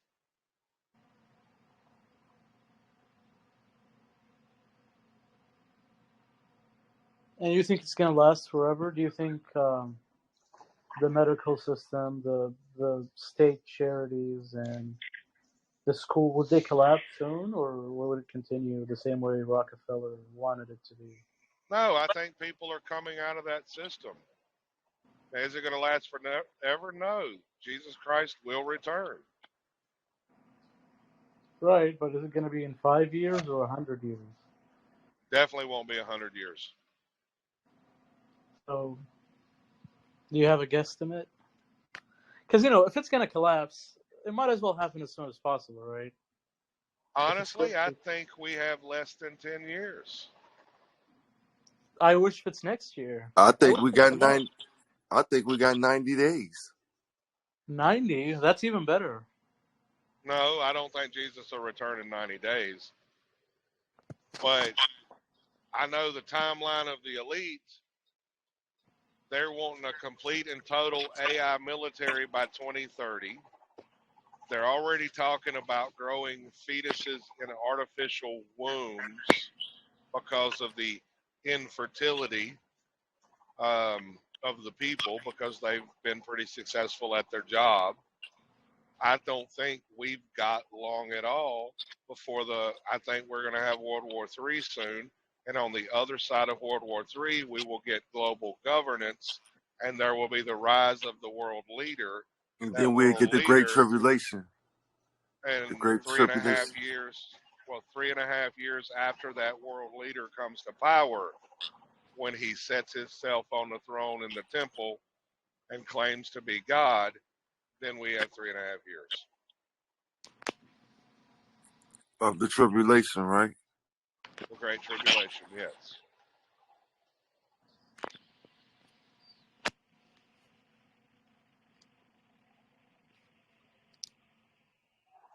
And you think it's going to last forever? Do you think the medical system, the state charities, and the school, would they collapse soon, or would it continue the same way Rockefeller wanted it to be? No, I think people are coming out of that system. Is it going to last forever? No. Jesus Christ will return. Right, but is it going to be in 5 years or 100 years? Definitely won't be 100 years. So, do you have a guesstimate? Because, you know, if it's going to collapse, it might as well happen as soon as possible, right? Honestly, I think we have less than 10 years. I wish it's next year. I think we got 90. I think we got 90 days. 90? That's even better. No, I don't think Jesus will return in 90 days. But I know the timeline of the elite. They're wanting a complete and total AI military by 2030. They're already talking about growing fetuses in artificial wombs because of the infertility of the people, because they've been pretty successful at their job. I don't think we've got long at all before I think we're going to have World War III soon. And on the other side of World War III, we will get global governance, and there will be the rise of the world leader. And then we'll get the Great Tribulation. And the Great 3.5 years, 3.5 years after that world leader comes to power, when he sets himself on the throne in the temple and claims to be God, then we have 3.5 years. Of the tribulation, right? The Great Tribulation, yes.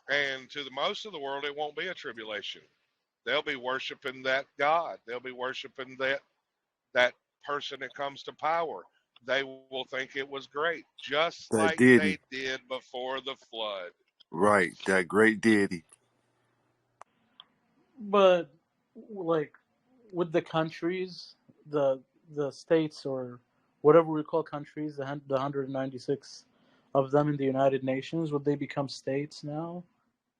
And to the most of the world, it won't be a tribulation. They'll be worshiping that God. They'll be worshiping that person that comes to power. They will think it was great, just like they did before the flood. Right, that great deity. But, like, with the countries, the states, or whatever we call countries, the 196 of them in the United Nations, would they become states now?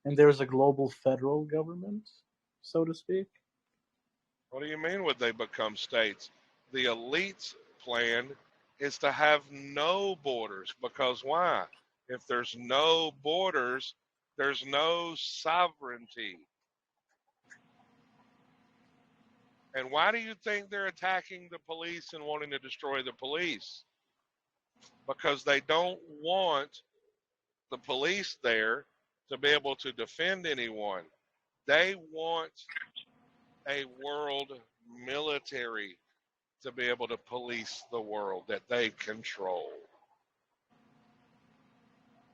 and there's a global federal government, so to speak. What do you mean would they become states? The elite's plan is to have no borders because why? If there's no borders, there's no sovereignty. And why do you think they're attacking the police and wanting to destroy the police? Because they don't want the police there to be able to defend anyone. They want a world military to be able to police the world that they control.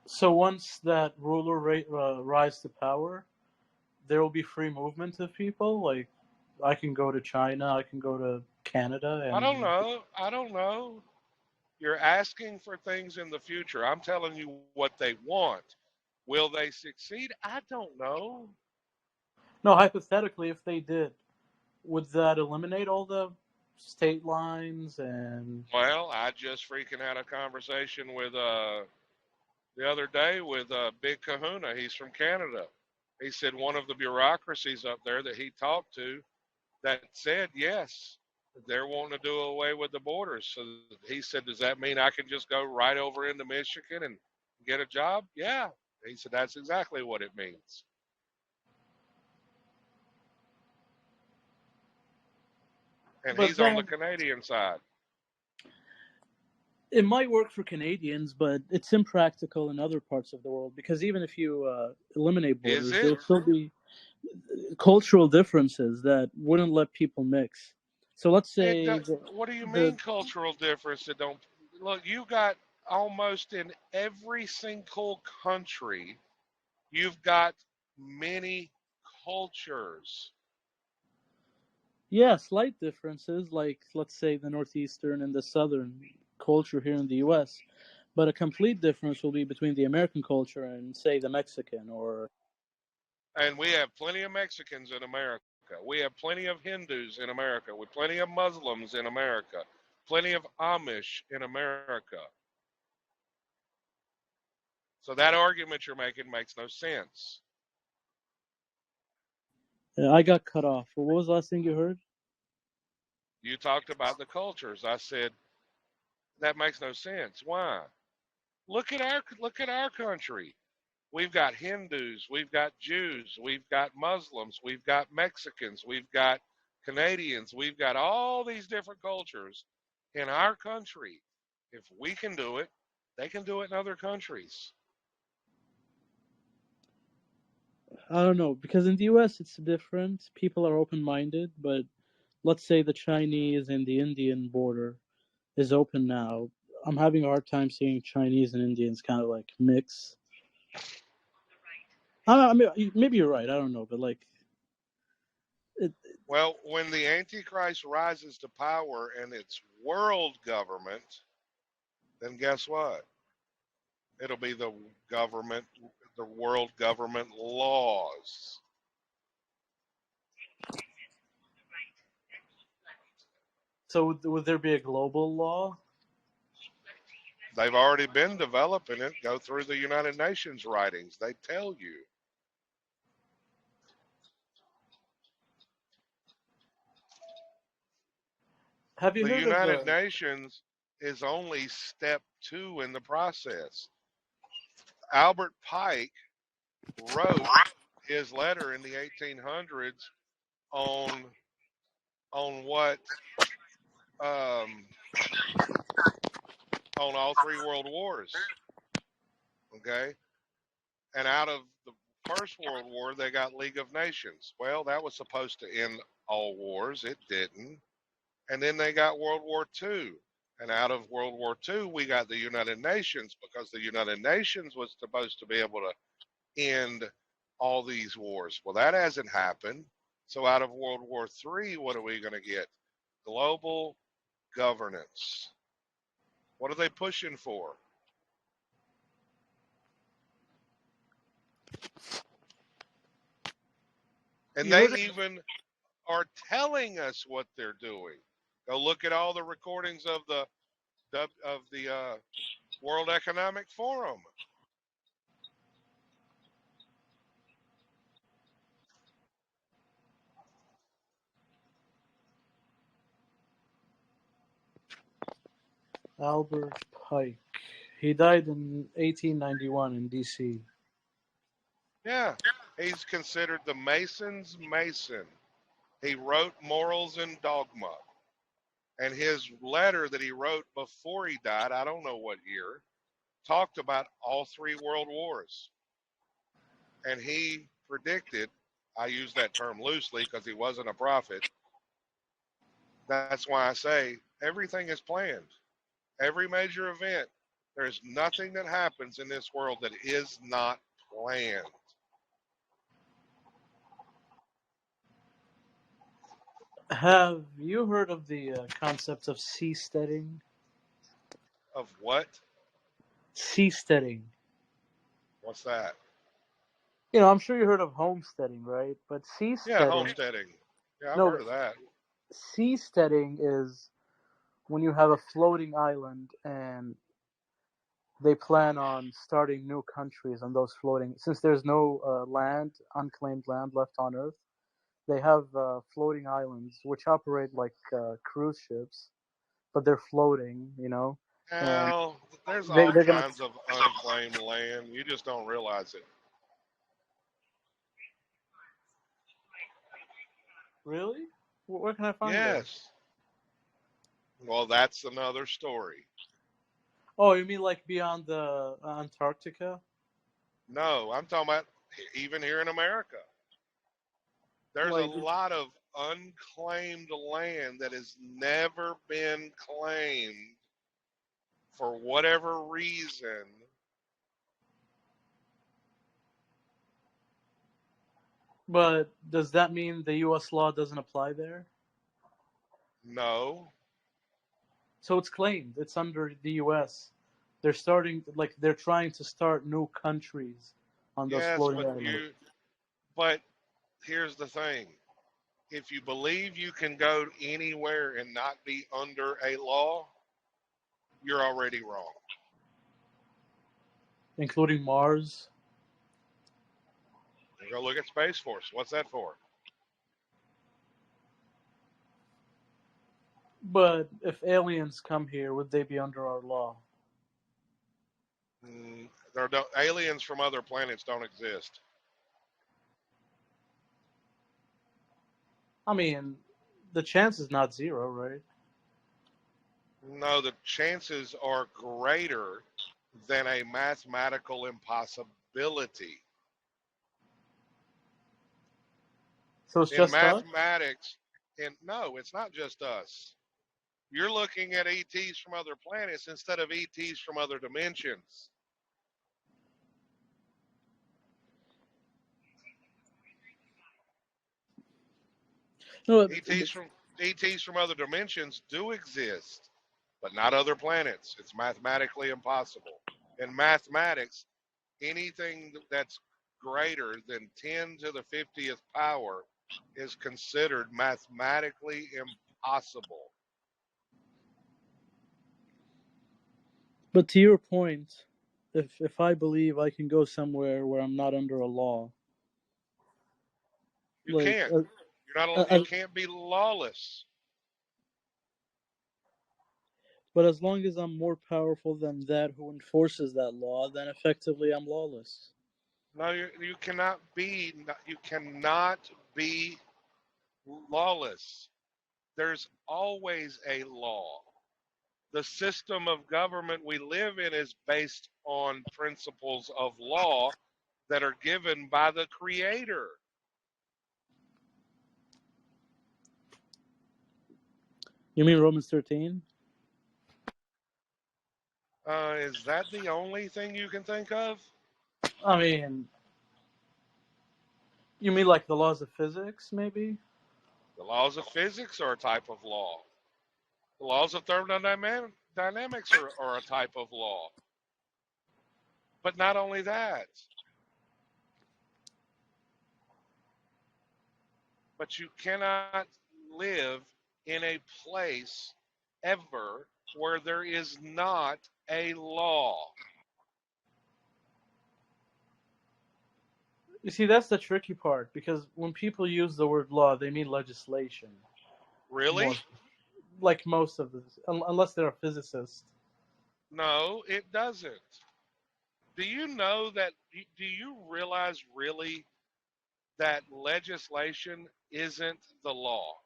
So once that ruler rise to power, there will be free movement of people. Like, I can go to China, I can go to Canada, and I don't know. I don't know. You're asking for things in the future. I'm telling you what they want. Will they succeed? I don't know. no, hypothetically, if they did, would that eliminate all the state lines and? Well, I just freaking had a conversation with the other day with Big Kahuna. He's from Canada. He said one of the bureaucracies up there that he talked to that said yes, they're wanting to do away with the borders. So he said, does that mean I can just go right over into Michigan and get a job? Yeah. He said that's exactly what it means. And But he's on the then Canadian side. it might work for Canadians, but it's impractical in other parts of the world because even if you eliminate Is borders, it? there'll still be cultural differences that wouldn't let people mix. So let's say What do you the mean cultural difference that don't look? You got almost in every single country, you've got many cultures. yeah, slight differences, like let's say the northeastern and the southern culture here in the U.S., but a complete difference will be between the American culture and say the Mexican or. And we have plenty of Mexicans in America. We have plenty of Hindus in America. We have plenty of Muslims in America. Plenty of Amish in America. So that argument you're making makes no sense. I got cut off. What was the last thing you heard? You talked about the cultures. I said that makes no sense. Why? Look at our country. We've got Hindus, we've got Jews, we've got Muslims, we've got Mexicans, we've got Canadians, we've got all these different cultures in our country. If we can do it, they can do it in other countries. I don't know, because in the U.S. it's different. People are open-minded, but let's say the Chinese and the Indian border is open now. I'm having a hard time seeing Chinese and Indians kind of like mix. I mean, maybe you're right. I don't know, but like, Well, when the Antichrist rises to power and it's world government, then guess what? It'll be the world government laws. so would there be a global law? They've already been developing it. Go through the United Nations writings. They tell you. Have you The heard United of Nations is only step 2 in the process. Albert Pike wrote his letter in the 1800s on what on all 3 world wars. Okay, and out of the First World War, they got League of Nations. Well, that was supposed to end all wars. It didn't. And then they got World War II. And out of World War II, we got the United Nations because the United Nations was supposed to be able to end all these wars. Well, that hasn't happened. So out of World War III, what are we going to get? Global governance. What are they pushing for? And they even are telling us what they're doing. Go look at all the recordings of the World Economic Forum. Albert Pike. He died in 1891 in D.C. Yeah, he's considered the Mason's Mason. He wrote Morals and Dogma. And his letter that he wrote before he died, I don't know what year, talked about all three world wars. And he predicted, I use that term loosely because he wasn't a prophet. That's why I say everything is planned. Every major event, there's nothing that happens in this world that is not planned. Have you heard of the concept of seasteading? Of what? Seasteading. What's that? You know, I'm sure you heard of homesteading, right? But Yeah, seasteading. homesteading. Yeah, I've No, heard of that. seasteading is when you have a floating island and they plan on starting new countries on those floating. Since there's no land, unclaimed land left on Earth, they have floating islands which operate like cruise ships, but they're floating. You know, and Now, there's they're all gonna. kinds of unclaimed land. You just don't realize it. Really? Where can I find that? Yes. Well, that's another story. Oh, you mean like beyond the Antarctica? No, I'm talking about even here in America. There's a Like, lot of unclaimed land that has never been claimed for whatever reason. but does that mean the U.S. law doesn't apply there? No. So it's claimed. It's under the U.S. They're starting, like, they're trying to start new countries on those Yes, floating islands. but here's the thing. If you believe you can go anywhere and not be under a law, you're already wrong. Including Mars. You go look at Space Force. What's that for? But if aliens come here, would they be under our law? Aliens from other planets don't exist. I mean, the chance is not zero, right? No, the chances are greater than a mathematical impossibility. So it's In just us? mathematics, no, it's not just us. You're looking at ETs from other planets instead of ETs from other dimensions. No, ETs from other dimensions do exist, but not other planets. It's mathematically impossible. In mathematics, anything that's greater than 10 to the 50th power is considered mathematically impossible. but to your point, if I believe I can go somewhere where I'm not under a law, You like, can't. You can't be lawless. but as long as I'm more powerful than that who enforces that law, then effectively I'm lawless. No, you cannot be. You cannot be lawless. There's always a law. The system of government we live in is based on principles of law that are given by the Creator. You mean Romans 13? Is that the only thing you can think of? I mean, you mean like the laws of physics, maybe? The laws of physics are a type of law. The laws of thermodynamics are a type of law. But not only that, but you cannot live in a place ever where there is not a law. You see, that's the tricky part, because when people use the word law, they mean legislation. Really? Like most of this, unless they're a physicist. No, it doesn't. Do you know that? Do you realize really that legislation isn't the law?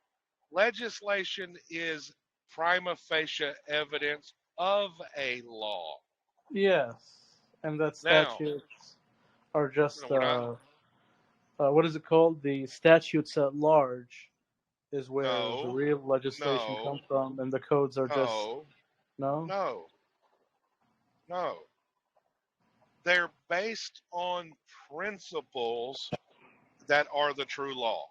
Legislation is prima facie evidence of a law. Yes, and that Now, statutes are just when I what is it called? The statutes at large is where the no, real legislation no, comes from, and the codes are just no, no. no, no. They're based on principles that are the true law.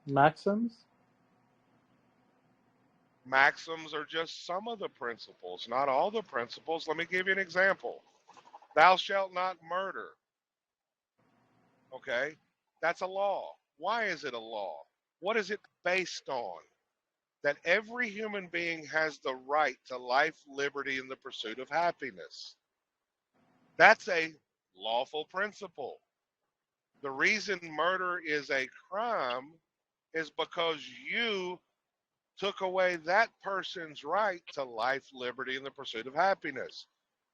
Maxims. Maxims are just some of the principles, not all the principles. Let me give you an example. Thou shalt not murder. Okay? That's a law. Why is it a law? What is it based on? That every human being has the right to life, liberty, and the pursuit of happiness. That's a lawful principle. The reason murder is a crime is because you took away that person's right to life, liberty, and the pursuit of happiness.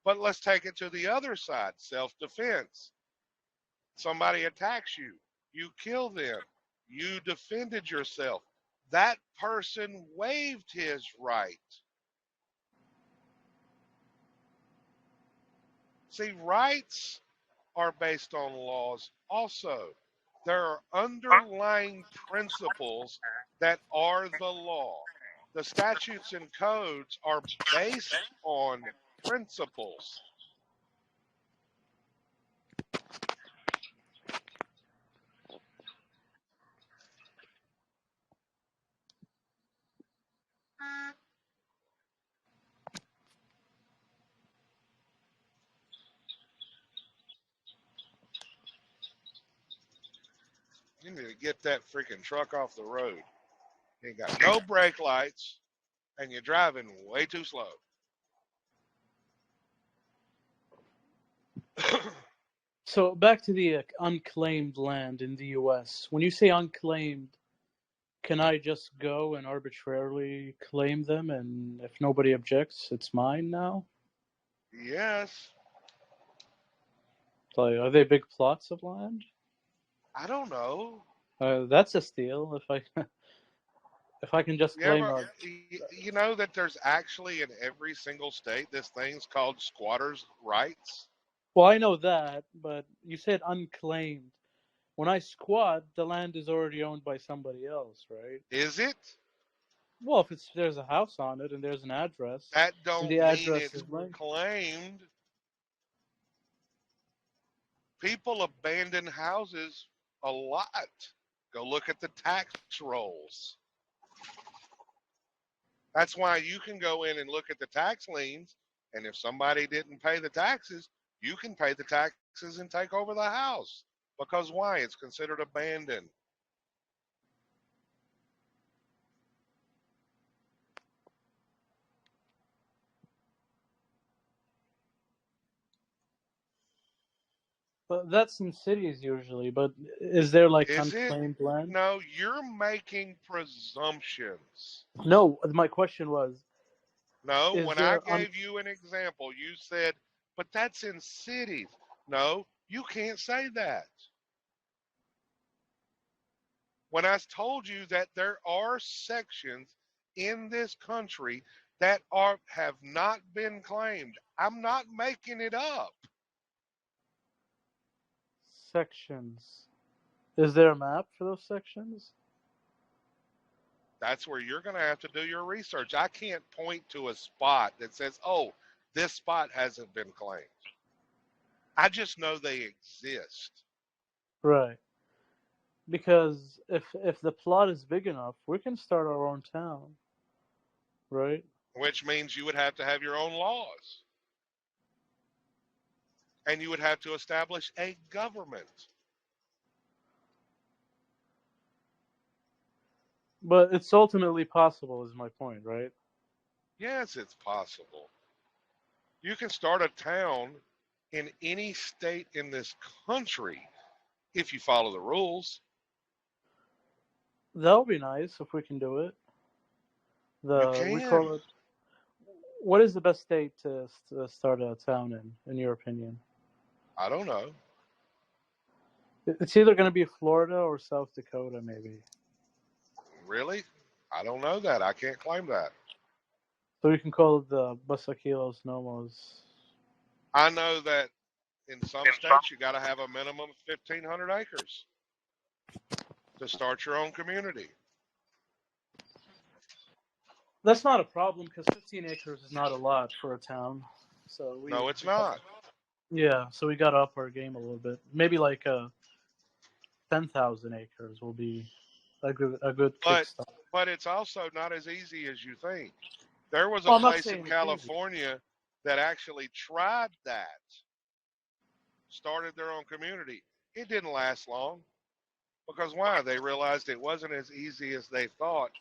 But let's take it to the other side, self defense. Somebody attacks you, you kill them, you defended yourself. That person waived his right. See, rights are based on laws also. There are underlying principles that are the law. The statutes and codes are based on principles. You need to get that freaking truck off the road. You ain't got no brake lights and you're driving way too slow. So back to the unclaimed land in the U.S. When you say unclaimed, can I just go and arbitrarily claim them, and if nobody objects, it's mine now? Yes. Like, are they big plots of land? I don't know. That's a steal. If I can just You claim ever, a you know that there's actually in every single state this thing's called squatters' rights? well, I know that, but you said unclaimed. When I squat, the land is already owned by somebody else, right? Is it? Well, if there's a house on it and there's an address, That and don't the mean address it's is linked. claimed. People abandon houses a lot. Go look at the tax rolls. That's why you can go in and look at the tax liens, and if somebody didn't pay the taxes, you can pay the taxes and take over the house. Because why? It's considered abandoned. But that's in cities usually. But is there like Is it? unclaimed land? No, you're making presumptions. No, my question was, No, is when I there gave you an example, you said, but that's in cities. No, you can't say that. When I told you that there are sections in this country that have not been claimed, I'm not making it up. sections? Is there a map for those sections? That's where you're going to have to do your research. I can't point to a spot that says, oh, this spot hasn't been claimed. I just know they exist. Right. Because if the plot is big enough, we can start our own town, right? Which means you would have to have your own laws. And you would have to establish a government. But it's ultimately possible, is my point, right? Yes, it's possible. You can start a town in any state in this country if you follow the rules. That would be nice if we can do it. We can. call it. What is the best state to start a town in your opinion? I don't know. It's either going to be Florida or South Dakota, maybe. Really? I don't know that. I can't claim that. So we can call it the Basakilos Nomos. I know that in some states you got to have a minimum of 1,500 acres to start your own community. That's not a problem because 15 acres is not a lot for a town. So No, it's not. Yeah, so we got to up our game a little bit. Maybe like 10,000 acres will be a good kickstart. But it's also not as easy as you think. There was a Well, I'm not place saying in it's California that actually tried that, started their own community. It didn't last long. Because why? They realized it wasn't as easy as they thought.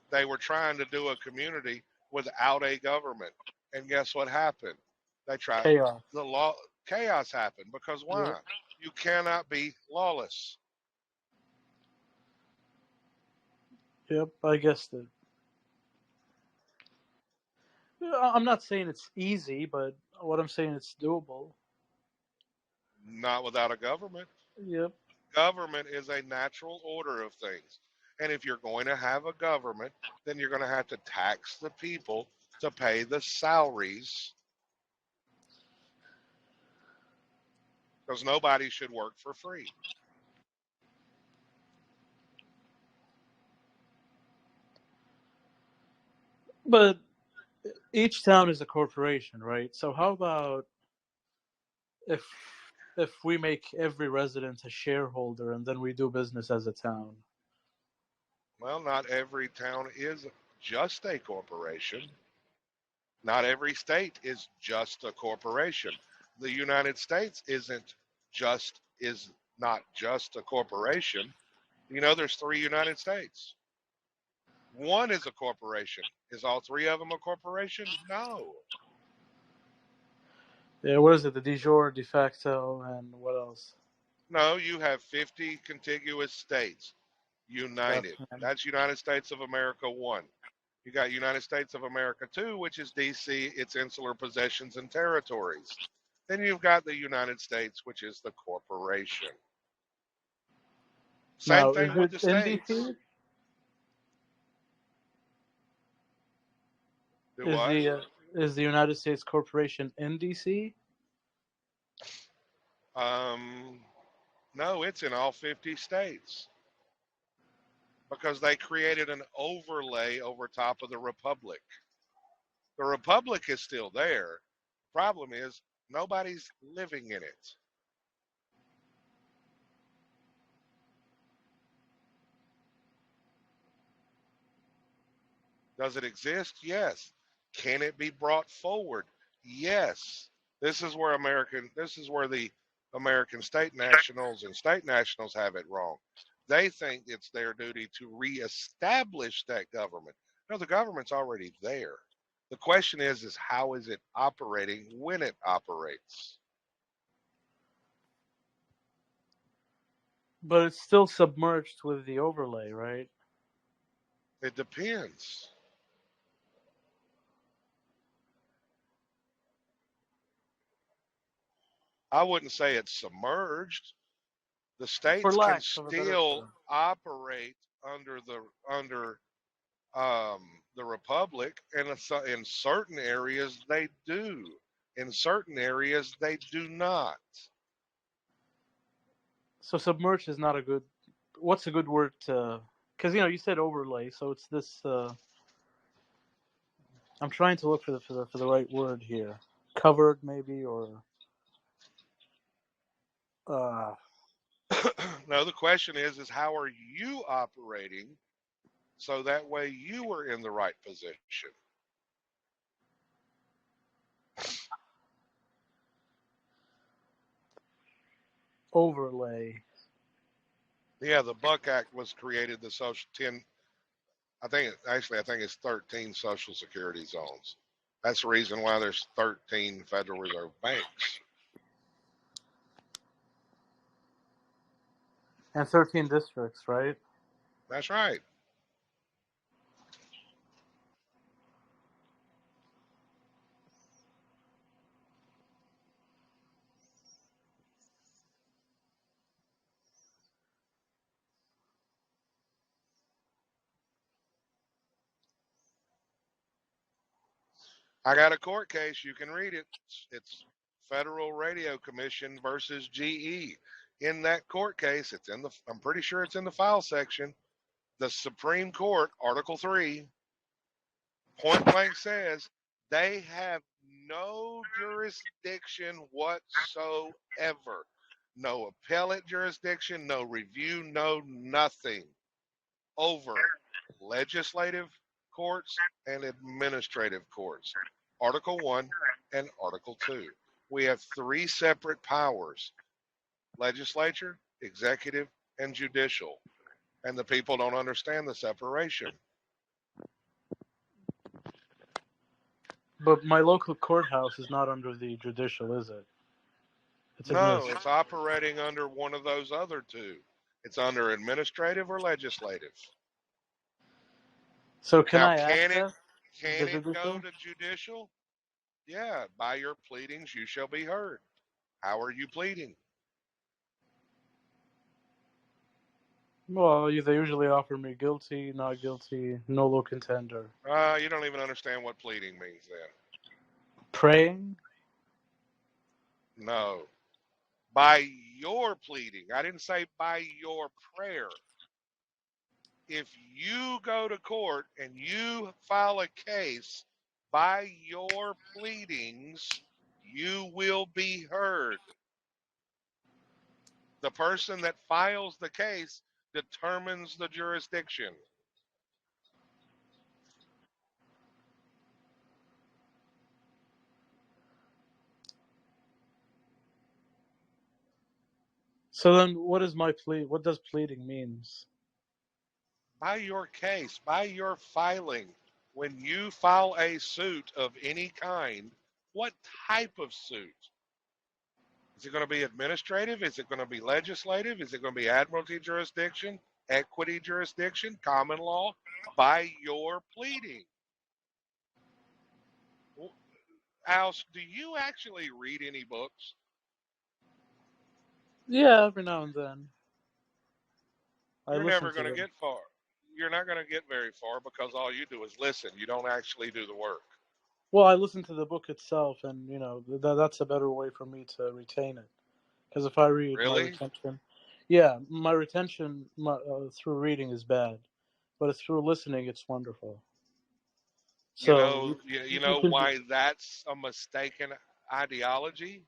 They were trying to do a community without a government. And guess what happened? They tried Chaos. chaos happened because why? Yep. You cannot be lawless. Yep, I guess that. I'm not saying it's easy, but what I'm saying it's doable. Not without a government. Yep. Government is a natural order of things. And if you're going to have a government, then you're going to have to tax the people to pay the salaries. Because nobody should work for free. But each town is a corporation, right? So how about if we make every resident a shareholder and then we do business as a town? Well, not every town is just a corporation. Not every state is just a corporation. The United States is not just a corporation. You know, there's 3 United States. One is a corporation. Is all 3 of them a corporation? No. Yeah, what is it? The de jure, de facto, and what else? No, you have 50 contiguous states united. That's United States of America 1. You got United States of America 2, which is D.C., its insular possessions and territories. Then you've got the United States, which is the corporation. Same thing with the states. DC? Do what? Is the United States Corporation in DC? No, it's in all 50 states. Because they created an overlay over top of the republic. The republic is still there. Problem is, nobody's living in it. Does it exist? Yes. Can it be brought forward? Yes. This is where the American state nationals and state nationals have it wrong. They think it's their duty to reestablish that government. No, the government's already there. The question is how is it operating when it operates? But it's still submerged with the overlay, right? It depends. I wouldn't say it's submerged. The states can still operate under the republic, and in certain areas they do. In certain areas they do not. So submerged is not a good. What's a good word to? Because you said overlay, so it's this. I'm trying to look for the right word here. Covered, maybe, or. No, the question is how are you operating so that way you are in the right position? Overlay. Yeah, the Buck Act was created, the social 10, I think it's 13 Social Security zones. That's the reason why there's 13 Federal Reserve banks. And 13 districts, right? That's right. I got a court case. You can read it. It's Federal Radio Commission versus GE. In that court case, I'm pretty sure it's in the file section. The Supreme Court, Article 3, point blank says they have no jurisdiction whatsoever. No appellate jurisdiction, no review, no nothing over legislative courts and administrative courts. Article 1 and Article 2. We have three separate powers: legislature, executive, and judicial. And the people don't understand the separation. But my local courthouse is not under the judicial, is it? It's No, administrative. it's operating under one of those other two. It's under administrative or legislative. So can Now, I can it access can the it go judicial? to judicial? Yeah, by your pleadings you shall be heard. How are you pleading? Well, they usually offer me guilty, not guilty, nolo contender. You don't even understand what pleading means then. Praying? No. By your pleading. I didn't say by your prayer. If you go to court and you file a case, by your pleadings, you will be heard. The person that files the case determines the jurisdiction. So then, what is my plea? What does pleading means? By your case, by your filing, when you file a suit of any kind, what type of suit? Is it going to be administrative? Is it going to be legislative? Is it going to be admiralty jurisdiction, equity jurisdiction, common law? By your pleading. House, do you actually read any books? Yeah, every now and then. You're never going to get far. You're not going to get very far because all you do is listen. You don't actually do the work. Well, I listen to the book itself, and that's a better way for me to retain it. Because if I read, Really? my retention through reading is bad, but it's through listening, it's wonderful. So you know why that's a mistaken ideology?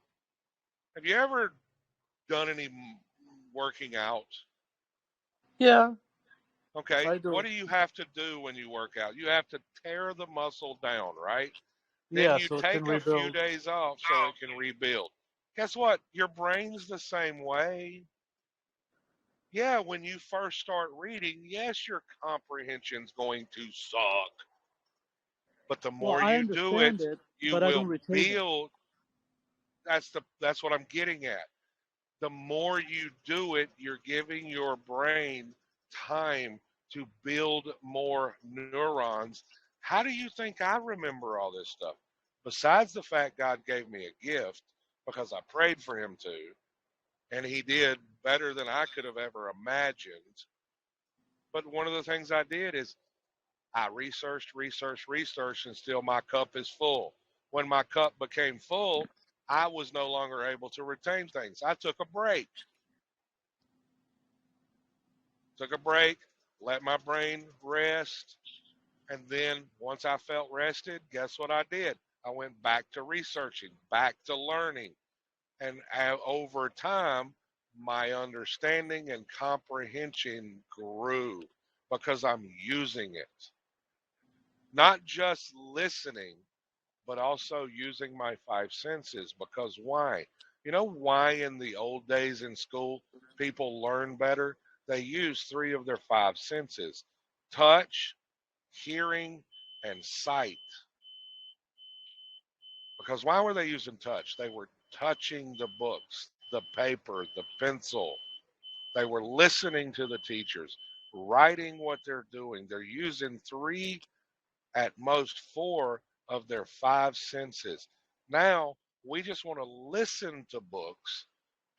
Have you ever done any working out? Yeah. Okay. What do you have to do when you work out? You have to tear the muscle down, right? Then you take a few days off so it can rebuild. Guess what? Your brain's the same way. Yeah, when you first start reading, yes, your comprehension's going to suck. But the more you do it, you will build. That's what I'm getting at. The more you do it, you're giving your brain time to build more neurons. How do you think I remember all this stuff? Besides the fact God gave me a gift because I prayed for him to, and he did better than I could have ever imagined. But one of the things I did is I researched, and still my cup is full. When my cup became full, I was no longer able to retain things. I took a break. Let my brain rest. And then once I felt rested, guess what I did? I went back to researching, back to learning. And over time, my understanding and comprehension grew because I'm using it. Not just listening, but also using my five senses. Because why? You know why in the old days in school people learn better? They use 3 of their 5 senses: touch, hearing, and sight. Because why were they using touch? They were touching the books, the paper, the pencil. They were listening to the teachers, writing what they're doing. They're using 3, at most 4 of their 5 senses. Now, we just want to listen to books,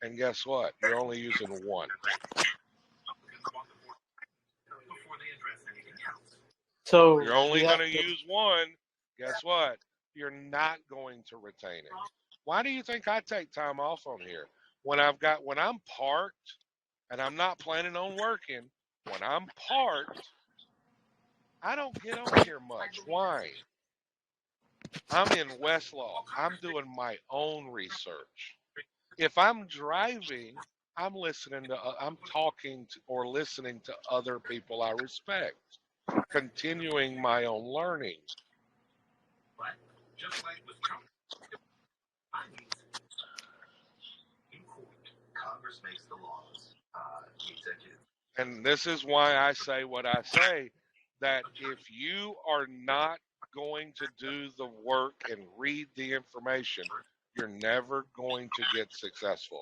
and guess what? You're only using 1. So you're only going to use 1. Guess what? you're not going to retain it. Why do you think I take time off on here? When I'm parked and I'm not planning on working, when I'm parked, I don't get on here much. Why? I'm in Westlaw. I'm doing my own research. If I'm driving, I'm talking to, or listening to other people I respect, continuing my own learning. And this is why I say what I say, that if you are not going to do the work and read the information, you're never going to get successful.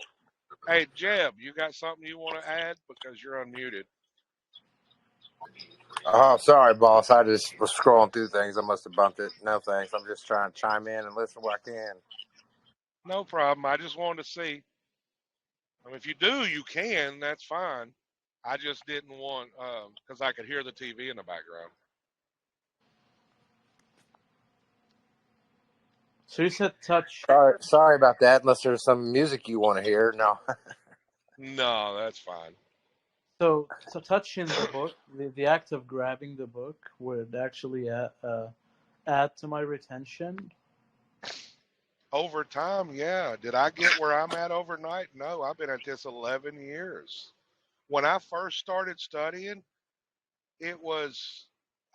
Hey, Jeb, you got something you want to add? Because you're unmuted. Oh, sorry, boss. I just was scrolling through things. I must have bumped it. No thanks. I'm just trying to chime in and listen where I can. No problem. I just wanted to see. I mean, if you do, you can. That's fine. I just didn't want, because I could hear the TV in the background. So you said touch. Sorry about that. Unless there's some music you want to hear. No. No, that's fine. So touching the book, the act of grabbing the book would actually add to my retention. Over time, yeah. Did I get where I'm at overnight? No, I've been at this 11 years. When I first started studying, I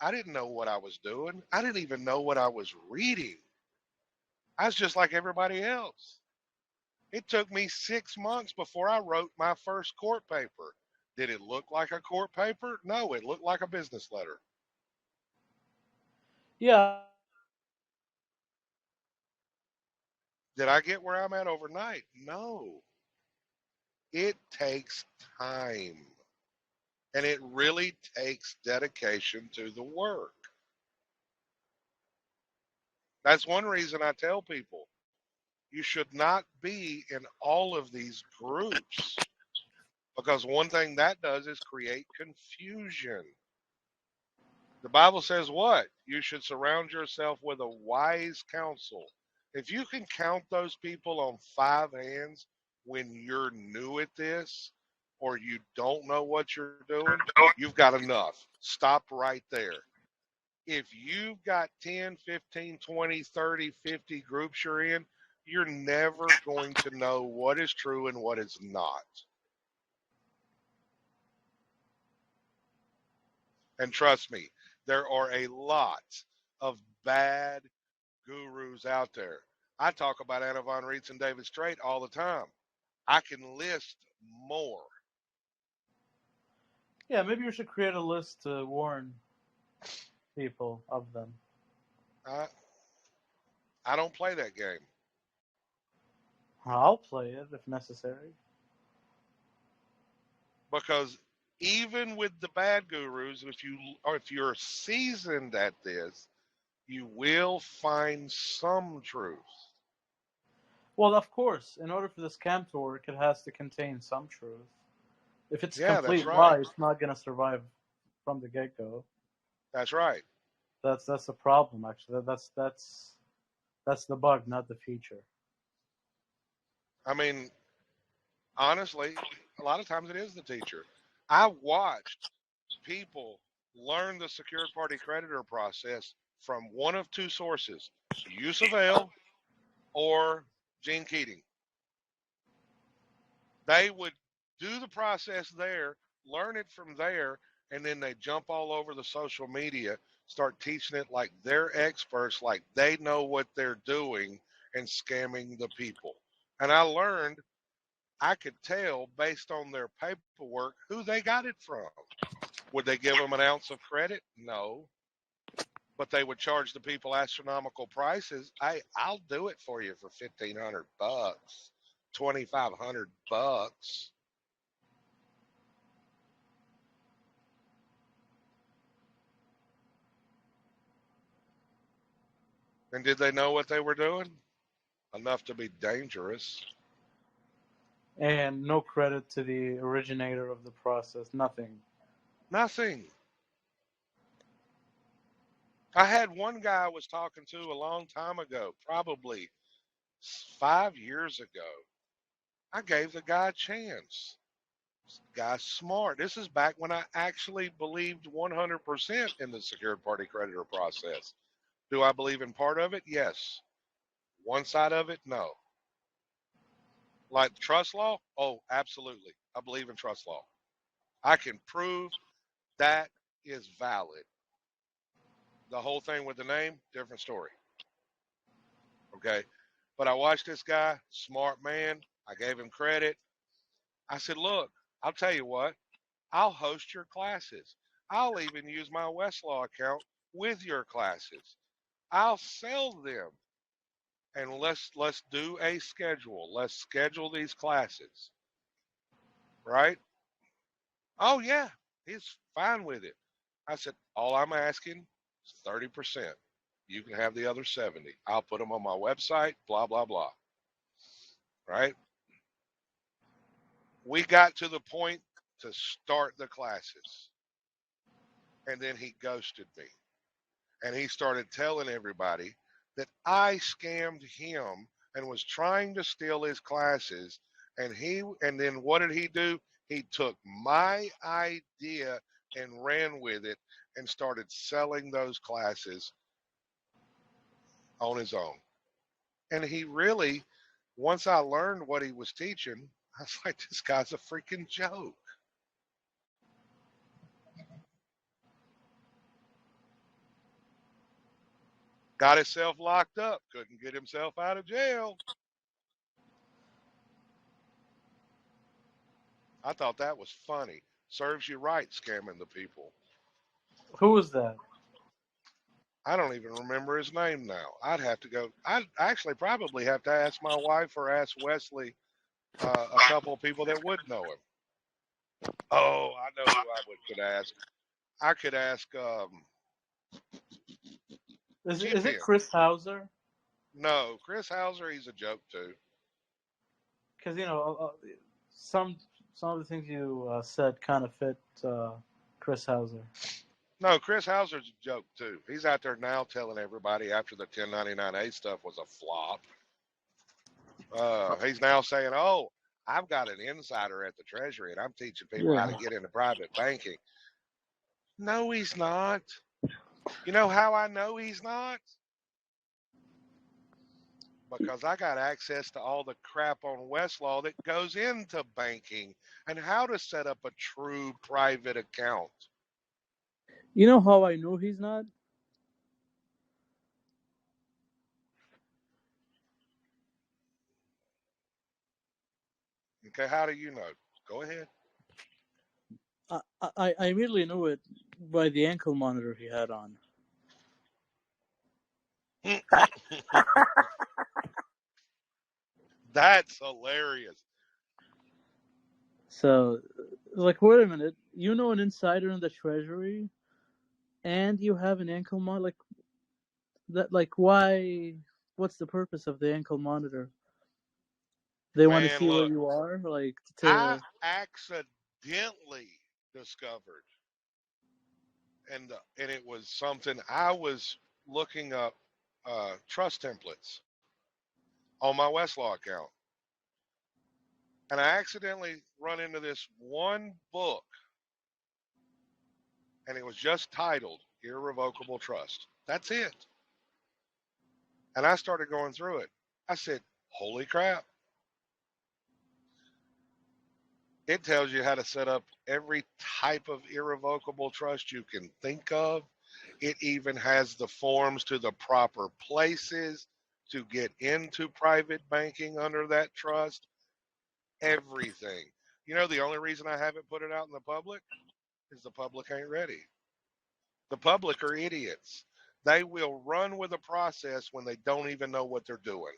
didn't know what I was doing. I didn't even know what I was reading. I was just like everybody else. It took me 6 months before I wrote my first court paper. Did it look like a court paper? No, it looked like a business letter. Yeah. Did I get where I'm at overnight? No. It takes time. And it really takes dedication to the work. That's one reason I tell people you should not be in all of these groups, because one thing that does is create confusion. The Bible says what? You should surround yourself with a wise counsel. If you can count those people on 5 hands when you're new at this, or you don't know what you're doing, you've got enough. Stop right there. If you've got 10, 15, 20, 30, 50 groups you're in, you're never going to know what is true and what is not. And trust me, there are a lot of bad gurus out there. I talk about Anna Von Reitz and David Straight all the time. I can list more. Yeah, maybe you should create a list to warn people of them. I don't play that game. I'll play it if necessary. Because even with the bad gurus, if you're seasoned at this, you will find some truth. Well, of course, in order for the scam to work, it has to contain some truth. If it's complete lie, it's not going to survive from the get-go. That's right. That's the problem, actually. That's the bug, not the feature. I mean, honestly, a lot of times it is the teacher. I watched people learn the secured party creditor process from one of 2 sources, Yusuf Ale or Gene Keating. They would do the process there, learn it from there, and then they jump all over the social media, start teaching it like they're experts, like they know what they're doing, and scamming the people. And I learned, I could tell based on their paperwork who they got it from. Would they give them an ounce of credit? No. But they would charge the people astronomical prices. I'll do it for you for $1,500, $2,500. And did they know what they were doing? Enough to be dangerous. And no credit to the originator of the process. Nothing. Nothing. I had one guy I was talking to a long time ago, probably 5 years ago. I gave the guy a chance. Guy's smart. This is back when I actually believed 100% in the secured party creditor process. Do I believe in part of it? Yes. One side of it? No. Like trust law? Oh, absolutely. I believe in trust law. I can prove that is valid. The whole thing with the name, different story. Okay. But I watched this guy, smart man. I gave him credit. I said, look, I'll tell you what, I'll host your classes. I'll even use my Westlaw account with your classes. I'll sell them. And let's do a schedule. Let's schedule these classes. Right? Oh yeah, he's fine with it. I said, all I'm asking is 30%. You can have the other 70. I'll put them on my website, blah, blah, blah. Right? We got to the point to start the classes. And then he ghosted me. And he started telling everybody that I scammed him and was trying to steal his classes. And then what did he do? He took my idea and ran with it and started selling those classes on his own. And he really, once I learned what he was teaching, I was like, this guy's a freaking joke. Got himself locked up, couldn't get himself out of jail. I thought that was funny. Serves you right, scamming the people. Who was that? I don't even remember his name now. I'd have to go. I'd actually probably have to ask my wife or ask Wesley, a couple of people that would know him. Oh, I know who could ask. I could ask Is Chip it In. Chris Hauser? No, Chris Hauser, he's a joke too. Because some of the things you said kind of fit Chris Hauser. No, Chris Hauser's a joke too. He's out there now telling everybody after the 1099A stuff was a flop. He's now saying, oh, I've got an insider at the Treasury and I'm teaching people how to get into private banking. No, he's not. You know how I know he's not? Because I got access to all the crap on Westlaw that goes into banking and how to set up a true private account. You know how I know he's not? Okay, how do you know? Go ahead. I immediately knew it by the ankle monitor he had on. That's hilarious. So, like, wait a minute. You know an insider in the Treasury, and you have an ankle monitor? Like, that, like, why? What's the purpose of the ankle monitor? They want to see where you are? Like, I accidentally discovered, and it was something I was looking up trust templates on my Westlaw account. And I accidentally run into this one book, and it was just titled Irrevocable Trust. That's it. And I started going through it. I said, holy crap. It tells you how to set up every type of irrevocable trust you can think of. It even has the forms to the proper places to get into private banking under that trust. Everything. You know, the only reason I haven't put it out in the public is the public ain't ready. The public are idiots. They will run with a process when they don't even know what they're doing.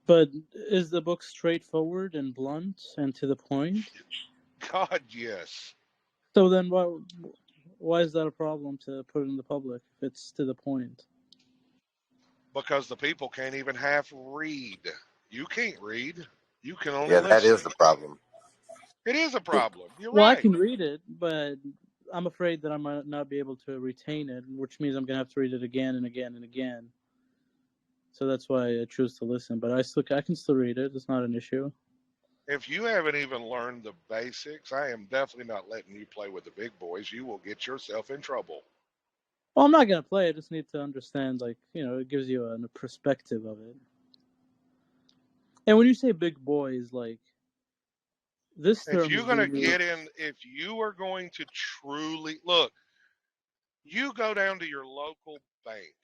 But is the book straightforward and blunt and to the point? God, yes. So then why is that a problem to put it in the public if it's to the point? Because the people can't even half read. You can't read. You can only Yeah, listen. that is the problem. It is a problem. You're Well, right. I can read it, but I'm afraid that I might not be able to retain it, which means I'm gonna have to read it again and again and again. So that's why I choose to listen. But I can still read it. It's not an issue. If you haven't even learned the basics, I am definitely not letting you play with the big boys. You will get yourself in trouble. Well, I'm not gonna play. I just need to understand. Like, it gives you a perspective of it. And when you say big boys, like this If term you're is going to being used. get in, if you are going to truly look, you go down to your local bank.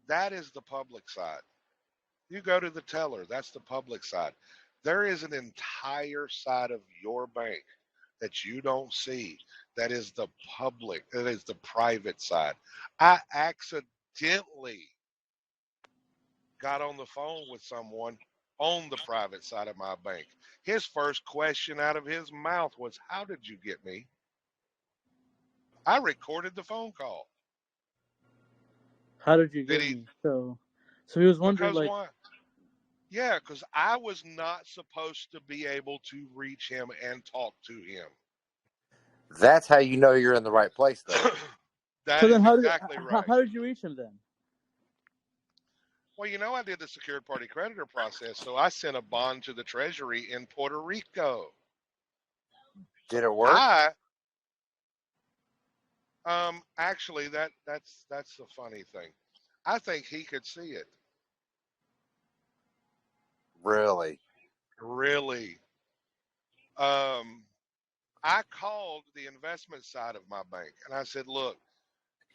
That is the public side. You go to the teller. That's the public side. There is an entire side of your bank that you don't see. That is the public. That is the private side. I accidentally got on the phone with someone on the private side of my bank. His first question out of his mouth was, "How did you get me?" I recorded the phone call. How did you Did get he? me? So he was wondering, Because like, why? Yeah, because I was not supposed to be able to reach him and talk to him. That's how you know you're in the right place, though. That so then is how did exactly right. how did you reach him then? Well, I did the secured party creditor process, so I sent a bond to the Treasury in Puerto Rico. Did it work? Actually, that's the funny thing. I think he could see it. Really? Really. I called the investment side of my bank and I said, "Look,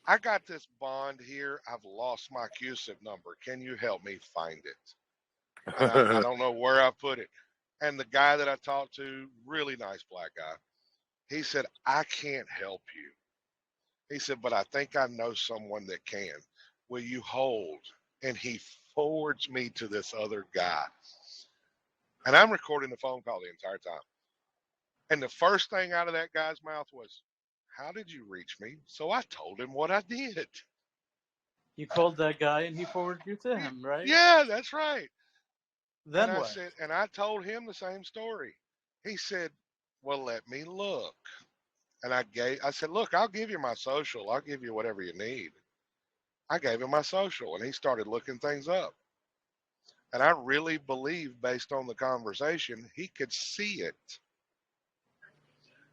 I got this bond here. I've lost my CUSIP number. Can you help me find it? And I don't know where I put it." And the guy that I talked to, really nice black guy, he said, "I can't help you." He said, "But I think I know someone that can. Will you hold?" And he forwards me to this other guy. And I'm recording the phone call the entire time. And the first thing out of that guy's mouth was, "How did you reach me?" So I told him what I did. You called that guy and he forwarded you to him, right? Yeah, that's right. Then And I what? said, and I told him the same story. He said, "Well, let me look." And I said, "Look, I'll give you my social. I'll give you whatever you need." I gave him my social and he started looking things up. And I really believe, based on the conversation, he could see it.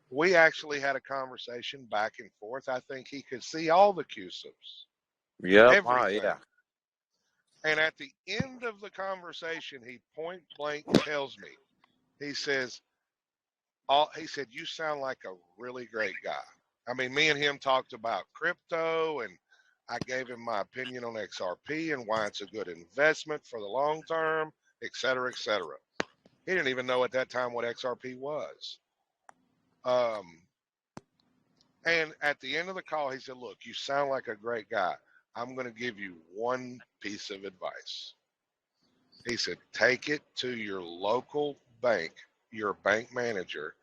We actually had a conversation back and forth. I think he could see all the CUSIPs, Yep. everything. Yeah. And at the end of the conversation, he point blank tells me, he says, he said, "You sound like a really great guy." I mean, me and him talked about crypto, and I gave him my opinion on XRP and why it's a good investment for the long term, et cetera, et cetera. He didn't even know at that time what XRP was. And at the end of the call, he said, "Look, you sound like a great guy. I'm going to give you one piece of advice." He said, "Take it to your local bank, your bank manager,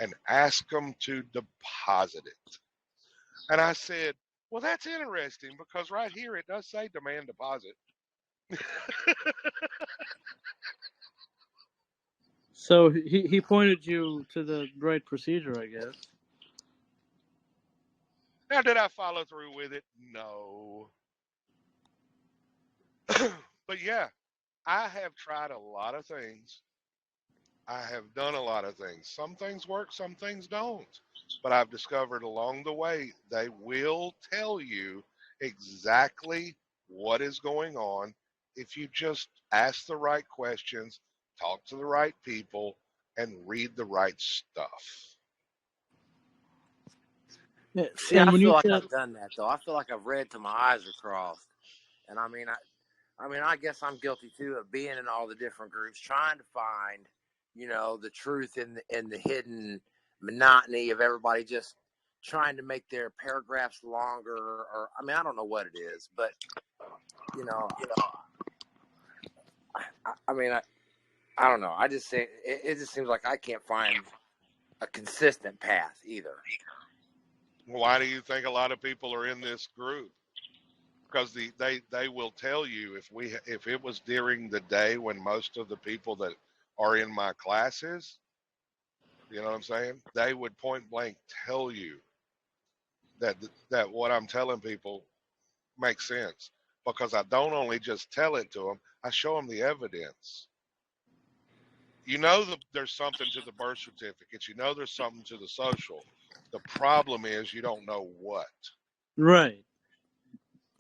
and ask them to deposit it." And I said, "Well, that's interesting because right here it does say demand deposit." So he pointed you to the right procedure, I guess. Now, did I follow through with it? No. But yeah, I have tried a lot of things. I have done a lot of things. Some things work, some things don't. But I've discovered along the way, they will tell you exactly what is going on if you just ask the right questions, talk to the right people, and read the right stuff. Yeah, See, and I when feel you like said I've done that though. I feel like I've read till my eyes are crossed, and I guess I'm guilty too of being in all the different groups, trying to find, the truth in the hidden monotony of everybody just trying to make their paragraphs longer, or I don't know what it is, but you know, I don't know. I just say it just seems like I can't find a consistent path either. Why do you think a lot of people are in this group? Because they will tell you if it was during the day when most of the people that are in my classes, You know what I'm saying? They would point blank tell you that what I'm telling people makes sense because I don't only just tell it to them, I show them the evidence. You know there's something to the birth certificates. You know there's something to the social. The problem is you don't know what. Right.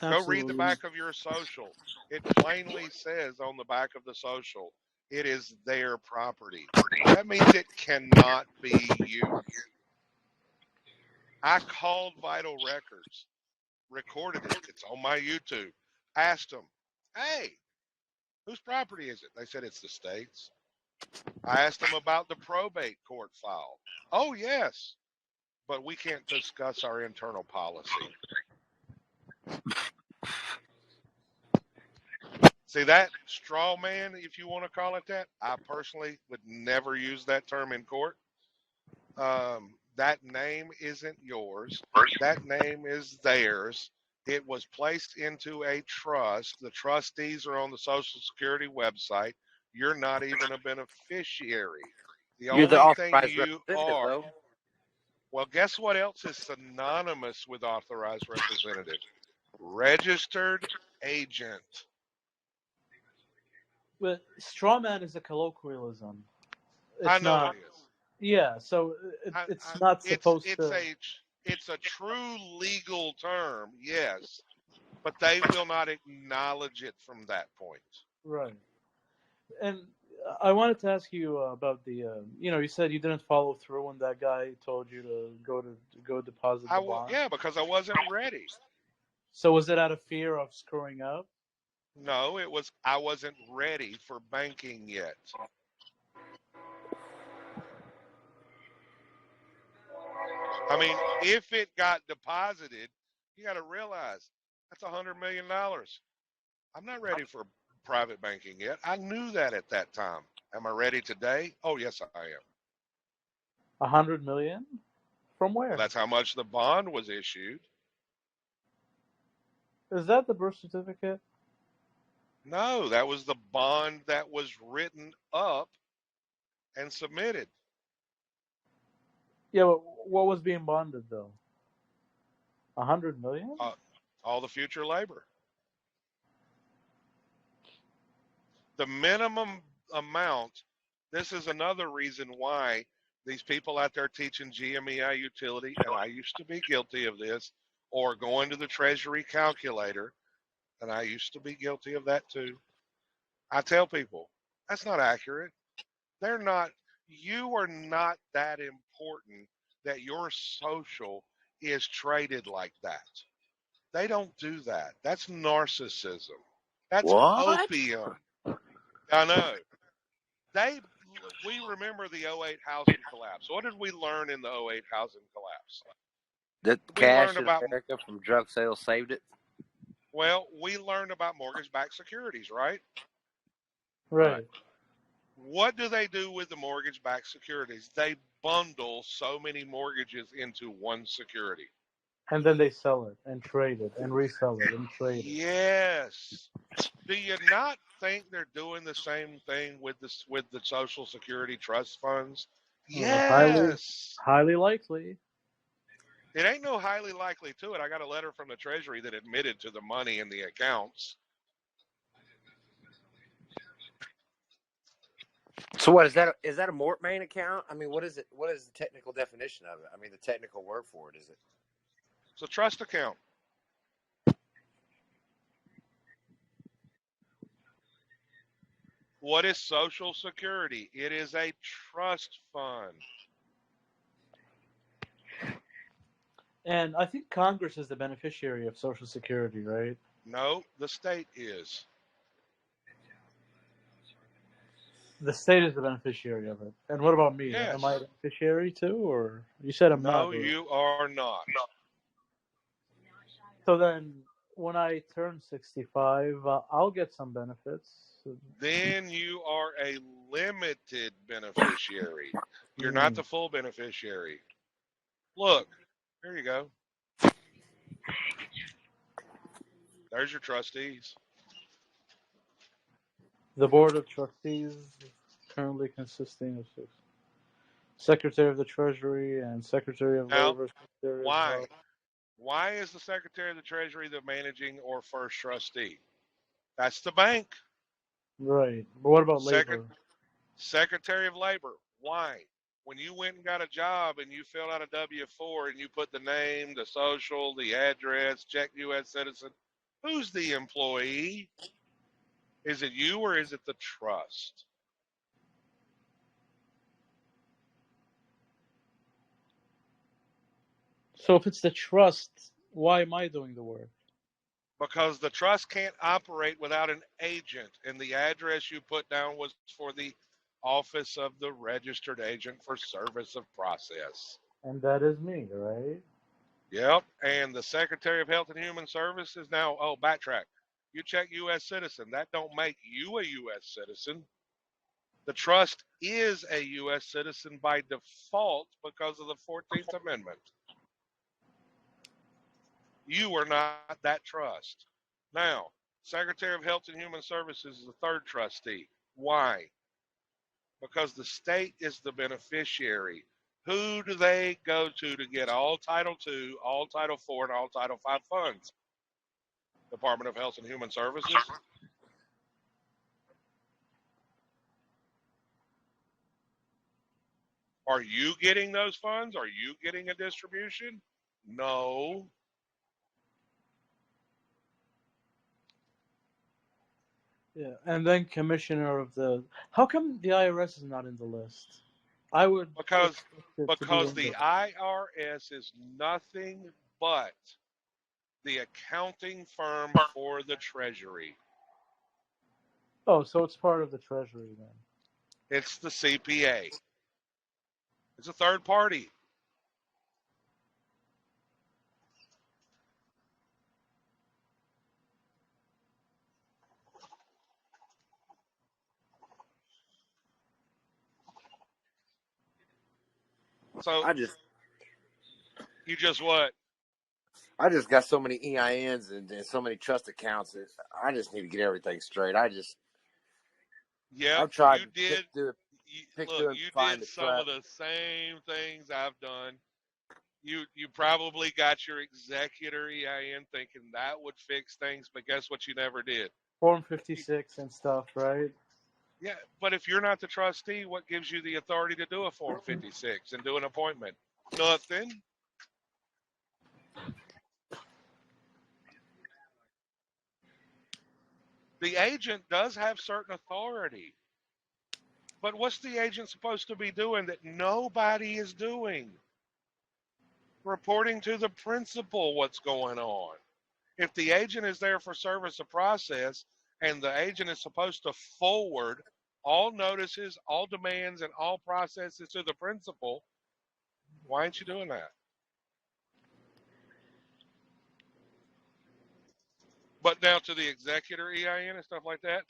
Go read the Absolutely. back of your social. It plainly says on the back of the social, it is their property. That means it cannot be used. I called Vital Records, recorded it. It's on my YouTube. Asked them, hey, whose property is it? They said it's the state's. I asked them about the probate court file. Oh, yes, but we can't discuss our internal policy. See, that straw man, if you want to call it that, I personally would never use that term in court. That name isn't yours. That name is theirs. It was placed into a trust. The trustees are on the Social Security website. You're not even a beneficiary. The You're the only thing authorized you representative, are, though. well, guess what else is synonymous with authorized representative? Registered agent. But straw man is a colloquialism. I It's know not. it is. Yeah, so it's not supposed to. It's a true legal term, yes, but they will not acknowledge it from that point. Right. And I wanted to ask you about the. You said you didn't follow through when that guy told you to go deposit the bond. Yeah, because I wasn't ready. So was it out of fear of screwing up? No, I wasn't ready for banking yet. I mean, if it got deposited, you got to realize that's $100 million. I'm not ready for private banking yet. I knew that at that time. Am I ready today? Oh, yes, I am. $100 million? From where? Well, that's how much the bond was issued. Is that the birth certificate? No, that was the bond that was written up and submitted. Yeah, but what was being bonded though? $100 million? All the future labor. The minimum amount. This is another reason why these people out there teaching GMEI utility, and I used to be guilty of this, or going to the Treasury calculator, and I used to be guilty of that too. I tell people that's not accurate. They're not. You are not that important that your social is traded like that. They don't do that. That's narcissism. That's What? opium. I know. We remember the 08 housing collapse. What did we learn in the 08 housing collapse? That cash in America from drug sales saved it? Well, we learned about mortgage-backed securities, right? Right. What do they do with the mortgage-backed securities? They bundle so many mortgages into one security. And then they sell it and trade it and resell it and trade it. Yes. Do you not think they're doing the same thing with the Social Security trust funds? Yes. Highly likely. It ain't no highly likely to it. I got a letter from the Treasury that admitted to the money in the accounts. So what is that? Is that a Mortmain account? I mean, what is it? What is the technical definition of it? I mean, the technical word for it, is it? It's a trust account. What is Social Security? It is a trust fund. And I think Congress is the beneficiary of Social Security, right? No, the state is. The state is the beneficiary of it. And what about me? Yes. Am I a beneficiary too? Or you said I'm not? No, you are not. So then when I turn 65, I'll get some benefits. Then you are a limited beneficiary. You're not the full beneficiary. Look, here you go. There's your trustees. The board of trustees currently consisting of 6. Secretary of the Treasury and Secretary of Now, Labor. Secretary of why? Health. Why is the Secretary of the Treasury the managing or first trustee? That's the bank. Right. But what about Second, labor? Secretary of Labor. Why? When you went and got a job and you filled out a W-4 and you put the name, the social, the address, check U.S. citizen, who's the employee? Is it you or is it the trust? So if it's the trust, why am I doing the work? Because the trust can't operate without an agent, and the address you put down was for the Office of the Registered Agent for Service of Process. And that is me, right? Yep, and the Secretary of Health and Human Services now, backtrack. You check U.S. citizen. That don't make you a U.S. citizen. The trust is a U.S. citizen by default because of the 14th Amendment. You are not that trust. Now, Secretary of Health and Human Services is the third trustee. Why? Because the state is the beneficiary. Who do they go to get all Title II, all Title IV, and all Title V funds? Department of Health and Human Services. Are you getting those funds? Are you getting a distribution? No. Yeah, and then commissioner of the. How come the IRS is not in the list? I would Because expect it to be because in the there. IRS is nothing but the accounting firm for the Treasury. Oh, so it's part of the Treasury then. It's the CPA. It's a third party. So you just what? I just got so many EINs and so many trust accounts that I just need to get everything straight. Yeah, I've tried you to did. pick Look, through and you find did the some trap. of the same things I've done. You probably got your executor EIN thinking that would fix things, but guess what? You never did. Form 56 and stuff, right? Yeah, but if you're not the trustee, what gives you the authority to do a Form 56 and do an appointment? Nothing. The agent does have certain authority, but what's the agent supposed to be doing that nobody is doing? Reporting to the principal what's going on. If the agent is there for service of process and the agent is supposed to forward all notices, all demands, and all processes to the principal, why aren't you doing that? But now to the executor EIN and stuff like that,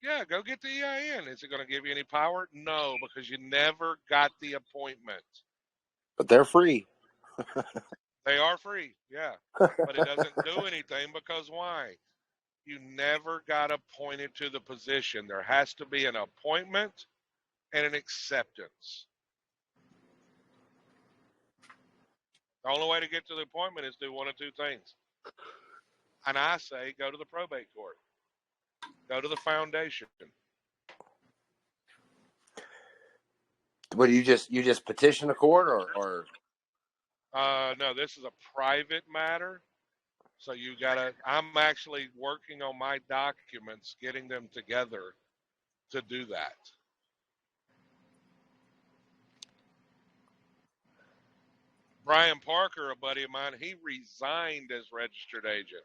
yeah, go get the EIN. Is it going to give you any power? No, because you never got the appointment. But they're free. They are free, yeah. But it doesn't do anything because why? You never got appointed to the position. There has to be an appointment and an acceptance. The only way to get to the appointment is do one of two things. And I say go to the probate court. Go to the foundation. What do you just petition the court or No, this is a private matter. So I'm actually working on my documents, getting them together to do that. Brian Parker, a buddy of mine, he resigned as registered agent.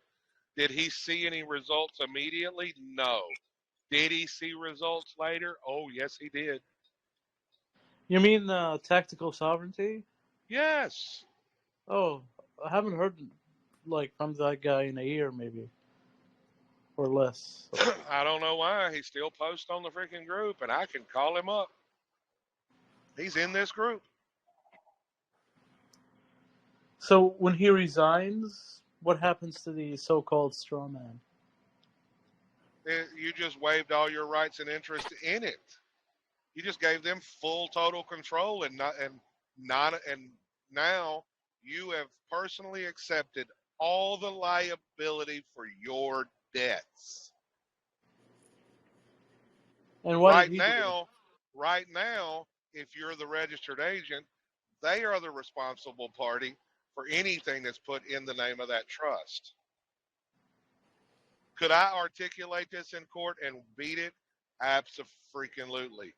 Did he see any results immediately? No. Did he see results later? Oh, yes, he did. You mean tactical sovereignty? Yes. Oh, I haven't heard from that guy in a year, maybe, or less. So. I don't know why. He still posts on the freaking group, and I can call him up. He's in this group. So when he resigns, what happens to the so-called straw man? You just waived all your rights and interest in it. You just gave them full total control, and now you have personally accepted all the liability for your debts. And what did Right he do? now, if you're the registered agent, they are the responsible party for anything that's put in the name of that trust. Could I articulate this in court and beat it? Absolutely.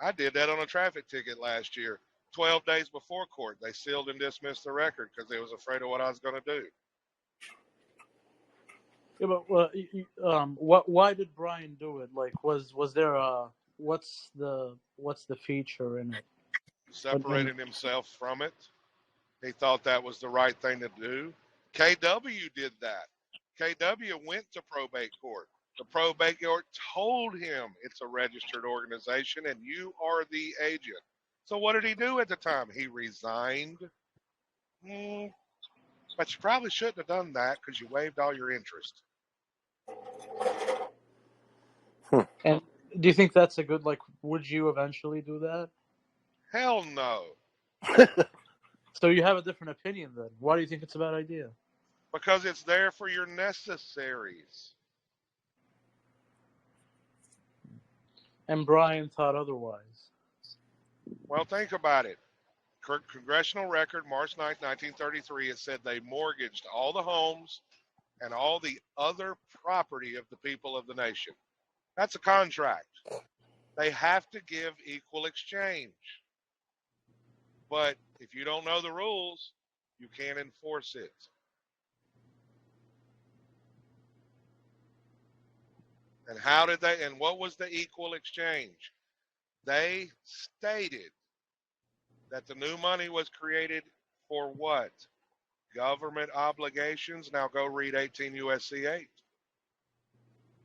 I did that on a traffic ticket last year. 12 days before court, they sealed and dismissed the record because they was afraid of what I was going to do. Yeah, but why did Brian do it? Like, was there a what's the feature in it? Separating himself from it. He thought that was the right thing to do. KW did that. KW went to probate court. The probate court told him it's a registered organization and you are the agent. So what did he do at the time? He resigned. But you probably shouldn't have done that because you waived all your interest. And do you think that's a good, like, would you eventually do that? Hell no. So you have a different opinion then. Why do you think it's a bad idea? Because it's there for your necessaries. And Brian thought otherwise. Well, think about it. Congressional record, March 9th, 1933, it said they mortgaged all the homes and all the other property of the people of the nation. That's a contract. They have to give equal exchange. But if you don't know the rules, you can't enforce it. And how did they, and what was the equal exchange? They stated that the new money was created for what? Government obligations. Now go read 18 U.S.C. 8.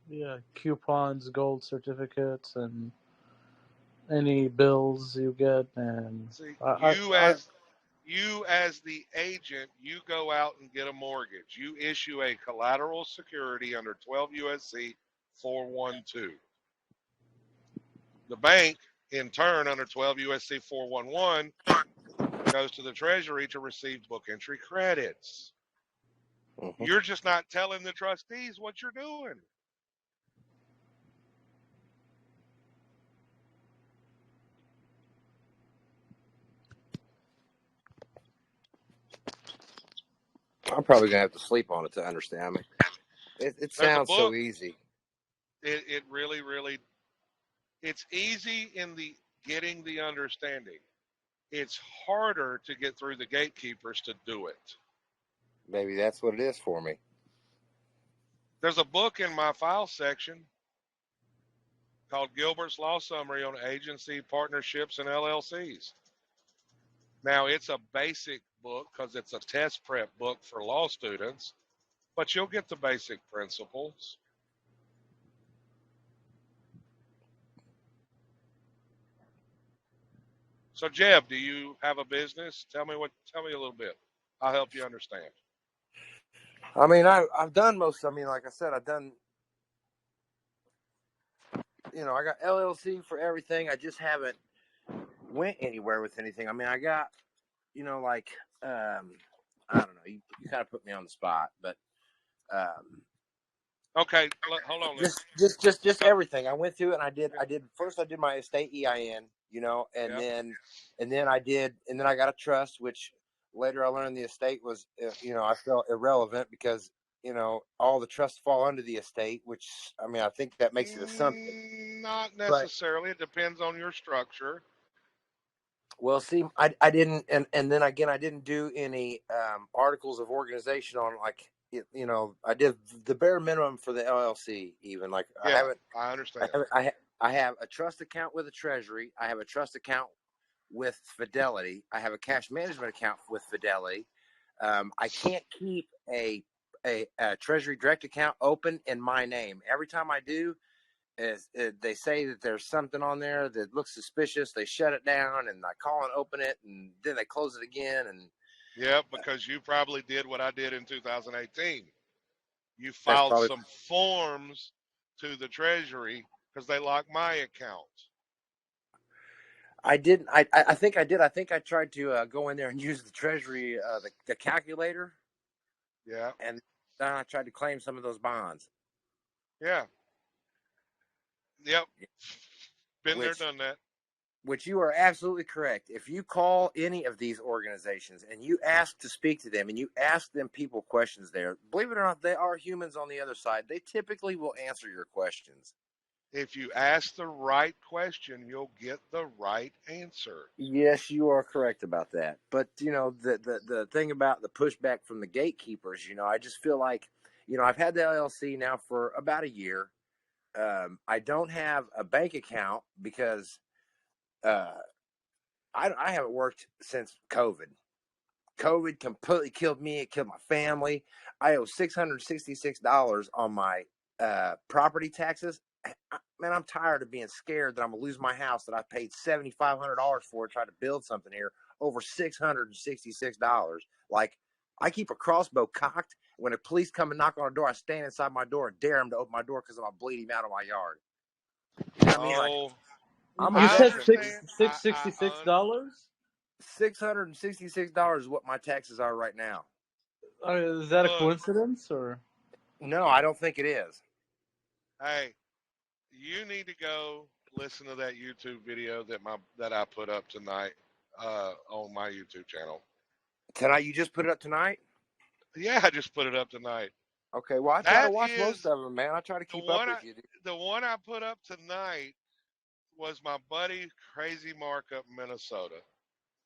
Yeah, coupons, gold certificates, and any bills you get. And See, you as the agent, you go out and get a mortgage. You issue a collateral security under 12 U.S.C. 412. The bank, in turn, under 12 U.S.C. 411, goes to the Treasury to receive book entry credits. You're just not telling the trustees what you're doing. I'm probably gonna have to sleep on it to understand me. It sounds so easy. It really, really, it's easy in the getting the understanding. It's harder to get through the gatekeepers to do it. Maybe that's what it is for me. There's a book in my file section called Gilbert's Law Summary on Agency, Partnerships, and LLCs. Now, it's a basic book because it's a test prep book for law students, but you'll get the basic principles. So, Jeb, do you have a business? Tell me a little bit. I'll help you understand. I mean, I've done most. I mean, like I said, I've done. I got LLC for everything. I just haven't went anywhere with anything. I mean, I got, like, I don't know. You kind of put me on the spot, but. Okay, hold on. Just everything. I went through it, and I did first. I did my estate EIN, and then I got a trust, which later I learned the estate was, I felt irrelevant because, all the trusts fall under the estate, which, I mean, I think that makes it a something. Not necessarily. It depends on your structure. Well, see, I didn't, and then again, I didn't do any articles of organization on, like, I did the bare minimum for the LLC. Even like I understand. I have a trust account with a Treasury. I have a trust account with Fidelity. I have a cash management account with Fidelity. I can't keep a Treasury direct account open in my name. Every time I do, they say that there's something on there that looks suspicious. They shut it down, and I call and open it, and then they close it again. And yeah, because you probably did what I did in 2018. You filed some forms to the Treasury because they locked my account. I didn't. I think I did. I think I tried to go in there and use the Treasury, the calculator, Yeah. and then I tried to claim some of those bonds. Yeah. Yep. Been there, Which done that. you are absolutely correct. If you call any of these organizations and you ask to speak to them and you ask them people questions there, believe it or not, they are humans on the other side. They typically will answer your questions. If you ask the right question, you'll get the right answer. Yes, you are correct about that. But, the thing about the pushback from the gatekeepers, I just feel like, I've had the LLC now for about a year. I don't have a bank account because I haven't worked since COVID. COVID completely killed me. It killed my family. I owe $666 on my property taxes. Man, I'm tired of being scared that I'm gonna lose my house that I paid $7,500 for to try to build something here over $666. Like, I keep a crossbow cocked. When a police come and knock on a door, I stand inside my door and dare him to open my door because I'm gonna bleed him out of my yard. You know what I mean? Like, Oh, I'm a You I said veteran, dude. understand. $666? $666 is what my taxes are right now. Is that a Look, coincidence or? No, I don't think it is. hey, you need to go listen to that YouTube video that I put up tonight on my YouTube channel. Tonight, you just put it up tonight? Yeah, I just put it up tonight. Okay, well, I try to That watch most is of them, man. I try to the keep up one. with you, dude. The one I put up tonight was my buddy Crazy Mark up in Minnesota.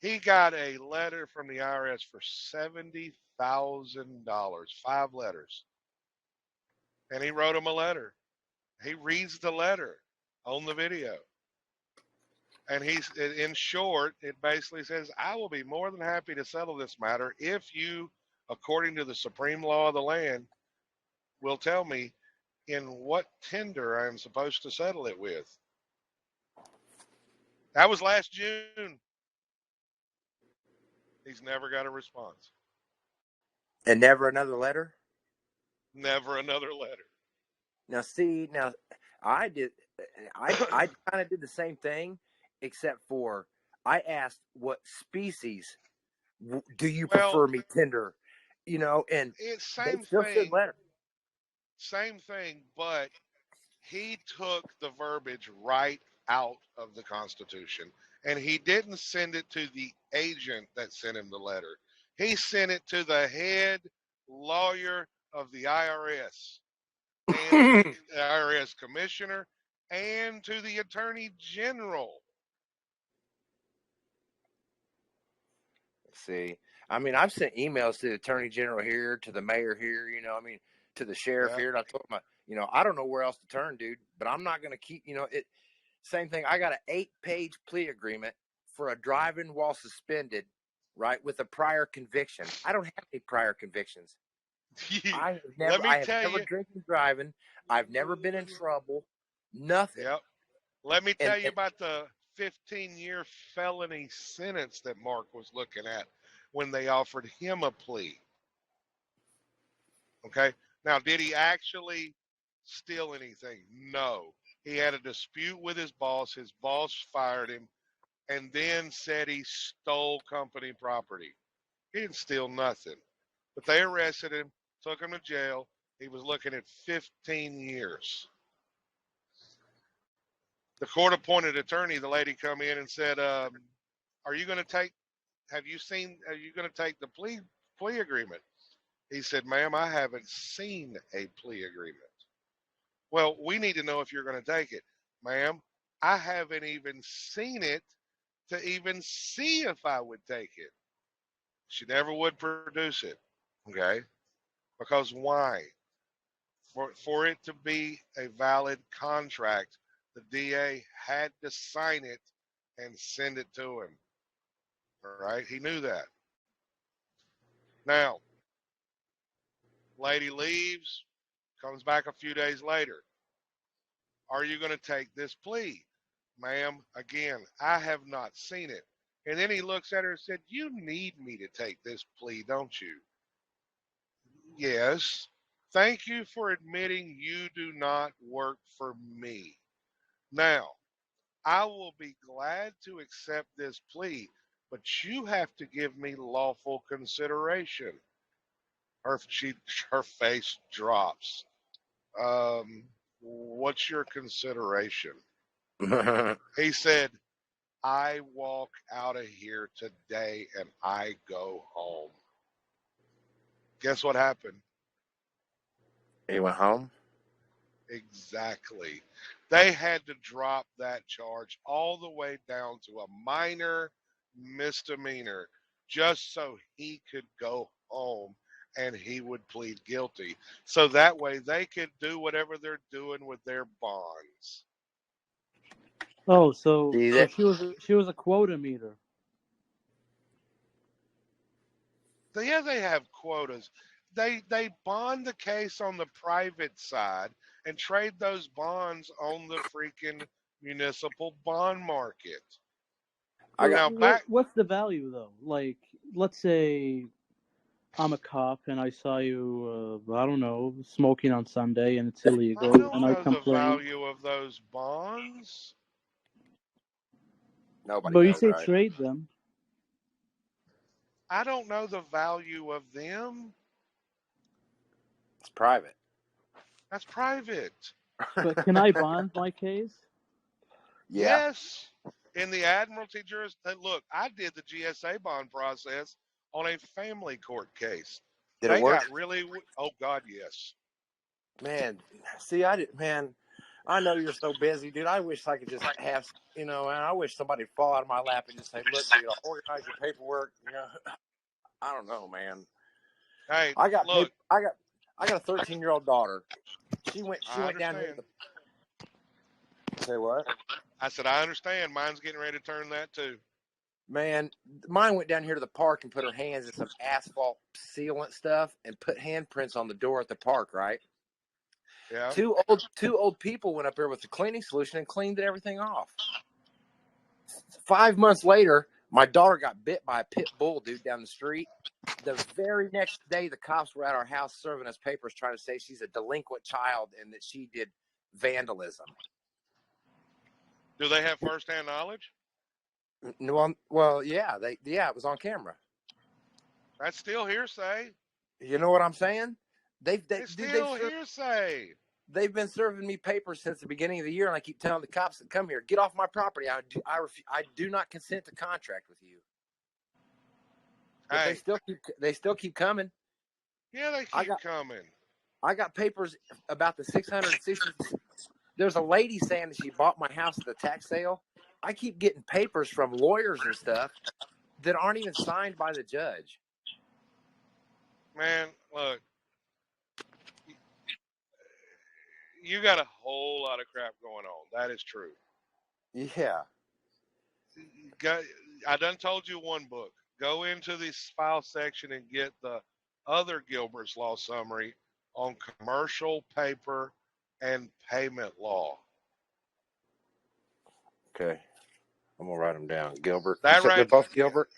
He got a letter from the IRS for $70,000, 5 letters, and he wrote him a letter. He reads the letter on the video. And he's, in short, it basically says, I will be more than happy to settle this matter if you, according to the supreme law of the land, will tell me in what tender I'm supposed to settle it with. That was last June. He's never got a response. And never another letter? Never another letter. Now, see, I kind of did the same thing, except for I asked what species do you Well, prefer me tender, and it's they same still said letter. thing, but he took the verbiage right out of the Constitution, and he didn't send it to the agent that sent him the letter. He sent it to the head lawyer of the IRS and the IRS commissioner and to the attorney general. See, I mean, I've sent emails to the attorney general here, to the mayor here, to the sheriff Yeah. here, and I told him, I don't know where else to turn, dude, but I'm not going to keep, it. Same thing. I got an 8-page plea agreement for a driving while suspended, right, with a prior conviction. I don't have any prior convictions. I have never drinking driving. I've never been in trouble. Nothing. Yep. Let me tell you about the 15-year felony sentence that Mark was looking at when they offered him a plea. Okay. Now, did he actually steal anything? No. He had a dispute with his boss. His boss fired him and then said he stole company property. He didn't steal nothing. But they arrested him, took him to jail. He was looking at 15 years. The court-appointed attorney, the lady come in and said, are you going to take the plea agreement? He said, ma'am, I haven't seen a plea agreement. Well, we need to know if you're going to take it. Ma'am, I haven't even seen it to even see if I would take it. She never would produce it. Okay? Because why? For it to be a valid contract, the DA had to sign it and send it to him. All right? He knew that. Now, lady leaves, comes back a few days later. Are you going to take this plea? Ma'am, again, I have not seen it. And then he looks at her and said, you need me to take this plea, don't you? Yes. Thank you for admitting you do not work for me. Now, I will be glad to accept this plea, but you have to give me lawful consideration. Her her face drops. What's your consideration? He said, I walk out of here today and I go home. Guess what happened? He went home. Exactly. They had to drop that charge all the way down to a minor misdemeanor just so he could go home and he would plead guilty. So that way they could do whatever they're doing with their bonds. Oh, so See so that? she was a quota meter. So yeah, they have quotas. They bond the case on the private side and trade those bonds on the freaking municipal bond market. I got. Now back What's the value though? Like, let's say I'm a cop and I saw you, I don't know, smoking on Sunday and it's I illegal, don't and I know the complain. value of those bonds. Nobody But you knows, say right? trade them. I don't know the value of them. It's private. That's private. But can I bond my case? Yeah. Yes. In the admiralty jurisdiction, look, I did the GSA bond process on a family court case. Did it They work? got really, oh God, yes. Man, see, man, I know you're so busy, dude. I wish I could just have, and I wish somebody would fall out of my lap and just say, look, dude, I'll organize your paperwork. I don't know, man. Hey, I got look, I got a 13-year-old daughter. She went I down here. understand. Say what? I said, I understand. Mine's getting ready to turn that too. Man, mine went down here to the park and put her hands in some asphalt sealant stuff and put handprints on the door at the park, right? Yeah. Two old people went up there with the cleaning solution and cleaned everything off. 5 months later, my daughter got bit by a pit bull, dude, down the street. The very next day, the cops were at our house serving us papers trying to say she's a delinquent child and that she did vandalism. Do they have firsthand knowledge? No, well, yeah, it was on camera. That's still hearsay. You know what I'm saying? It's still hearsay. They've been serving me papers since the beginning of the year, and I keep telling the cops that come here, get off my property. I do not consent to contract with you. But Hey. they still keep coming. Yeah, they keep coming. I got papers about the 660. There's a lady saying that she bought my house at the tax sale. I keep getting papers from lawyers and stuff that aren't even signed by the judge. Man, look, you got a whole lot of crap going on. That is true. Yeah. I done told you one book. Go into the file section and get the other Gilbert's Law Summary on commercial paper and payment law. Okay. I'm going to write them down. Gilbert. That right. They're both Gilbert?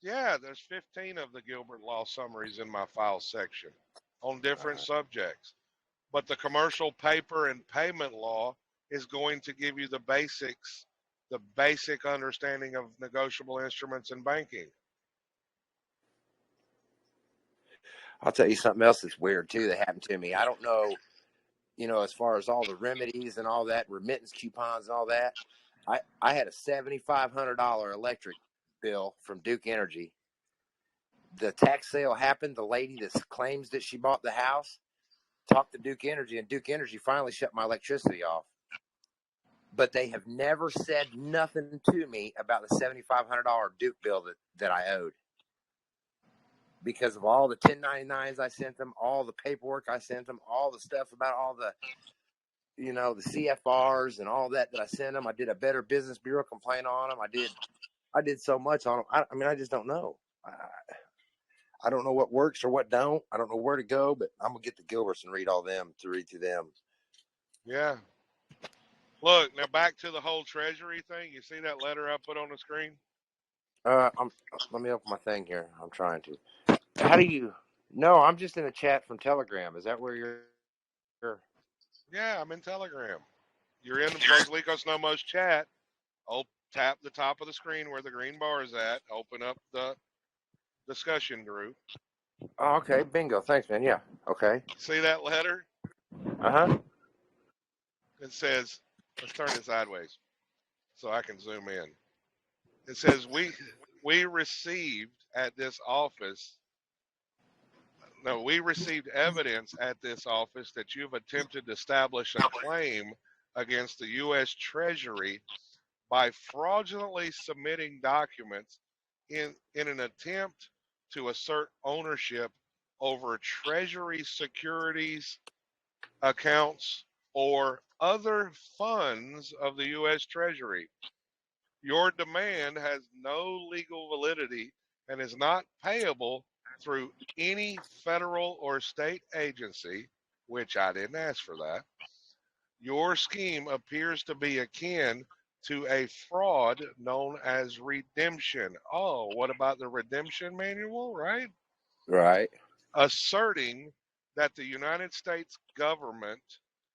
Yeah, there's 15 of the Gilbert Law Summaries in my file section on different subjects. But the commercial paper and payment law is going to give you the basics, the basic understanding of negotiable instruments in banking. I'll tell you something else that's weird, too, that happened to me. I don't know, as far as all the remedies and all that, remittance coupons and all that. I had a $7,500 electric bill from Duke Energy. The tax sale happened. The lady that claims that she bought the house talked to Duke Energy, and Duke Energy finally shut my electricity off. But they have never said nothing to me about the $7,500 Duke bill that I owed. Because of all the 1099s I sent them, all the paperwork I sent them, all the stuff about all the, the CFRs and all that I sent them. I did a Better Business Bureau complaint on them. I did so much on them. I just don't know. I don't know what works or what don't. I don't know where to go, but I'm going to get the Gilberts and read through them. Yeah. Look, now back to the whole Treasury thing. You see that letter I put on the screen? Let me open my thing here. I'm trying to. How do you? No, I'm just in a chat from Telegram. Is that where you're? Yeah, I'm in Telegram. You're in Bros Licos No Mo's chat. Tap the top of the screen where the green bar is at. Open up the discussion group. Oh, okay. Bingo. Thanks, man. Yeah. Okay. See that letter? Uh-huh. It says, let's turn it sideways so I can zoom in. It says, we received at this office, no, we received evidence at this office that you've attempted to establish a claim against the U.S. Treasury by fraudulently submitting documents in an attempt to assert ownership over Treasury securities, accounts, or other funds of the U.S. Treasury. Your demand has no legal validity and is not payable through any federal or state agency, which I didn't ask for that. Your scheme appears to be akin to a fraud known as redemption. Oh, what about the redemption manual, right? Right. Asserting that the United States government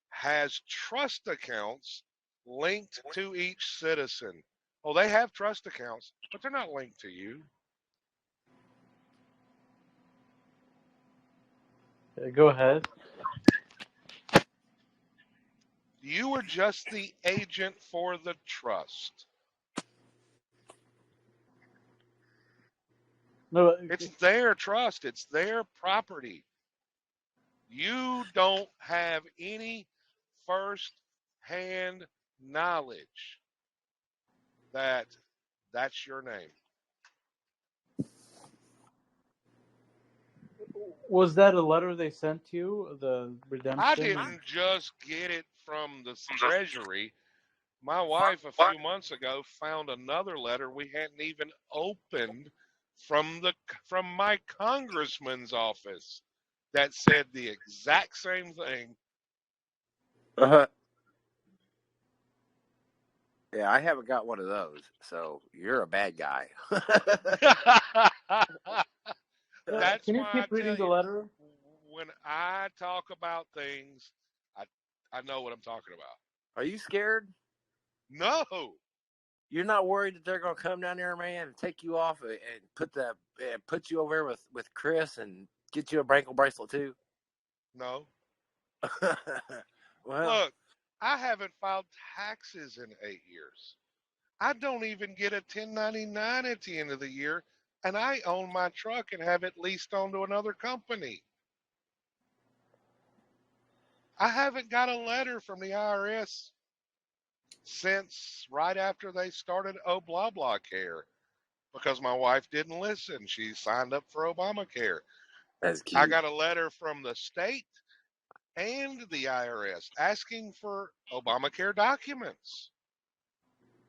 has trust accounts linked to each citizen. Oh, they have trust accounts, but they're not linked to you. Go ahead. You are just the agent for the trust. No, It's their trust. It's their property. You don't have any first-hand knowledge that that's your name. was that a letter they sent you? The redemption? I didn't just get it from the Treasury. My wife, a few months ago, found another letter we hadn't even opened from my congressman's office that said the exact same thing. Uh-huh. Yeah, I haven't got one of those, so you're a bad guy. That's Can you why keep I reading tell the you, letter? when I talk about things, I know what I'm talking about. Are you scared? No. You're not worried that they're gonna come down there, man, and take you off and put you over there with Chris and get you a ankle bracelet too? No. Well, Look, I haven't filed taxes in 8 years. I don't even get a 1099 at the end of the year, and I own my truck and have it leased onto another company. I haven't got a letter from the IRS since right after they started Obamacare because my wife didn't listen. She signed up for Obamacare. that's cute. I got a letter from the state and the IRS asking for Obamacare documents.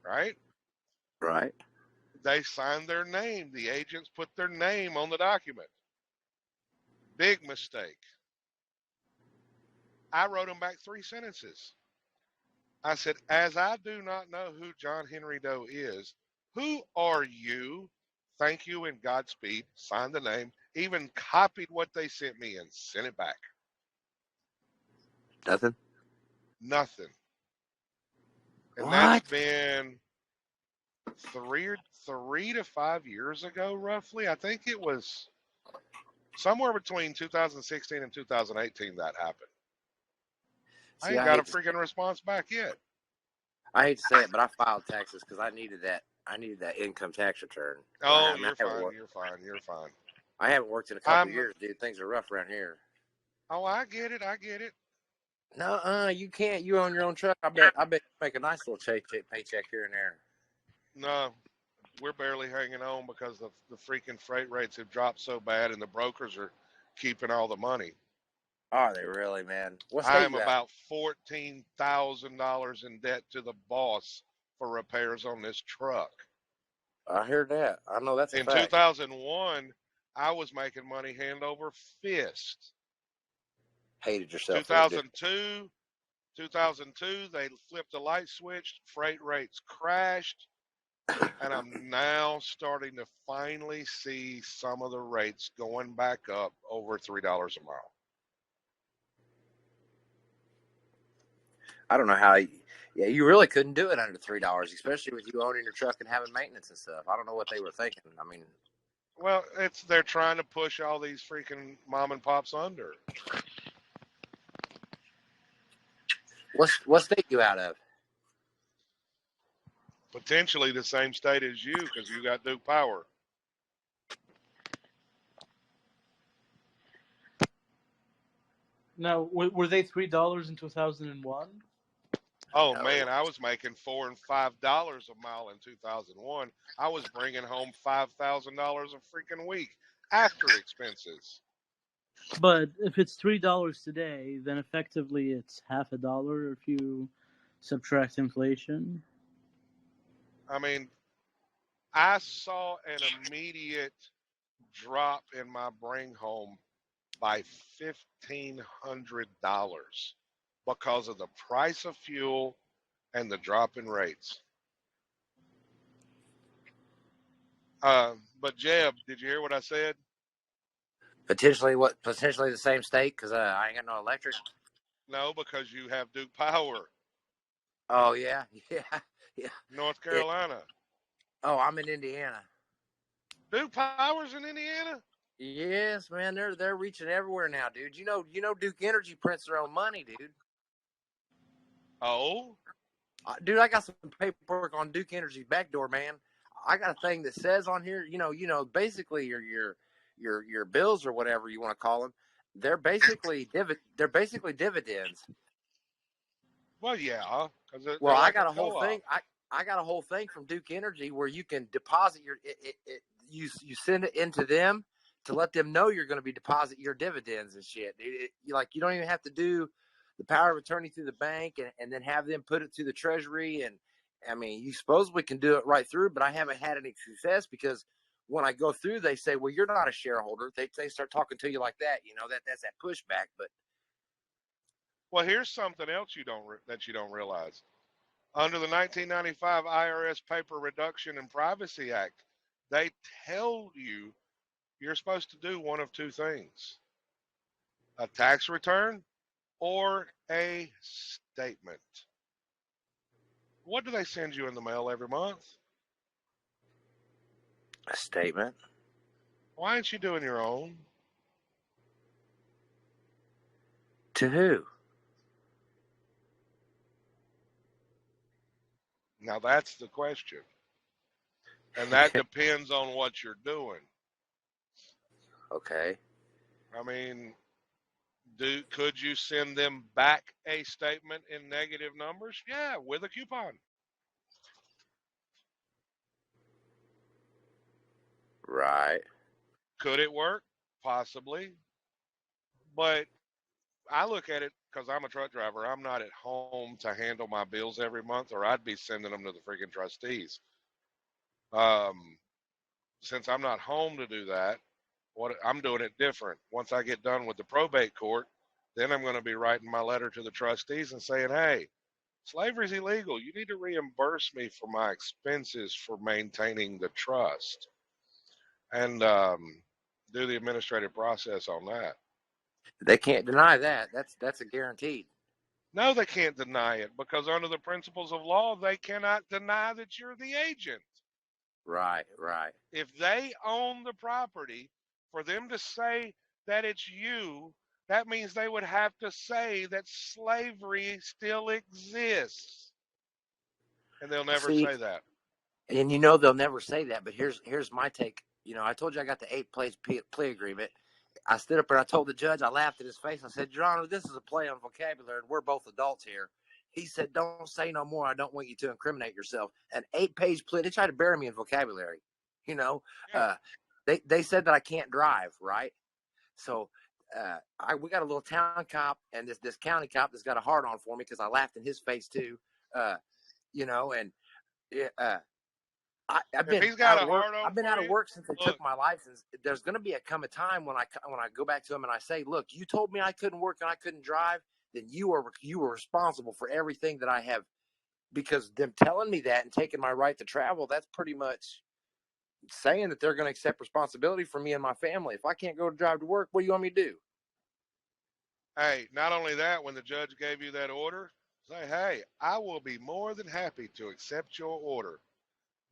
Right? Right. They signed their name. The agents put their name on the document. Big mistake. I wrote them back 3 sentences. I said, as I do not know who John Henry Doe is, who are you? Thank you and Godspeed. Signed the name. Even copied what they sent me and sent it back. Nothing. Nothing. And What? that's been 3 to 5 years ago, roughly. I think it was somewhere between 2016 and 2018 that happened. I See, ain't I got a hate to, freaking response back yet. I hate to say it, but I filed taxes because I needed that income tax return. Oh, I mean, you're fine. You're fine. You're fine. I haven't worked in a couple of years, dude. Things are rough around here. Oh, I get it. I get it. No, you can't. You own your own truck. I bet you make a nice little paycheck here and there. No, we're barely hanging on because the freaking freight rates have dropped so bad, and the brokers are keeping all the money. Are they really, man? What state I am you at? about $14,000 in debt to the boss for repairs on this truck. I heard that. I know that's a In fact. 2001, I was making money hand over fist. Hated yourself. 2002, they flipped the light switch, freight rates crashed, and I'm now starting to finally see some of the rates going back up over $3 a mile. I don't know how. Yeah, you really couldn't do it under $3, especially with you owning your truck and having maintenance and stuff. I don't know what they were thinking. I mean, Well, they're trying to push all these freaking mom and pops under. what state you out of? Potentially the same state as you because you got Duke Power. Now, were they $3 in 2001? Oh No. man, I was making $4 and $5 a mile in 2001. I was bringing home $5,000 a freaking week after expenses. But if it's $3 today, then effectively it's half a dollar if you subtract inflation. I mean, I saw an immediate drop in my bring home by $1,500 because of the price of fuel and the drop in rates. But Jeb, did you hear what I said? Potentially the same state because I ain't got no electric. No, because you have Duke Power. Oh yeah. North Carolina. I'm in Indiana. Duke Power's in Indiana? Yes, man. They're reaching everywhere now, dude. You know Duke Energy prints their own money, dude. Oh? Dude, I got some paperwork on Duke Energy's backdoor, man. I got a thing that says on here, basically your bills or whatever you want to call them, they're basically dividends. Well, yeah. Well, like I got a a whole co-op. thing. I got a whole thing from Duke Energy where you can deposit you send it into them to let them know you're going to be deposit your dividends and shit. You don't even have to do the power of attorney through the bank and then have them put it to the treasury. And I mean, you supposedly can do it right through, but I haven't had any success because when I go through, they say, well, you're not a shareholder. They start talking to you like that. That's that pushback. But Well, here's something else that you don't realize. Under the 1995 IRS Paper Reduction and Privacy Act, they tell you you're supposed to do one of two things: a tax return or a statement. What do they send you in the mail every month? a statement. Why aren't you doing your own? To who? Now that's the question. And that depends on what you're doing. Okay. I mean, could you send them back a statement in negative numbers? Yeah, with a coupon. Right. Could it work? Possibly. But I look at it because I'm a truck driver. I'm not at home to handle my bills every month, or I'd be sending them to the freaking trustees. Since I'm not home to do that, I'm doing it different. Once I get done with the probate court, then I'm going to be writing my letter to the trustees and saying, hey, slavery is illegal. You need to reimburse me for my expenses for maintaining the trust, and do the administrative process on that. They can't deny that. That's a guaranteed. No, they can't deny it because under the principles of law, they cannot deny that you're the agent. Right. If they own the property, for them to say that it's you, that means they would have to say that slavery still exists. And they'll never say that. And they'll never say that, but here's my take. I told you I got the 8-page plea agreement. I stood up and I told the judge, I laughed at his face. I said, Your Honor, this is a play on vocabulary, and we're both adults here. He said, don't say no more. I don't want you to incriminate yourself. An 8-page plea. They tried to bury me in vocabulary. Yeah. They said that I can't drive, right? So we got a little town cop and this county cop that's got a hard on for me because I laughed in his face too. I've been out of work. I've been out of work since they took my license. There's going to be a time when I go back to him and I say, look, you told me I couldn't work and I couldn't drive. Then you were responsible for everything that I have, because them telling me that and taking my right to travel, that's pretty much saying that they're going to accept responsibility for me and my family. If I can't go to drive to work, what do you want me to do? Hey, not only that, when the judge gave you that order, Say, hey, I will be more than happy to accept your order.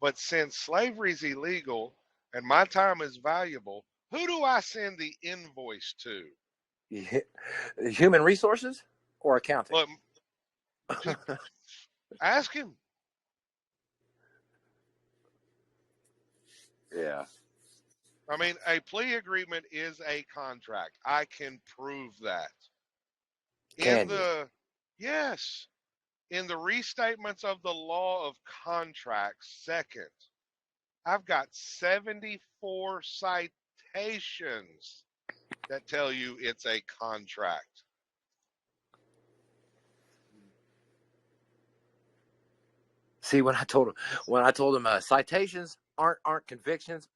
But since slavery is illegal and my time is valuable, who do I send the invoice to? Human resources or accounting? Look, just ask him. Yeah. I mean, a plea agreement is a contract. I can prove that. Can you? Yes, in the restatements of the law of contracts, second, I've got 74 citations that tell you it's a contract. See, when I told them citations aren't convictions,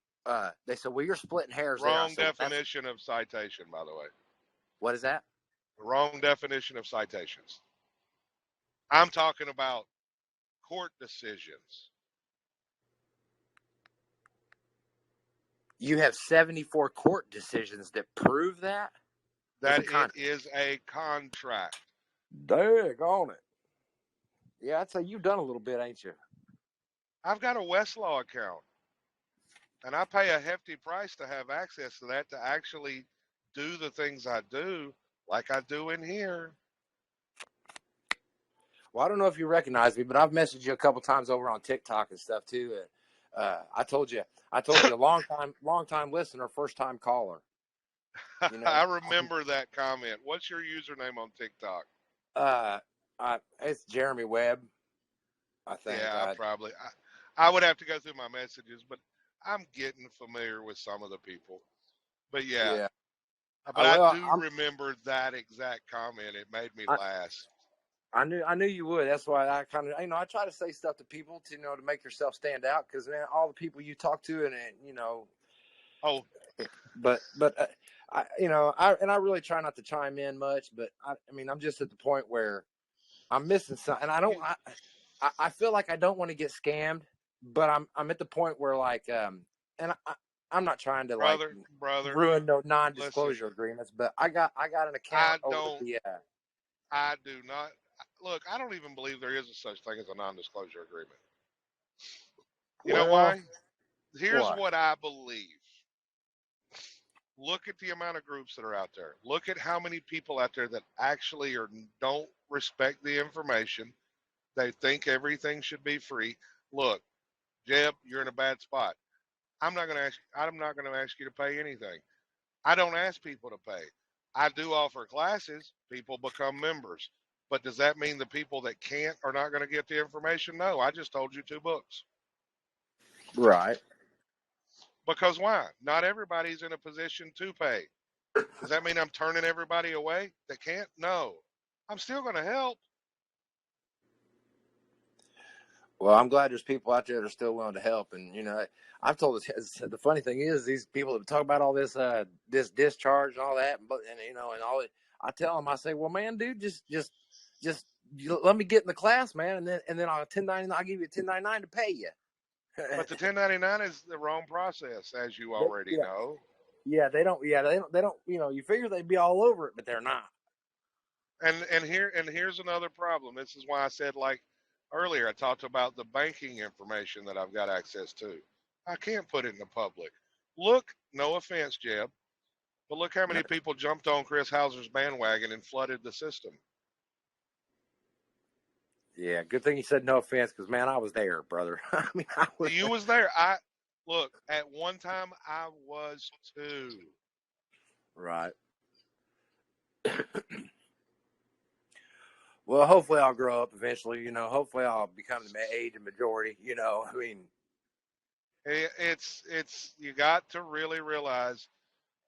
they said, well, you're splitting hairs there. I Wrong said, well, definition of citation, by the way. what is that? Wrong definition of citations. I'm talking about court decisions. You have 74 court decisions that prove that? That it is a contract. Dag on it. Yeah, I'd say you've done a little bit, ain't you? I've got a Westlaw account, and I pay a hefty price to have access to that to actually do the things I do, like I do in here. Well, I don't know if you recognize me, but I've messaged you a couple times over on TikTok and stuff too. I told you, a long time listener, first time caller. You know? I remember that comment. What's your username on TikTok? It's Jeremy Webb, I think. Yeah, probably. I would have to go through my messages, but I'm getting familiar with some of the people. But yeah. But I remember that exact comment. It made me laugh. I knew you would. That's why I kind of, I try to say stuff to people to, to make yourself stand out. Because man, all the people you talk to, and Oh, but I really try not to chime in much. But I'm just at the point where I'm missing something, and I feel like I don't want to get scammed, but I'm at the point where and I'm not trying to brother, ruin no non-disclosure agreements, but I got an account I do not. Look, I don't even believe there is a such thing as a non-disclosure agreement. You know why? Here's what I believe. Look at the amount of groups that are out there. Look at how many people out there that actually don't respect the information. They think everything should be free. Look, Jeb, you're in a bad spot. I'm not going to ask you to pay anything. I don't ask people to pay. I do offer classes. People become members. But does that mean the people that can't are not going to get the information? No, I just told you 2 books. Right. Because why? Not everybody's in a position to pay. Does that mean I'm turning everybody away that can't? No. I'm still going to help. Well, I'm glad there's people out there that are still willing to help. And, I've told us, the funny thing is these people that talk about all this, this discharge and all that, and all it, I tell them, I say, well, man, dude, just let me get in the class, man. And then I'll give you a 1099 to pay you. But the 1099 is the wrong process, as you already know. Yeah, they don't. You figure they'd be all over it, but they're not. And here's another problem. This is why I said, like earlier, I talked about the banking information that I've got access to. I can't put it in the public. Look, no offense, Jeb, but look how many people jumped on Chris Hauser's bandwagon and flooded the system. Yeah, good thing you said no offense, because man, I was there, brother. You was there. Look, at one time I was too. Right. Well, hopefully I'll grow up eventually. Hopefully I'll become the age of majority. It's you got to really realize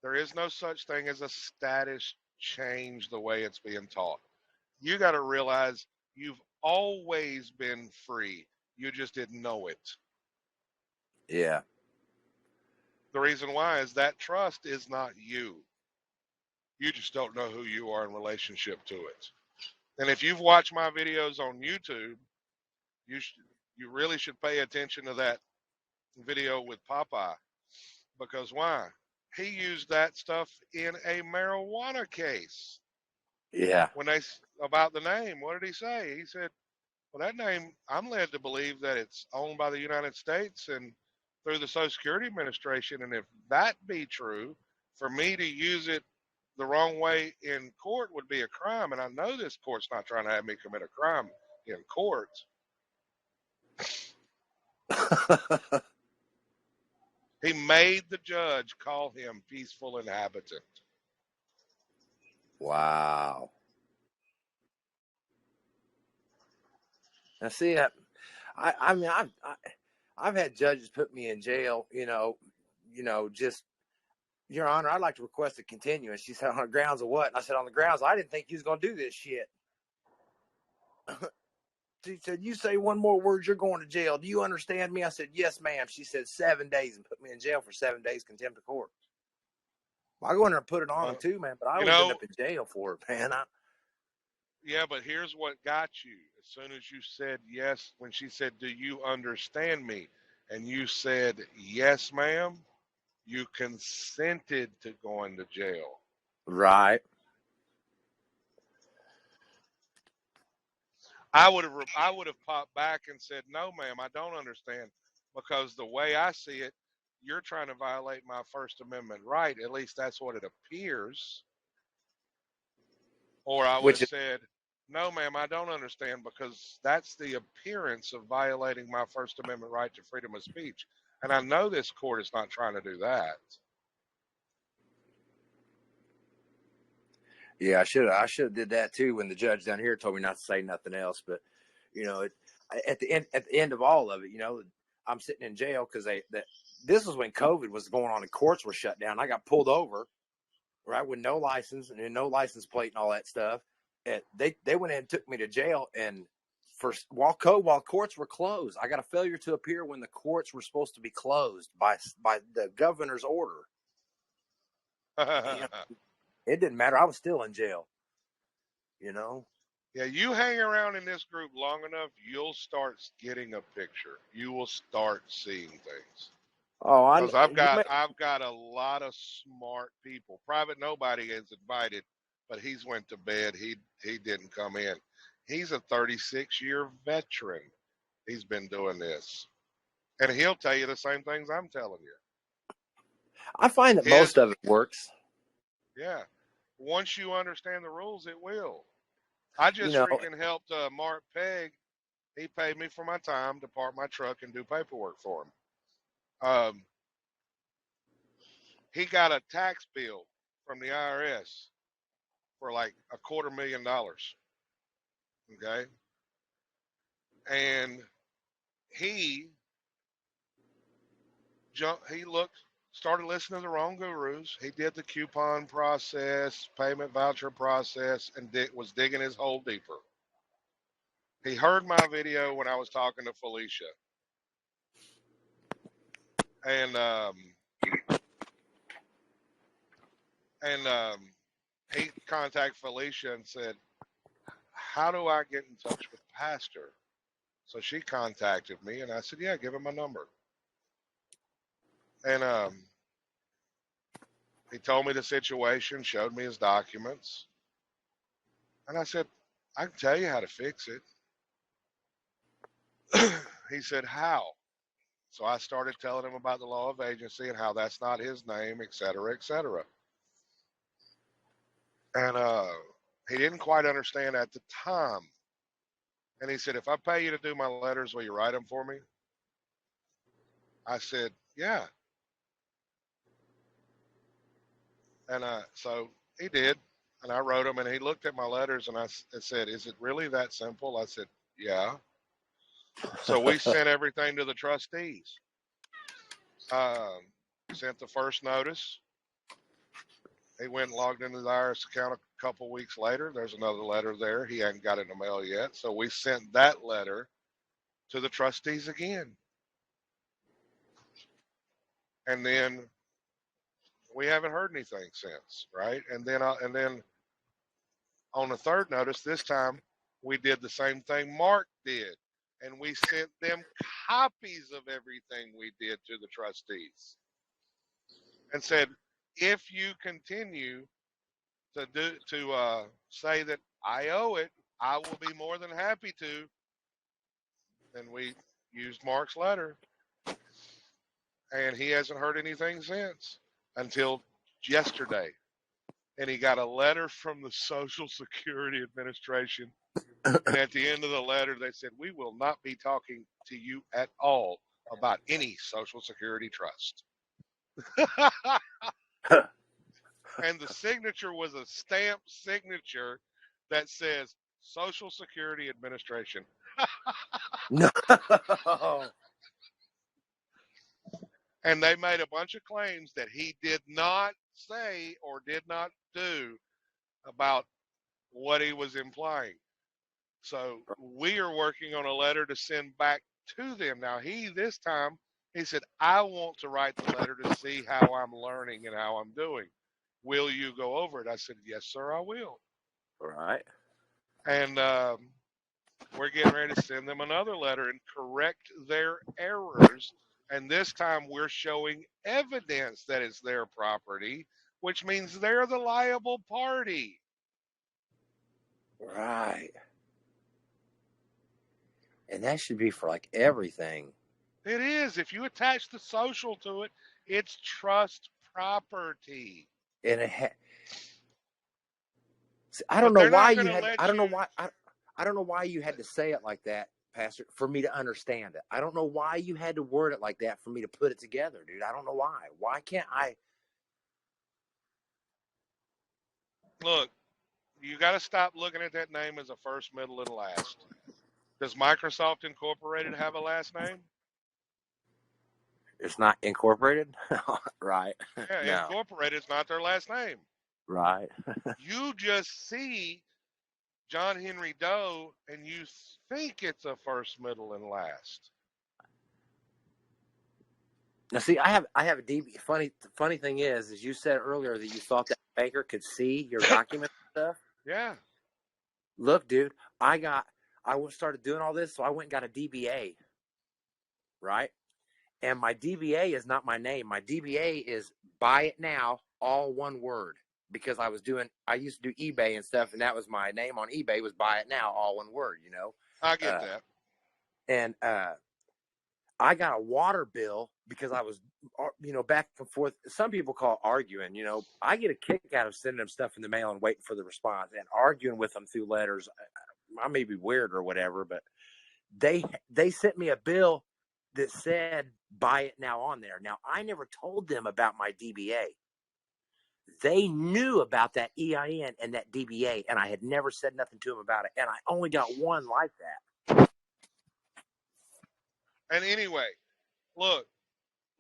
there is no such thing as a status change the way it's being taught. You got to realize you've always been free. You just didn't know it. Yeah. The reason why is that trust is not you. You just don't know who you are in relationship to it. And if you've watched my videos on YouTube, you really should pay attention to that video with Popeye. Because why? He used that stuff in a marijuana case. Yeah. When they about the name. What did he say? He said, well, that name, I'm led to believe that it's owned by the United States and through the Social Security Administration. And if that be true, for me to use it the wrong way in court would be a crime. And I know this court's not trying to have me commit a crime in court. He made the judge call him peaceful inhabitant. Wow. Now, see, I mean, I've had judges put me in jail, just, Your Honor, I'd like to request a continuance. She said, on the grounds of what? And I said, on the grounds, I didn't think you was going to do this shit. She said, you say one more word, you're going to jail. Do you understand me? I said, yes, ma'am. She said 7 days and put me in jail for 7 days contempt of court. I go in there and put it on too, man, but I always end up in jail for it, man. Yeah, but here's what got you. As soon as you said yes, when she said, do you understand me? And you said, yes, ma'am, you consented to going to jail. Right. I would have popped back and said, no, ma'am, I don't understand, because the way I see it, you're trying to violate my First Amendment right. At least that's what it appears. Or I would have said, no, ma'am, I don't understand, because that's the appearance of violating my First Amendment right to freedom of speech. And I know this court is not trying to do that. Yeah, I should have did that too when the judge down here told me not to say nothing else. But at the end of all of it, I'm sitting in jail because this was when COVID was going on and courts were shut down. I got pulled over, right, with no license and no license plate and all that stuff. And they went in and took me to jail. And while courts were closed, I got a failure to appear when the courts were supposed to be closed by the governor's order. It didn't matter. I was still in jail, Yeah, you hang around in this group long enough, you'll start getting a picture. You will start seeing things. Oh, because I've got a lot of smart people. Private Nobody is invited, but he's went to bed. He didn't come in. He's a 36-year veteran. He's been doing this, and he'll tell you the same things I'm telling you. I find that most of it works. Yeah. Once you understand the rules, it will. I just freaking helped Mark Pegg. He paid me for my time to park my truck and do paperwork for him. He got a tax bill from the IRS for like $250,000. Okay. And he started listening to the wrong gurus. He did the coupon process, payment voucher process, and was digging his hole deeper. He heard my video when I was talking to Felicia. And he contacted Felicia and said, how do I get in touch with Pastor? So she contacted me, and I said, yeah, give him my number. And he told me the situation, showed me his documents. And I said, I can tell you how to fix it. He said, how? So I started telling him about the law of agency and how that's not his name, et cetera, et cetera. And he didn't quite understand at the time. And he said, if I pay you to do my letters, will you write them for me? I said, yeah. And so he did. And I wrote them, and he looked at my letters, and I said, is it really that simple? I said, yeah. So we sent everything to the trustees. Sent the first notice. He went and logged into the IRS account a couple weeks later. There's another letter there. He hadn't got it in the mail yet. So we sent that letter to the trustees again. And then we haven't heard anything since, right? And then on the third notice, this time we did the same thing Mark did. And we sent them copies of everything we did to the trustees and said, if you continue to say that I owe it. I will be more than happy to. And we used Mark's letter, and he hasn't heard anything since until yesterday. And he got a letter from the Social Security Administration. And at the end of the letter, they said, we will not be talking to you at all about any Social Security trust. And the signature was a stamped signature that says Social Security Administration. No. And they made a bunch of claims that he did not say or did not do about what he was implying. So we are working on a letter to send back to them. Now, this time, he said, I want to write the letter to see how I'm learning and how I'm doing. Will you go over it? I said, yes, sir, I will. Right. And we're getting ready to send them another letter and correct their errors. And this time we're showing evidence that it's their property, which means they're the liable party. Right. And that should be for like everything. It is. If you attach the social to it, it's trust property. And I don't know why you had. I don't know why. I don't know why you had to say it like that, Pastor, for me to understand it. I don't know why you had to word it like that for me to put it together, dude. I don't know why. Why can't I? Look, you got to stop looking at that name as a first, middle, and last. Does Microsoft Incorporated have a last name? It's not incorporated, right? Yeah, No. Incorporated is not their last name. Right. You just see John Henry Doe, and you think it's a first, middle, and last. Now, see, I have a DB. Funny thing is you said earlier that you thought that banker could see your document stuff. Yeah. Look, dude, I started doing all this, so I went and got a DBA, right? And my DBA is not my name. My DBA is buy it now, all one word. Because I used to do eBay and stuff, and that was my name on eBay was buy it now, all one word, you know. I get that. And I got a water bill because I was, back and forth. Some people call it arguing, I get a kick out of sending them stuff in the mail and waiting for the response and arguing with them through letters. I may be weird or whatever, but they sent me a bill that said buy it now on there. Now, I never told them about my DBA. They knew about that EIN and that DBA, and I had never said nothing to them about it. And I only got one like that. And anyway, look,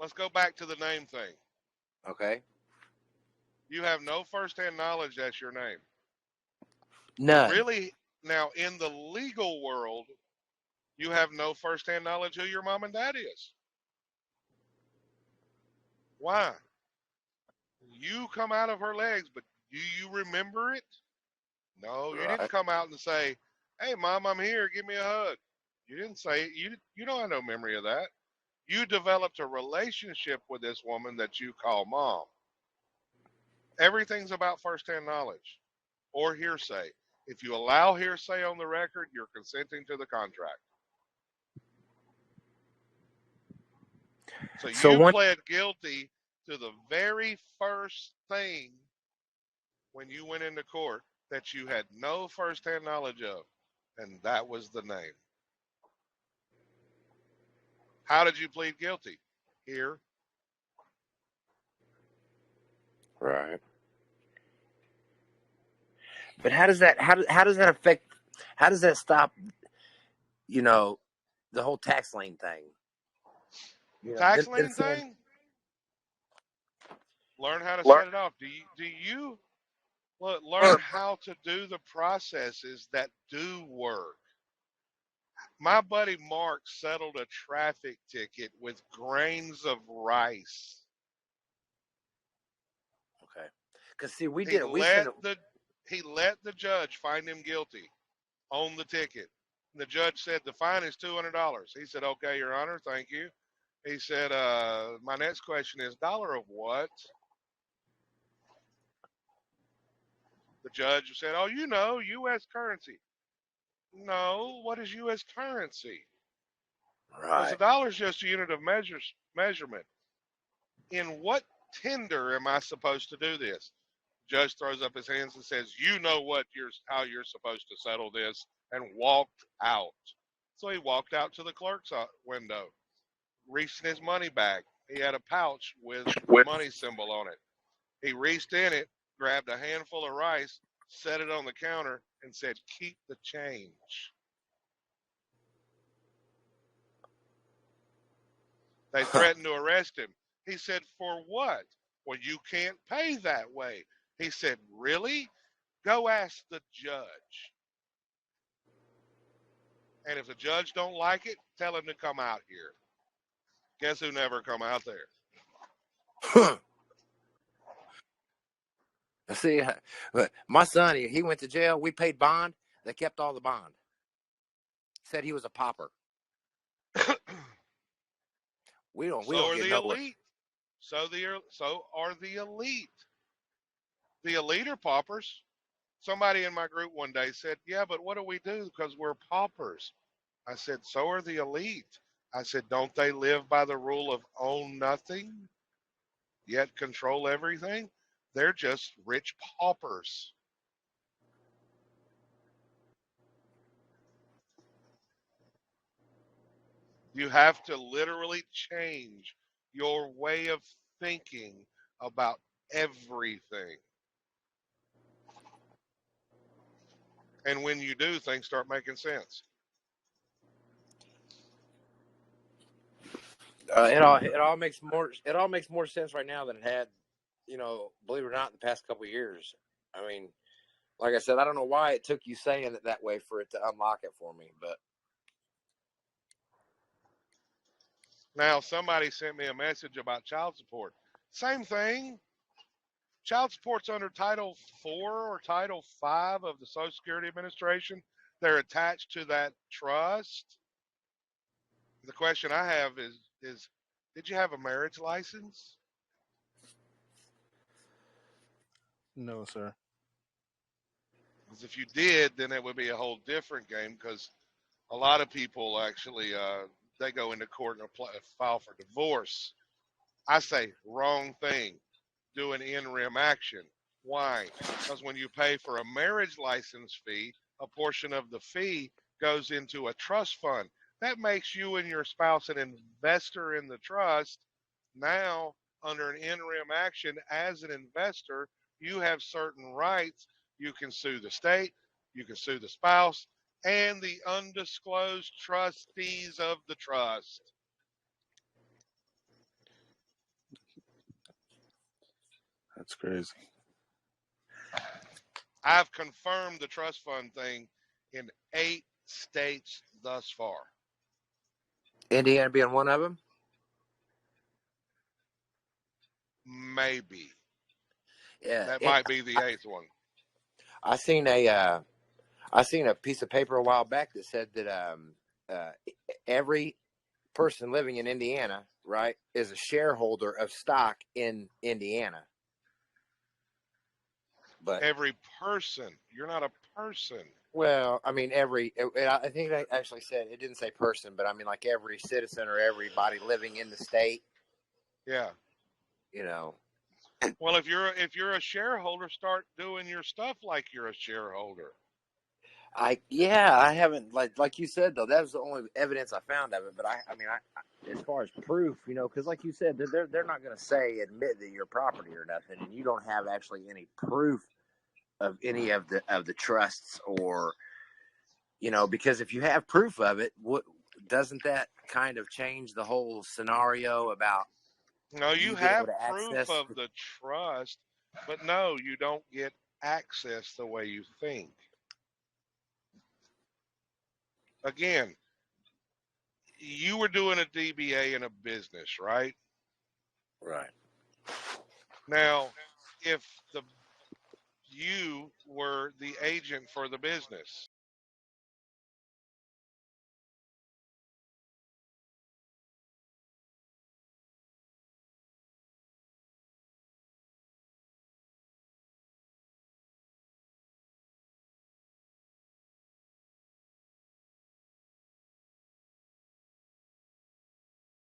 let's go back to the name thing. Okay. You have no firsthand knowledge that's your name. None. Really, now in the legal world, you have no firsthand knowledge who your mom and dad is. Why? You come out of her legs, but do you remember it? No, you didn't come out and say, hey, Mom, I'm here. Give me a hug. You didn't say it. You don't have no memory of that. You developed a relationship with this woman that you call Mom. Everything's about firsthand knowledge or hearsay. If you allow hearsay on the record, you're consenting to the contract. So you pled guilty to the very first thing when you went into court that you had no firsthand knowledge of, and that was the name. How did you plead guilty? Here. Right. But how does that affect, how does that stop, the whole tax lien thing? Tax lien thing? Learn how to set it off. Do you learn how to do the processes that do work? My buddy Mark settled a traffic ticket with grains of rice. Okay. Because see, he let the judge find him guilty on the ticket. And the judge said the fine is $200. He said, okay, Your Honor, thank you. He said, my next question is, dollar of what? The judge said, "Oh, you know, U.S. currency." No, what is U.S. currency? Because the Right. dollar is just a unit of measurement. In what tender am I supposed to do this? Judge throws up his hands and says, "You know how you're supposed to settle this," and walked out. So he walked out to the clerk's window, reached in his money bag. He had a pouch with the money symbol on it. He reached in it, grabbed a handful of rice, set it on the counter, and said, "Keep the change." They threatened to arrest him. He said, "For what?" "Well, you can't pay that way." He said, "Really? Go ask the judge. And if the judge don't like it, tell him to come out here." Guess who never come out there? See, my son, he went to jail. We paid bond. They kept all the bond. Said he was a pauper. We don't So are get the nowhere. elite. So are the elite. The elite are paupers. Somebody in my group one day said, "Yeah, but what do we do because we're paupers?" I said, "So are the elite." I said, "Don't they live by the rule of own nothing, yet control everything?" They're just rich paupers. You have to literally change your way of thinking about everything. And when you do, things start making sense. It all makes more sense right now than it had, believe it or not, in the past couple of years. I mean, like I said, I don't know why it took you saying it that way for it to unlock it for me, but Now, somebody sent me a message about child support. Same thing. Child support's under Title 4 or Title 5 of the Social Security Administration. They're attached to that trust. The question I have is did you have a marriage license? No, sir. Because if you did, then it would be a whole different game because a lot of people actually they go into court and file for divorce. I say wrong thing. Do an in rem action. Why? Because when you pay for a marriage license fee, a portion of the fee goes into a trust fund. That makes you and your spouse an investor in the trust. Now, under an in rem action, as an investor, you have certain rights. You can sue the state, you can sue the spouse, and the undisclosed trustees of the trust. That's crazy. I've confirmed the trust fund thing in 8 states thus far. Indiana being one of them. Maybe. Yeah, That might be the 8th one. I seen a piece of paper a while back that said that every person living in Indiana, right, is a shareholder of stock in Indiana. But every person, you're not a person. Well, I mean, I think they actually said, it didn't say person, but I mean like every citizen or everybody living in the state. Yeah. Well, if you're a shareholder, start doing your stuff like you're a shareholder. I haven't, like you said though, that was the only evidence I found of it. But I mean, as far as proof, because like you said, they're not going to admit that you're property or nothing, and you don't have actually any proof of any of the trusts, or because if you have proof of it, what doesn't that kind of change the whole scenario about? No, you have proof of the trust, but no, you don't get access the way you think. Again, you were doing a DBA in a business, right? Right. Now, if you were the agent for the business,